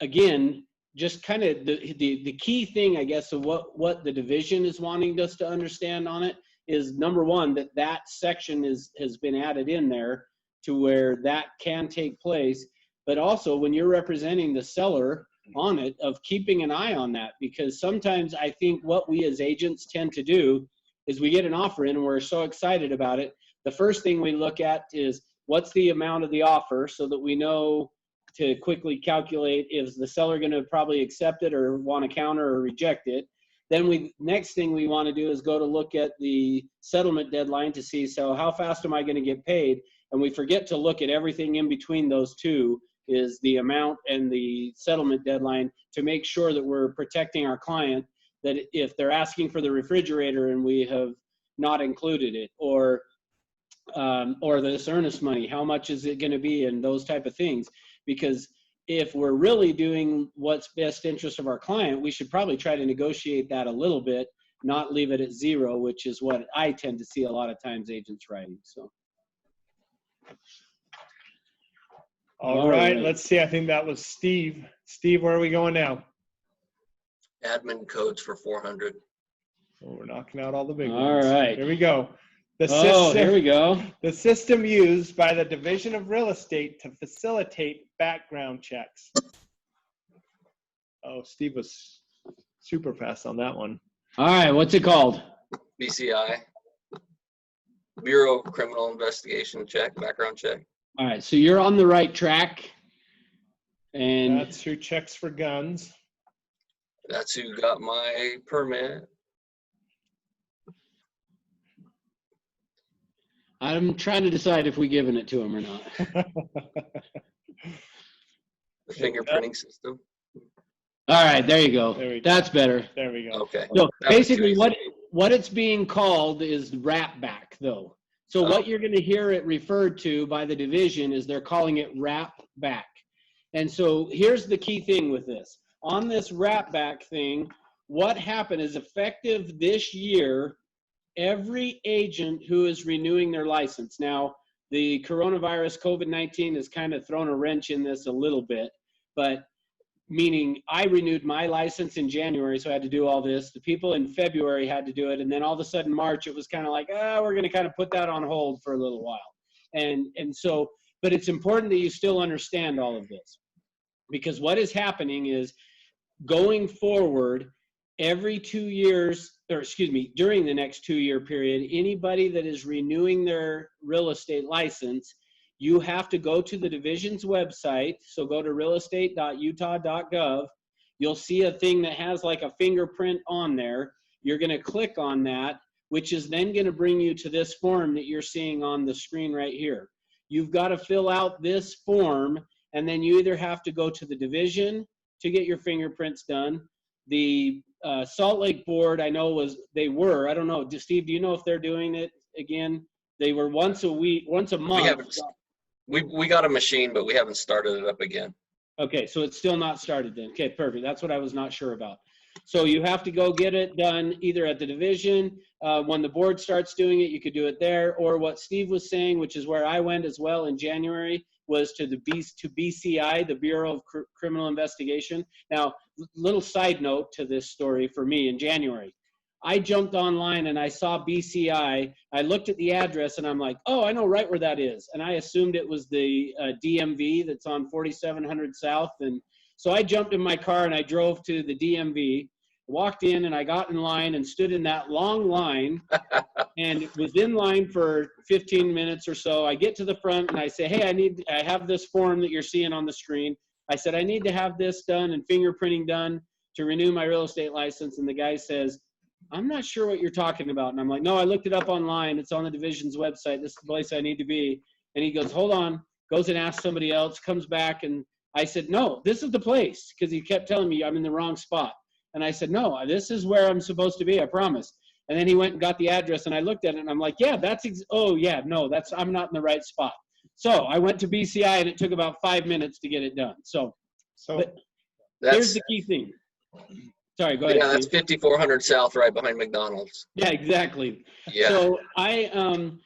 again, just kind of the key thing, I guess, of what the division is wanting us to understand on it is, number one, that section has been added in there to where that can take place. But also when you're representing the seller on it, of keeping an eye on that, because sometimes I think what we as agents tend to do is we get an offer in and we're so excited about it. The first thing we look at is what's the amount of the offer, so that we know to quickly calculate, is the seller going to probably accept it or want to counter or reject it. Then next thing we want to do is go to look at the settlement deadline to see, so how fast am I going to get paid? And we forget to look at everything in between those two, is the amount and the settlement deadline, to make sure that we're protecting our client, that if they're asking for the refrigerator and we have not included it, or this earnest money, how much is it going to be, and those type of things. Because if we're really doing what's best interest of our client, we should probably try to negotiate that a little bit, not leave it at zero, which is what I tend to see a lot of times agents writing. So. All right, let's see. I think that was Steve. Steve, where are we going now? Admin codes for 400. Oh, we're knocking out all the big All ones. right. Here we go. Here we go. The system used by the Division of Real Estate to facilitate background checks. Oh, Steve was super fast on that one. All right, what's it called? BCI. Bureau of Criminal Investigation check, background check. All right, so you're on the right track. And that's who checks for guns. That's who got my permit. I'm trying to decide if we're giving it to him or not. The fingerprinting system. All right, there you go. That's better. There we go. Okay. So basically what it's being called is wrap back, though. So what you're going to hear it referred to by the division is they're calling it wrap back. And so here's the key thing with this. On this wrap back thing, what happened is, effective this year, every agent who is renewing their license. Now, the coronavirus, COVID-19, has kind of thrown a wrench in this a little bit, but meaning I renewed my license in January, so I had to do all this. The people in February had to do it, and then all of a sudden March, it was kind of like, we're going to kind of put that on hold for a little while. And so, but it's important that you still understand all of this, because what is happening is, going forward, every 2 years, or excuse me, during the next 2-year period, anybody that is renewing their real estate license, you have to go to the division's website. So go to realestate.utah.gov. You'll see a thing that has like a fingerprint on there. You're going to click on that, which is then going to bring you to this form that you're seeing on the screen right here. You've got to fill out this form, and then you either have to go to the division to get your fingerprints done. The Salt Lake board, I know I don't know, Steve, do you know if they're doing it again? They were once a month. We got a machine, but we haven't started it up again. Okay, so it's still not started then. Okay, perfect. That's what I was not sure about. So you have to go get it done either at the division. When the board starts doing it, you could do it there. Or what Steve was saying, which is where I went as well in January, was to BCI, the Bureau of Criminal Investigation. Now, little side note to this story for me in January. I jumped online and I saw BCI. I looked at the address and I'm like, oh, I know right where that is. And I assumed it was the DMV that's on 4700 South. And so I jumped in my car and I drove to the DMV, walked in, and I got in line and stood in that long line and was in line for 15 minutes or so. I get to the front and I say, hey, I have this form that you're seeing on the screen. I said, I need to have this done and fingerprinting done to renew my real estate license. And the guy says, I'm not sure what you're talking about. And I'm like, no, I looked it up online. It's on the division's website. This is the place I need to be. And he goes, hold on, goes and asks somebody else, comes back. And I said, no, this is the place. Because he kept telling me I'm in the wrong spot. And I said, no, this is where I'm supposed to be, I promise. And then he went and got the address, and I looked at it, and I'm like, yeah, oh yeah, no, I'm not in the right spot. So I went to BCI, and it took about 5 minutes to get it done. So but here's the key thing. Sorry, go ahead. Yeah, that's Steve. 5400 South, right behind McDonald's. Yeah, exactly. Yeah. So I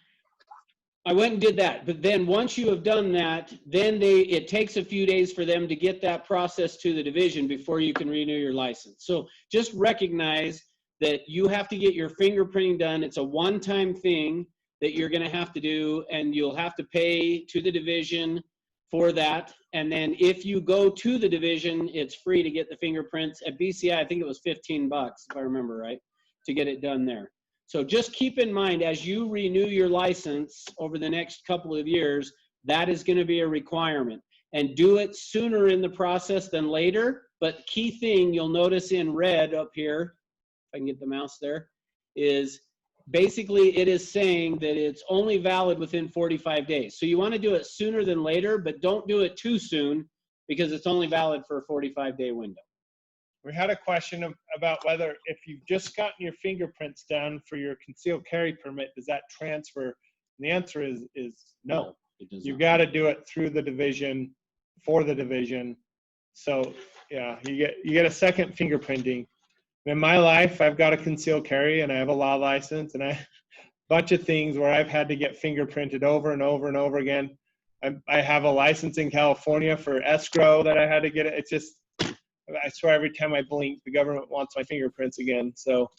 went and did that. But then once you have done that, then it takes a few days for them to get that process to the division before you can renew your license. So just recognize that you have to get your fingerprinting done. It's a one-time thing that you're going to have to do, and you'll have to pay to the division for that. And then if you go to the division, it's free to get the fingerprints. At BCI, I think it was $15, if I remember right, to get it done there. So just keep in mind, as you renew your license over the next couple of years, that is going to be a requirement. And do it sooner in the process than later. But key thing you'll notice in red up here, if I can get the mouse there, is basically it is saying that it's only valid within 45 days. So you want to do it sooner than later, but don't do it too soon because it's only valid for a 45-day window. We had a question about whether if you've just gotten your fingerprints done for your concealed carry permit, does that transfer? And the answer is no. It does You've not. got to do it through the division, for the division. So yeah, you get a second fingerprinting. In my life, I've got a concealed carry and I have a law license and a bunch of things where I've had to get fingerprinted over and over and over again. I have a license in California for escrow that I had to get it. It's just, I swear every time I blink, the government wants my fingerprints again. So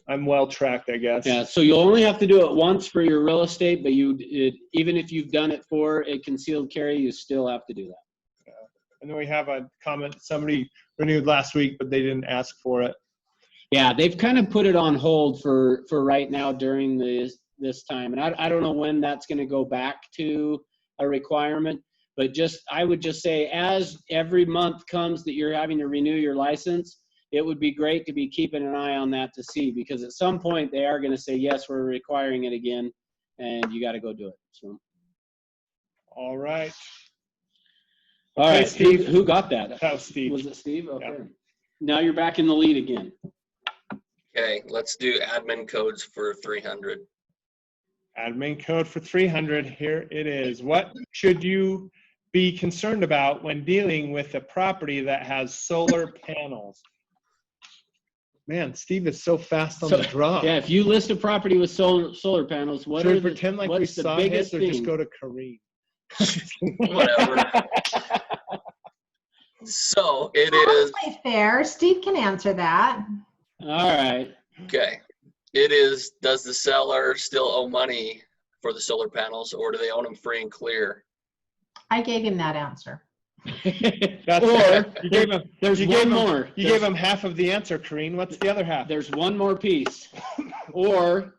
I'm well tracked, I guess. Yeah, so you'll only have to do it once for your real estate, but even if you've done it for a concealed carry, you still have to do that. Yeah. And then we have a comment, somebody renewed last week, but they didn't ask for it. Yeah, they've kind of put it on hold for right now during this time. And I don't know when that's going to go back to a requirement. But I would just say, as every month comes that you're having to renew your license, it would be great to be keeping an eye on that to see, because at some point they are going to say, yes, we're requiring it again, and you got to go do it. So. All right. All Okay, right, Steve. Who got that? That was Steve. Was it Steve? Okay. Yeah. Now you're back in the lead again. Okay, let's do admin codes for 300. Admin code for 300. Here it is. What should you be concerned about when dealing with a property that has solar panels? Man, Steve is so fast on the draw. Yeah, if you list a property with solar panels, Should we pretend like we saw his, or just go to Kareem? Whatever. So it is. Totally fair. Steve can answer that. All right. Okay. It is, does the seller still owe money for the solar panels, or do they own them free and clear? I gave him that answer. That's Or you gave him. There's one more. You gave him half of the answer, Kareen. What's the other half? There's one more piece. Or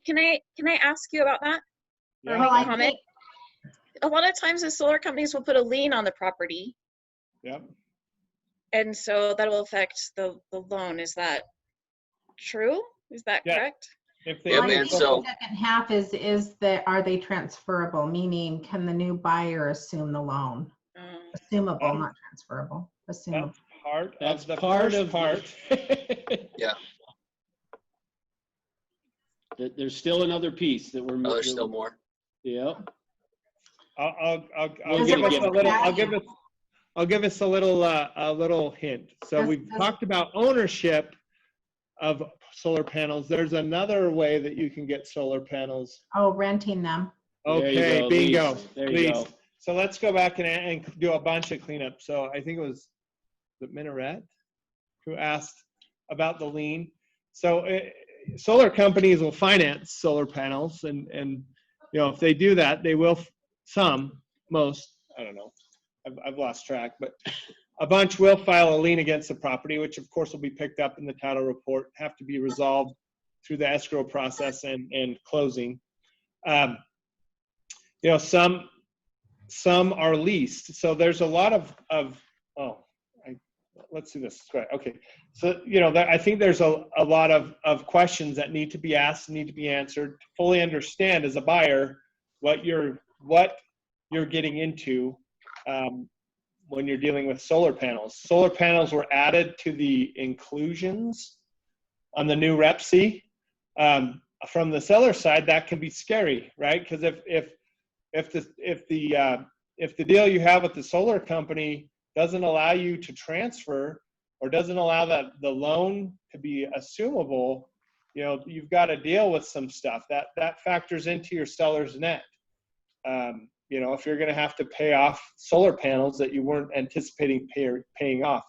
Can I ask you about that? Or Yeah. make Well, a I comment? think A lot of times the solar companies will put a lien on the property, Yep. and so that will affect the loan. Is that true? Is that Yeah. correct? If they Yeah, I man, think so- the second half is that, are they transferable? Meaning, can the new buyer assume the loan? Assumable, not transferable. Assumable. That's that's part part of of the first part. Yeah. There's still another piece that we're Oh, missing. there's still more. Yep. I'll We'll give get us it. a little. I'll give us a little hint. So we've talked about ownership of solar panels. There's another way that you can get solar panels. Oh, renting them. There you Okay, go, bingo. lease. There you Lease. go. So let's go back and do a bunch of cleanup. So I think it was the Minaret who asked about the lien. So solar companies will finance solar panels, and you know, if they do that, they will. Most, I don't know. I've lost track, but a bunch will file a lien against the property, which of course will be picked up in the title report, have to be resolved through the escrow process and closing. You know, some are leased. So there's a lot let's do this. Right. Okay. So, you know, I think there's a lot of questions that need to be asked, need to be answered to fully understand as a buyer what you're getting into when you're dealing with solar panels. Solar panels were added to the inclusions on the new rep C. From the seller side, that can be scary, right? Because if the deal you have with the solar company doesn't allow you to transfer or doesn't allow that the loan to be assumable, you know, you've got to deal with some stuff that factors into your seller's net. You know, if you're going to have to pay off solar panels that you weren't anticipating paying off.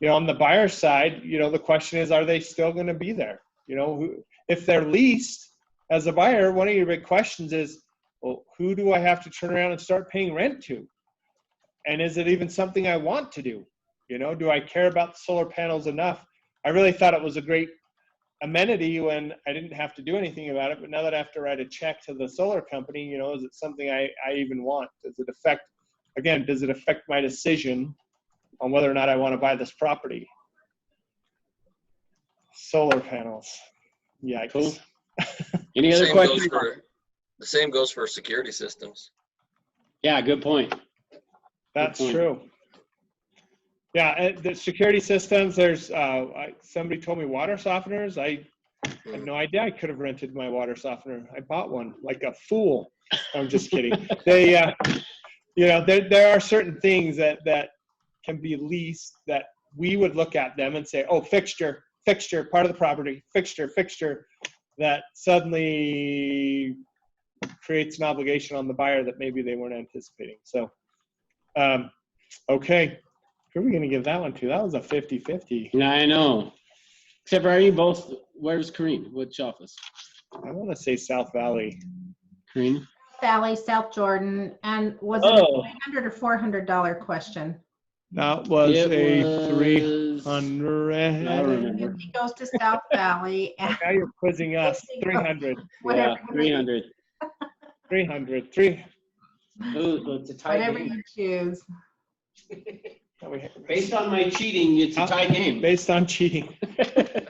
You know, on the buyer side, you know, the question is, are they still going to be there? You know, if they're leased as a buyer, one of your big questions is, well, who do I have to turn around and start paying rent to? And is it even something I want to do? You know, do I care about the solar panels enough? I really thought it was a great amenity when I didn't have to do anything about it, but now that I have to write a check to the solar company, you know, is it something I even want? Does it affect my decision on whether or not I want to buy this property? Solar panels. Yeah. Cool. Any other questions? The same goes for security systems. Yeah, good point. That's true. Yeah, the security systems, there's, somebody told me water softeners. I had no idea I could have rented my water softener. I bought one like a fool. I'm just kidding. They, you know, there are certain things that can be leased that we would look at them and say, oh, fixture, part of the property, fixture, that suddenly creates an obligation on the buyer that maybe they weren't anticipating. So, okay. Who are we going to give that one to? That was a 50-50. Yeah, I know. Except for, are you both, where's Kareen? Which office? I want to say South Valley. Kareen? Valley, South Jordan. And was it a $300 or $400 question? That was a 300. I don't remember. He goes to South Valley. And now you're quizzing us. 300. Yeah, 300. 300. Ooh, so it's a tie whatever game. you choose. Based on my cheating, it's a tie game. Based on cheating.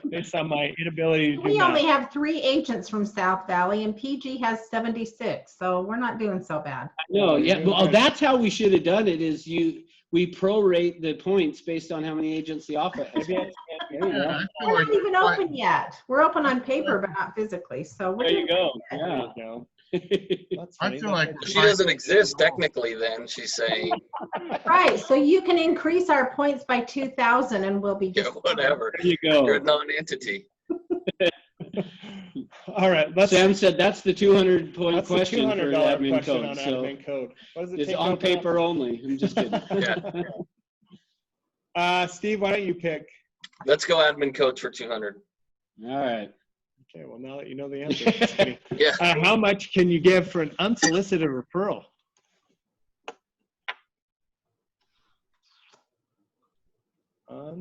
Based on my inability to do We math. only have 3 agents from South Valley, and PG has 76, so we're not doing so bad. No, yeah, well, that's how we should have done it. Is we prorate the points based on how many agents the office has. We're not even open yet. We're open on paper, but not physically. So we're There you go. There you go. I feel like She doesn't exist technically then, she's saying. right. So you can increase our points by 2,000 and we'll be just whatever. There you go. You're a non-entity. All right. Sam said that's the 200-point That's question the for $200 admin question code. on So admin code. What does it it's take on to- paper only. I'm just kidding. Steve, why don't you pick? Let's go admin codes for 200. All right. Okay, well, now that you know the answer. Just kidding. Yeah. How much can you give for an unsolicited referral?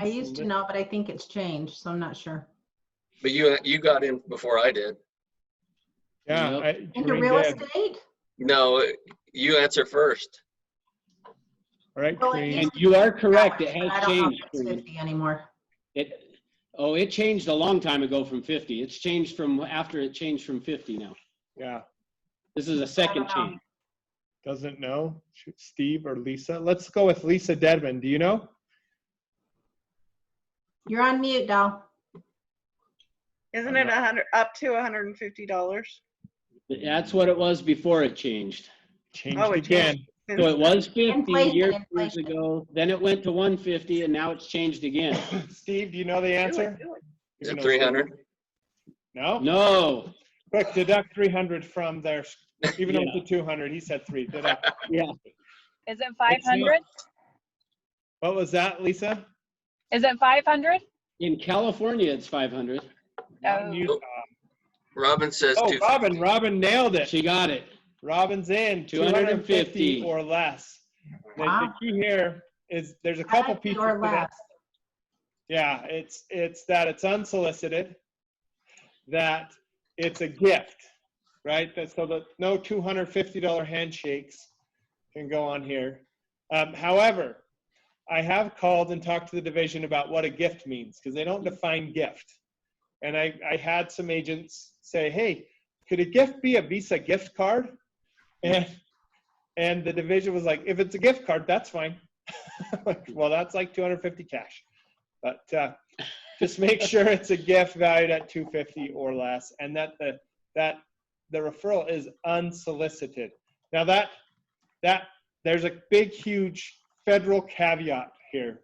I used to know, but I think it's changed, so I'm not sure. But you got in before I did. Yeah. Into real estate? No, you answer first. All right, Well, Kareen. And you are correct. It I has don't know if changed. it's 50 anymore. It changed a long time ago from 50. It's changed from after it changed from 50 now. Yeah. This is a second change. Doesn't know. Steve or Lisa? Let's go with Lisa Dedman. Do you know? You're on mute, doll. Isn't it up to $150? That's what it was before it changed. Changed it again. changed. So it was 50 years Inflation. ago, then it went to 150, and now it's changed again. Steve, do you know the answer? Is it 300? No? No. Quick, deduct 300 from there. Even though it's a 200, he said 3. Deduct. Yeah. Is it 500? What was that, Lisa? Is it 500? In California, it's 500. Oh. Robin says Oh, 250. Robin nailed it. She got it. Robin's in. 250 or less. Wow. The key here is there's a couple pieces Or to that. less. Yeah, it's that it's unsolicited, that it's a gift, right? So that no $250 handshakes can go on here. However, I have called and talked to the division about what a gift means because they don't define gift. And I had some agents say, hey, could a gift be a Visa gift card? And the division was like, if it's a gift card, that's fine. Well, that's like 250 cash. But just make sure it's a gift valued at $250 or less, and that the referral is unsolicited. Now that there's a big, huge federal caveat here.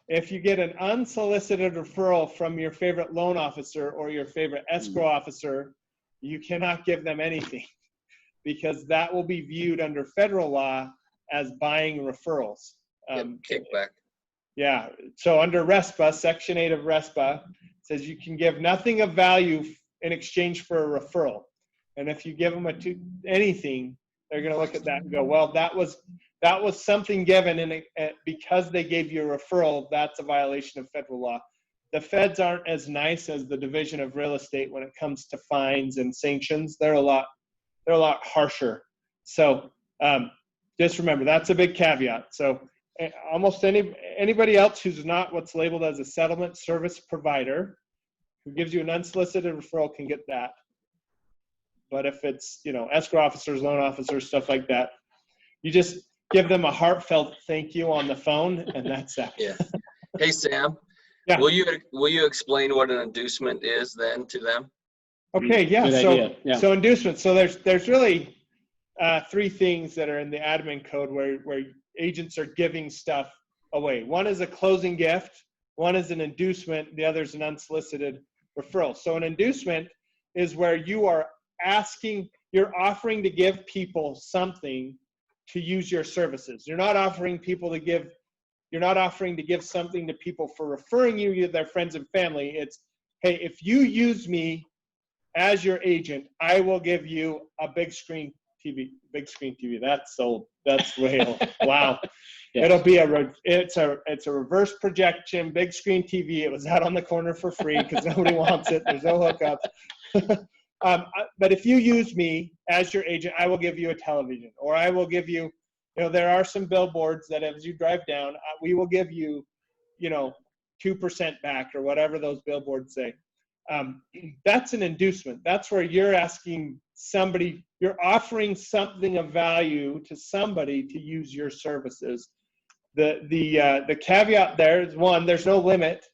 If you get an unsolicited referral from your favorite loan officer or your favorite escrow officer, you cannot give them anything, because that will be viewed under federal law as buying referrals. Kickback. Yeah, so under RESPA, Section 8 of RESPA says you can give nothing of value in exchange for a referral. And if you give them anything, they're going to look at that and go, well, that was something given, and because they gave you a referral, that's a violation of federal law. The feds aren't as nice as the Division of Real Estate when it comes to fines and sanctions. They're a lot harsher. So just remember, that's a big caveat. So almost anybody else who's not what's labeled as a settlement service provider who gives you an unsolicited referral can get that. But if it's, escrow officers, loan officers, stuff like that, you just give them a heartfelt thank you on the phone, and that's that. Yeah. Hey, Sam. Yeah. Will you explain what an inducement is then to them? Okay. Yeah. Good idea. Yeah. So inducement. So there's really three things that are in the admin code where agents are giving stuff away. One is a closing gift. One is an inducement. The other is an unsolicited referral. So an inducement is where you're offering to give people something to use your services. You're not offering to give something to people for referring you to their friends and family. It's, hey, if you use me as your agent, I will give you a big screen TV. Big screen TV. That's sold. That's way old. Wow. Yeah. It's a reverse projection, big screen TV. It was out on the corner for free because nobody wants it. There's no hookups. But if you use me as your agent, I will give you a television, or I will give you, there are some billboards that as you drive down, we will give you, 2% back, or whatever those billboards say. That's an inducement. That's where you're offering something of value to somebody to use your services. The caveat there is, one, there's no limit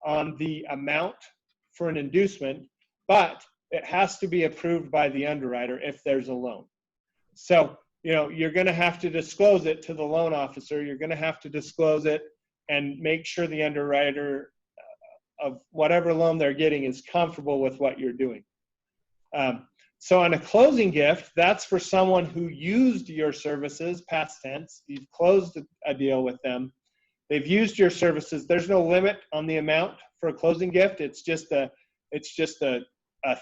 on the amount for an inducement, but it has to be approved by the underwriter if there's a loan. So, you're going to have to disclose it to the loan officer. You're going to have to disclose it and make sure the underwriter of whatever loan they're getting is comfortable with what you're doing. So on a closing gift, that's for someone who used your services, past tense. You've closed a deal with them. They've used your services. There's no limit on the amount for a closing gift. It's just a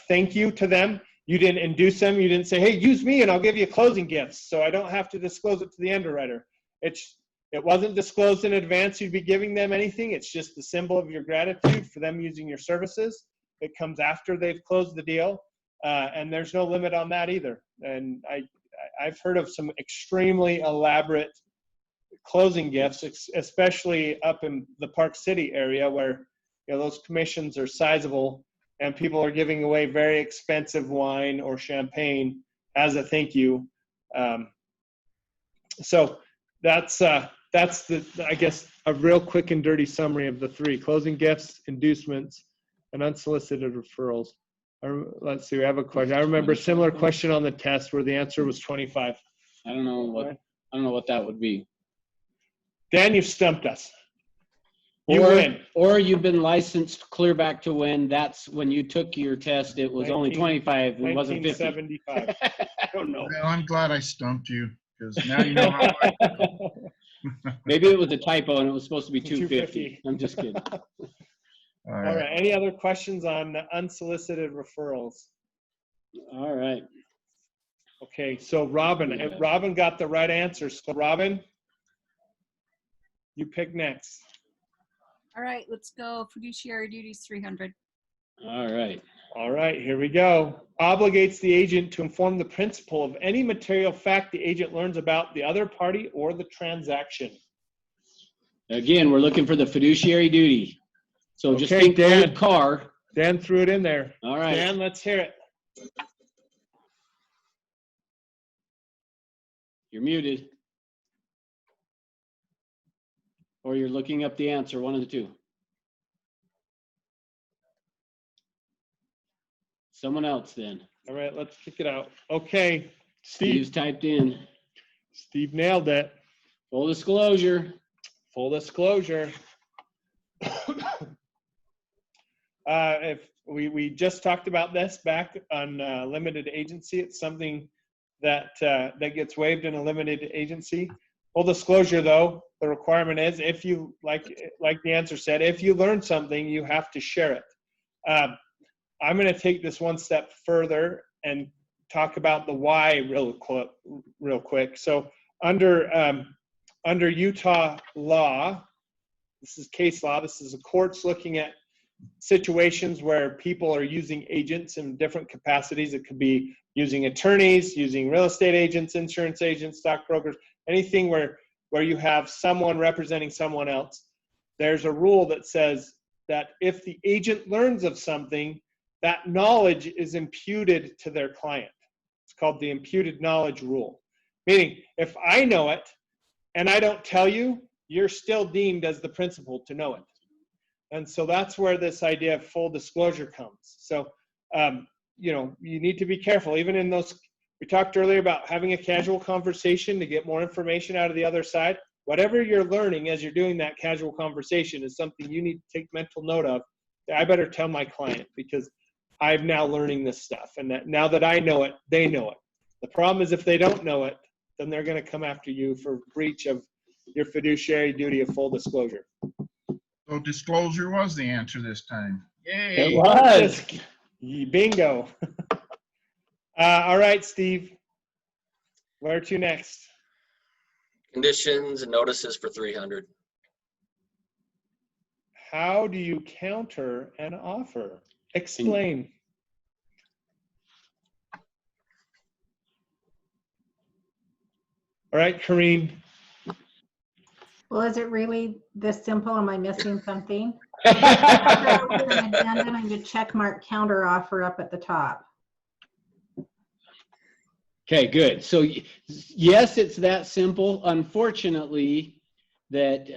thank you to them. You didn't induce them. You didn't say, hey, use me and I'll give you closing gifts, so I don't have to disclose it to the underwriter. It wasn't disclosed in advance you'd be giving them anything. It's just a symbol of your gratitude for them using your services. It comes after they've closed the deal, and there's no limit on that either. And I've heard of some extremely elaborate closing gifts, especially up in the Park City area where those commissions are sizable, and people are giving away very expensive wine or champagne as a thank you. So that's I guess a real quick and dirty summary of the three: closing gifts, inducements, and unsolicited referrals. Let's see, we have a question. I remember a similar question on the test where the answer was 25. I don't know what that would be. Dan, you've stumped us. You win. Or you've been licensed clear back to when when you took your test, it was only 25 and wasn't 50. 1975. I don't know. Well, I'm glad I stumped you, because now you know how I feel. Maybe it was a typo and it was supposed to be 250. I'm just kidding. All All right. Any other questions on unsolicited referrals? All right. Okay. So Robin got the right answer. So Robin, you pick next. All right, let's go. Fiduciary duties 300. All right. All right, here we go. Obligates the agent to inform the principal of any material fact the agent learns about the other party or the transaction. Again, we're looking for the fiduciary duty. So just think Dan. old car. Dan threw it in there. All right. Dan, let's hear it. You're muted. Or you're looking up the answer, one of the two. Someone else then. All right, let's kick it out. Okay, Steve's Steve. typed in. Steve nailed it. Full disclosure. Full disclosure. If we just talked about this back on limited agency, it's something that that gets waived in a limited agency. Full disclosure, though, the requirement is if you like the answer said, if you learn something, you have to share it. I'm going to take this one step further and talk about the why real quick. So under Utah law, this is case law. This is the courts looking at situations where people are using agents in different capacities. It could be using attorneys, using real estate agents, insurance agents, stockbrokers, anything where you have someone representing someone else. There's a rule that says that if the agent learns of something, that knowledge is imputed to their client. It's called the imputed knowledge rule. Meaning, if I know it and I don't tell you, you're still deemed as the principal to know it. And so that's where this idea of full disclosure comes. So, you know, you need to be careful. Even in those, we talked earlier about having a casual conversation to get more information out of the other side. Whatever you're learning as you're doing that casual conversation is something you need to take mental note of. I better tell my client because I'm now learning this stuff. And that now that I know it, they know it. The problem is if they don't know it, then they're going to come after you for breach of your fiduciary duty of full disclosure. So disclosure was the answer this time. Yay. It was. Bingo. All right, Steve. Where to next? Conditions and notices for 300. How do you counter an offer? Explain. All right, Kareen. Well, is it really this simple? Am I missing something? An addendum and you check mark counter offer up at the top. Okay, good. So yes, it's that simple. Unfortunately, that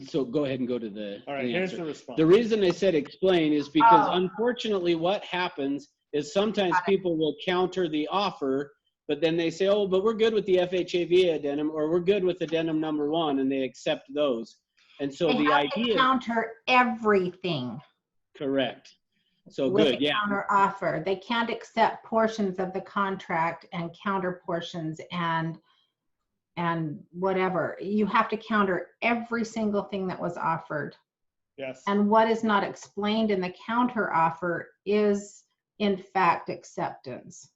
so go ahead and go to the. All right, the here's answer. the response. The reason I said explain is because unfortunately, what happens is sometimes people will counter the offer, but then they say, "Oh, but we're good with the FHAV addendum, or we're good with addendum number 1," and they accept those. And so They the have to idea. counter everything. Correct. So with good, a yeah. counter offer. They can't accept portions of the contract and counter portions and whatever. You have to counter every single thing that was offered. Yes. And what is not explained in the counter offer is in fact acceptance.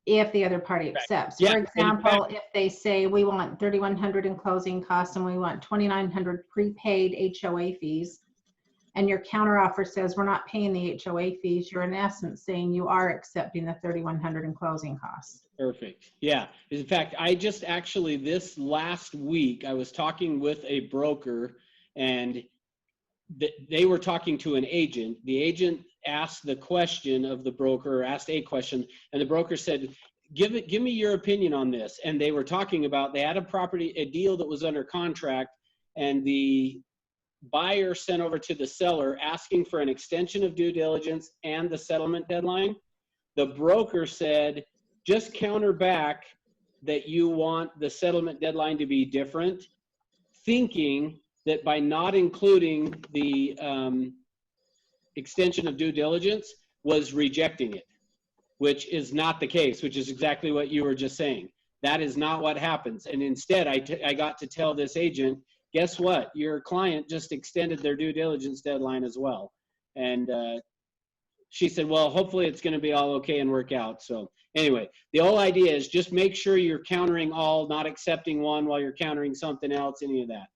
If the other party accepts. Yeah. For example, if they say we want $3,100 in closing costs and we want $2,900 prepaid HOA fees, and your counteroffer says we're not paying the HOA fees, you're in essence saying you are accepting the $3,100 in closing costs. Perfect. Yeah. In fact, I just actually this last week I was talking with a broker, and they were talking to an agent. The agent asked the question of the broker, or asked a question, and the broker said, give me your opinion on this. And they were talking about, they had a deal that was under contract, and the buyer sent over to the seller asking for an extension of due diligence and the settlement deadline. The broker said, just counter back that you want the settlement deadline to be different, thinking that by not including the extension of due diligence was rejecting it, which is not the case, which is exactly what you were just saying. That is not what happens. And instead, I got to tell this agent, guess what? Your client just extended their due diligence deadline as well. And she said, well, hopefully it's going to be all okay and work out. So anyway, the whole idea is just make sure you're countering all, not accepting one while you're countering something else, any of that.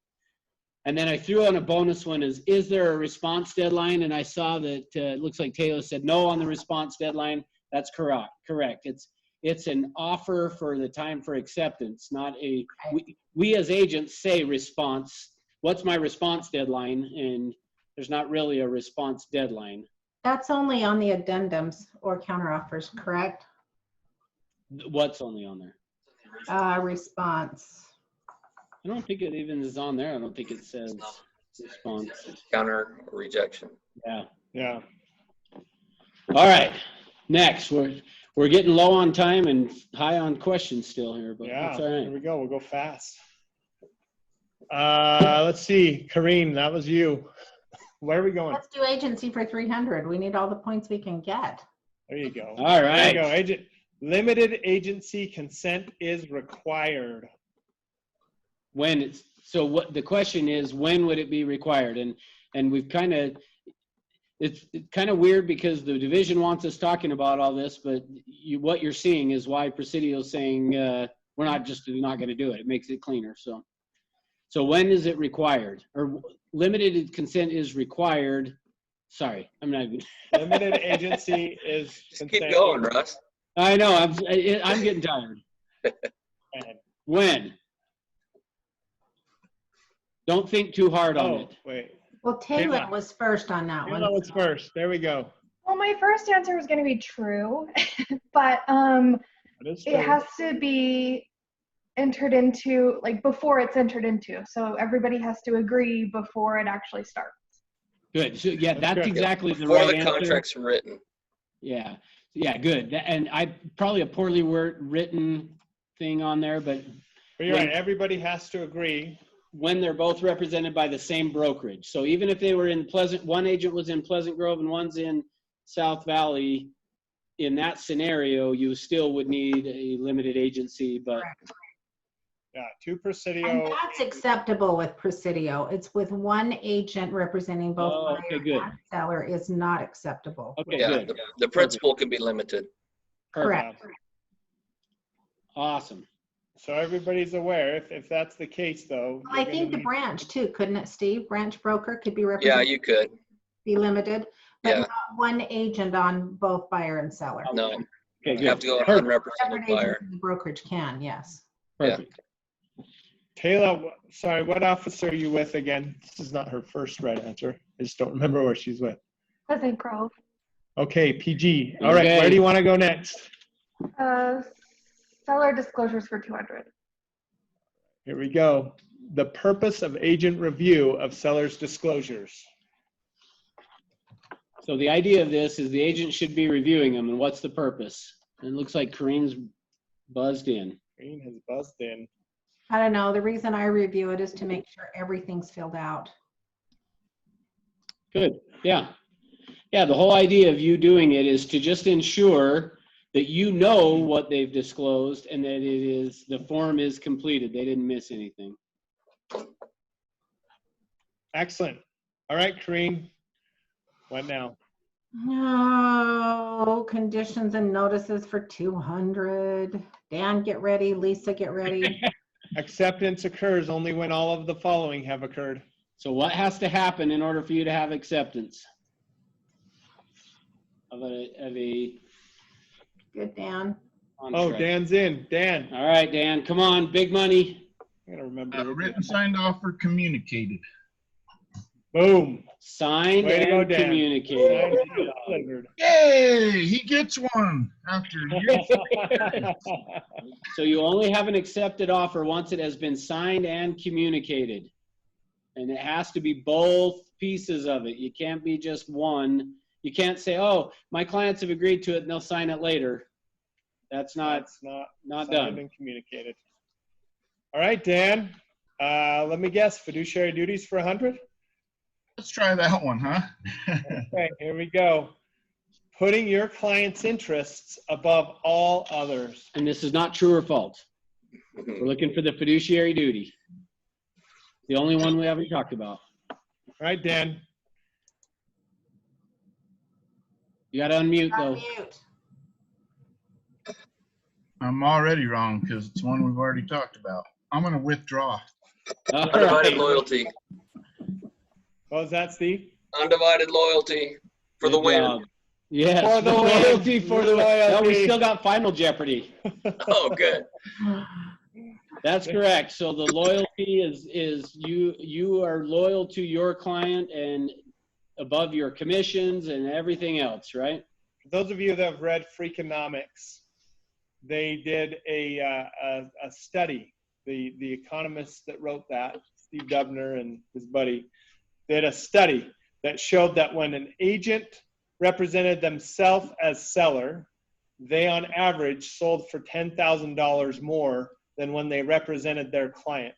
And then I threw on a bonus one is there a response deadline? And I saw that it looks like Taylor said no on the response deadline. That's correct. It's an offer for the time for acceptance, not a, we as agents say response. What's my response deadline? And there's not really a response deadline. That's only on the addendums or counteroffers, correct? What's only on there? Response. I don't think it even is on there. I don't think it says response. Counter or rejection. Yeah. Yeah. All right, next, we're getting low on time and high on questions still here, but Yeah, that's all right. here we go. We'll go fast. Let's see, Kareen, that was you. Where are we going? Let's do agency for 300. We need all the points we can get. There you go. All There you right. go. Limited agency consent is required. When it's, so what the question is, when would it be required? And we've kind of, it's kind of weird because the division wants us talking about all this, but what you're seeing is why Presidio is saying we're not going to do it. It makes it cleaner. So when is it required? Or limited consent is required. Sorry, I'm not even. Limited agency is Just keep going, Russ. I know, I'm getting tired. When? Don't think too hard on it. Wait. Well, Taylor was first on that one. Taylor was first. There we go. Well, my first answer was going to be true, but it has to be entered into, like, before it's entered into. So everybody has to agree before it actually starts. Good. So yeah, that's exactly the Before right the answer. contract's written. Yeah. Yeah, good. And I probably a poorly written thing on there, but you're right. Everybody has to agree when they're both represented by the same brokerage. So even if they were in one agent was in Pleasant Grove and one's in South Valley, in that scenario, you still would need a limited agency, but. Yeah, two Presidio. And that's acceptable with Presidio. It's with one agent representing both buyer and seller is not acceptable. Okay, yeah, good. the principal can be limited. Correct. Awesome. So everybody's aware. If that's the case, though. Well, I think the branch too, couldn't it, Steve? Branch broker could be Yeah, represented. you could. Be limited, but Yeah. not one agent on both buyer and seller. No. Okay, You good. have to go Separate unrepresented agents buyer. in the brokerage can, yes. Perfect. Taylor, sorry, what office are you with again? This is not her first right answer. I just don't remember where she's with. Pleasant Grove. Okay, PG. All right, where do you want to go next? Seller disclosures for 200. Here we go. The purpose of agent review of seller's disclosures. So the idea of this is the agent should be reviewing them, and what's the purpose? And it looks like Kareen's buzzed in. Kareen has buzzed in. I don't know. The reason I review it is to make sure everything's filled out. Good. Yeah. Yeah, the whole idea of you doing it is to just ensure that you know what they've disclosed and that the form is completed. They didn't miss anything. Excellent. All right, Kareen. What now? No, conditions and notices for 200. Dan, get ready. Lisa, get ready. Acceptance occurs only when all of the following have occurred. So what has to happen in order for you to have acceptance of a Good, Dan. Oh, Dan's in. Dan. All right, Dan, come on, big money. I gotta remember. Written signed offer communicated. Boom. Signed Way to go, and Dan. communicated. Signed and delivered. Yay! He gets one after years. So you only have an accepted offer once it has been signed and communicated. And it has to be both pieces of it. You can't be just one. You can't say, oh, my clients have agreed to it and they'll sign it later. That's not signed done. and communicated. All right, Dan. Let me guess. Fiduciary duties for 100? Let's try that one, huh? Okay, here we go. Putting your client's interests above all others. And this is not true or false. We're looking for the fiduciary duty. The only one we haven't talked about. All right, Dan. You got to unmute, though. Unmute. I'm already wrong because it's one we've already talked about. I'm going to withdraw. All Undivided right. loyalty. What was that, Steve? Undivided loyalty for the Good win. job. Yes, For the win. loyalty for the win. No, we Loyalty. still got Final Jeopardy. Oh, good. That's correct. So the loyalty is you are loyal to your client and above your commissions and everything else, right? For those of you that have read Freakonomics, they did a study. The economists that wrote that, Steve Dubner and his buddy, did a study that showed that when an agent represented themselves as seller, they on average sold for $10,000 more than when they represented their client.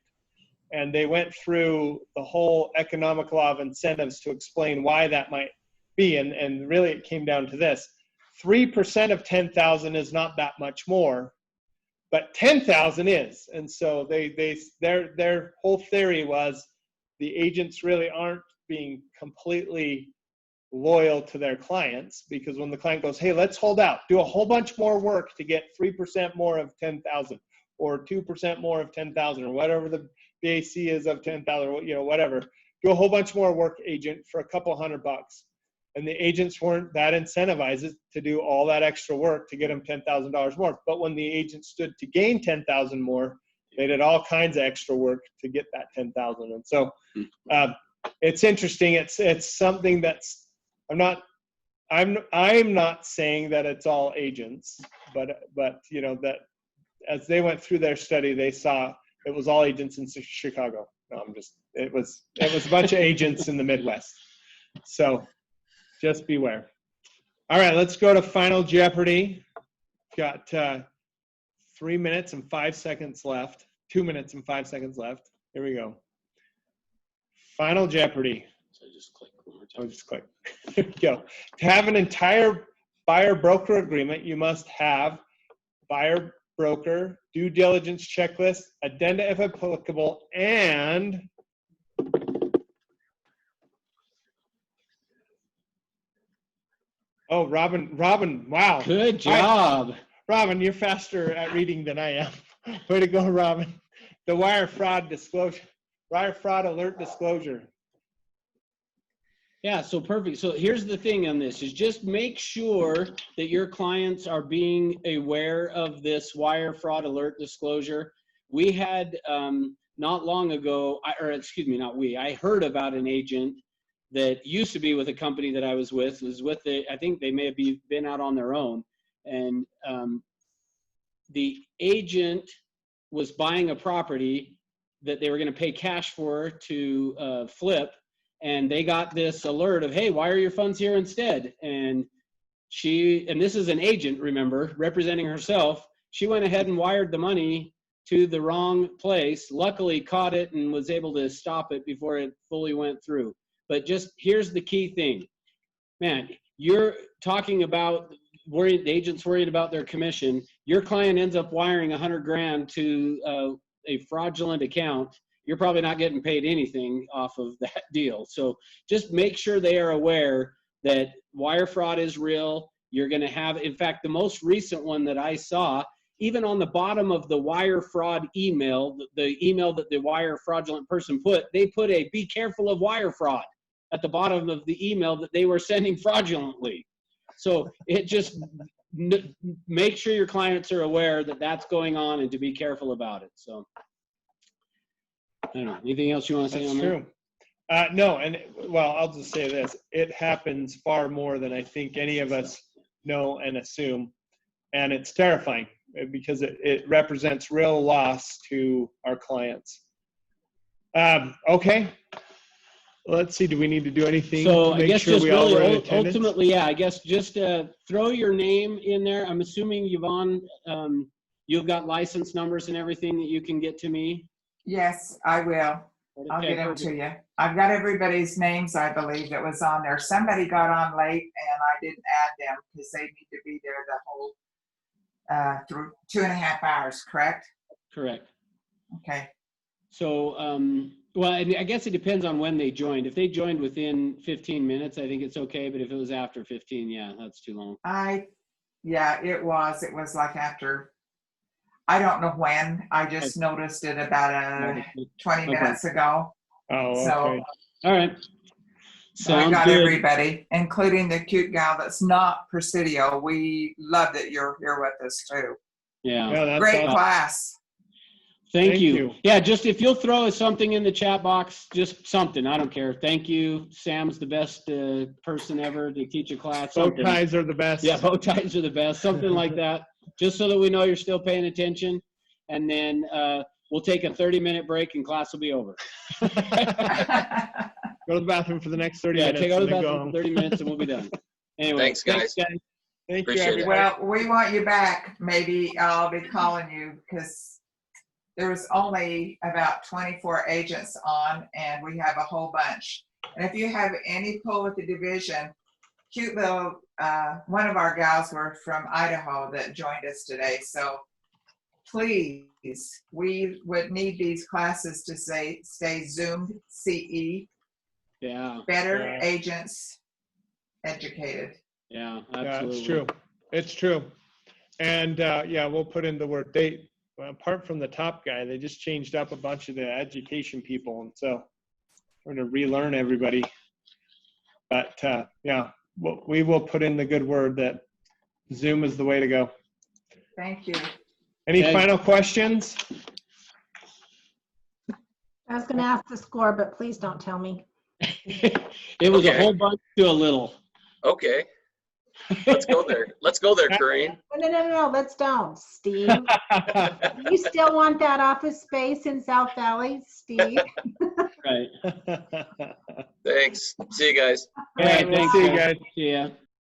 And they went through the whole economic law of incentives to explain why that might be. And really it came down to this. 3% of 10,000 is not that much more, but 10,000 is. And so their whole theory was the agents really aren't being completely loyal to their clients, because when the client goes, hey, let's hold out, do a whole bunch more work to get 3% more of 10,000 or 2% more of 10,000 or whatever the BAC is of 10,000, you know, whatever, do a whole bunch more work, agent, for a couple $100. And the agents weren't that incentivized to do all that extra work to get them $10,000 more. But when the agent stood to gain 10,000 more, they did all kinds of extra work to get that 10,000. And so it's interesting. It's something that's, I'm not saying that it's all agents, but you know, that as they went through their study, they saw it was all agents in Chicago. No, it was a bunch of agents in the Midwest. So just beware. All right, let's go to Final Jeopardy. Got 3 minutes and 5 seconds left. 2 minutes and 5 seconds left. Here we go. Final Jeopardy. So just click one more time. Oh, just click. There we go. To have an entire buyer-broker agreement, you must have buyer-broker, due diligence checklist, addenda if applicable, and oh, Robin, wow. Good job. Robin, you're faster at reading than I am. Way to go, Robin. The wire fraud alert disclosure. Yeah, so perfect. So here's the thing on this is just make sure that your clients are being aware of this wire fraud alert disclosure. We had not long ago, I heard about an agent that used to be with a company that I was with, I think they may have been out on their own. And the agent was buying a property that they were going to pay cash for to flip. And they got this alert of, hey, wire your funds here instead. And this is an agent, remember, representing herself. She went ahead and wired the money to the wrong place, luckily caught it and was able to stop it before it fully went through. But just here's the key thing. Man, you're talking about the agent's worried about their commission. Your client ends up wiring $100,000 to a fraudulent account. You're probably not getting paid anything off of that deal. So just make sure they are aware that wire fraud is real. You're going to have, in fact, the most recent one that I saw, even on the bottom of the wire fraud email, the email that the wire fraudulent person put, they put a be careful of wire fraud at the bottom of the email that they were sending fraudulently. So it just make sure your clients are aware that that's going on and to be careful about it. So I don't know. Anything else you want to say on that? That's true. No, and well, I'll just say this. It happens far more than I think any of us know and assume. And it's terrifying because it represents real loss to our clients. Okay. Let's see. Do we need to do anything? So to make I guess sure just we all were in really attendance? ultimately, yeah, I guess just throw your name in there. I'm assuming, Yvonne, you've got license numbers and everything that you can get to me. Yes, I will. I'll Okay, get them perfect. to you. I've got everybody's names, I believe, that was on there. Somebody got on late and I didn't add them because they need to be there the whole through 2.5 hours, correct? Correct. Okay. So, well, and I guess it depends on when they joined. If they joined within 15 minutes, I think it's okay. But if it was after 15, yeah, that's too long. Yeah, it was like after, I don't know when. I just noticed it about 20 minutes ago. Oh, so, okay. All right. I Sounds got good. everybody, including the cute gal that's not Presidio. We love that you're here with us too. Yeah. that's Great awesome. class. Thank you. Yeah, just if you'll throw something in the chat box, just something. I don't care. Thank you. Sam's the best person ever to teach a class. Bow ties are the best. Yeah, bow ties are the best. Something like that. Just so that we know you're still paying attention. And then we'll take a 30-minute break and class will be over. Go to the bathroom for the next 30 minutes. Yeah, take out the and then bathroom for 30 minutes and we'll be done. Anyway, Thanks, guys. Thank you, Appreciate it. everybody. Well, we want you back. Maybe I'll be calling you because there was only about 24 agents on and we have a whole bunch. And if you have any pull with the division, cute little, one of our gals were from Idaho that joined us today. So please, we would need these classes to stay Zoom CE. Yeah. Better agents educated. Yeah, Yeah, absolutely. it's true. It's true. And yeah, we'll put in the word. Apart from the top guy, they just changed up a bunch of the education people. And so we're going to relearn everybody. But yeah, we will put in the good word that Zoom is the way to go. Thank you. Any final questions? I was going to ask the score, but please don't tell me. It was a whole bunch to a little. Okay. Let's go there. Let's go there, Corinne. No, let's don't, Steve. You still want that office space in South Valley, Steve? Right. Thanks. See you guys. All right, We'll thanks, see you guys. See ya.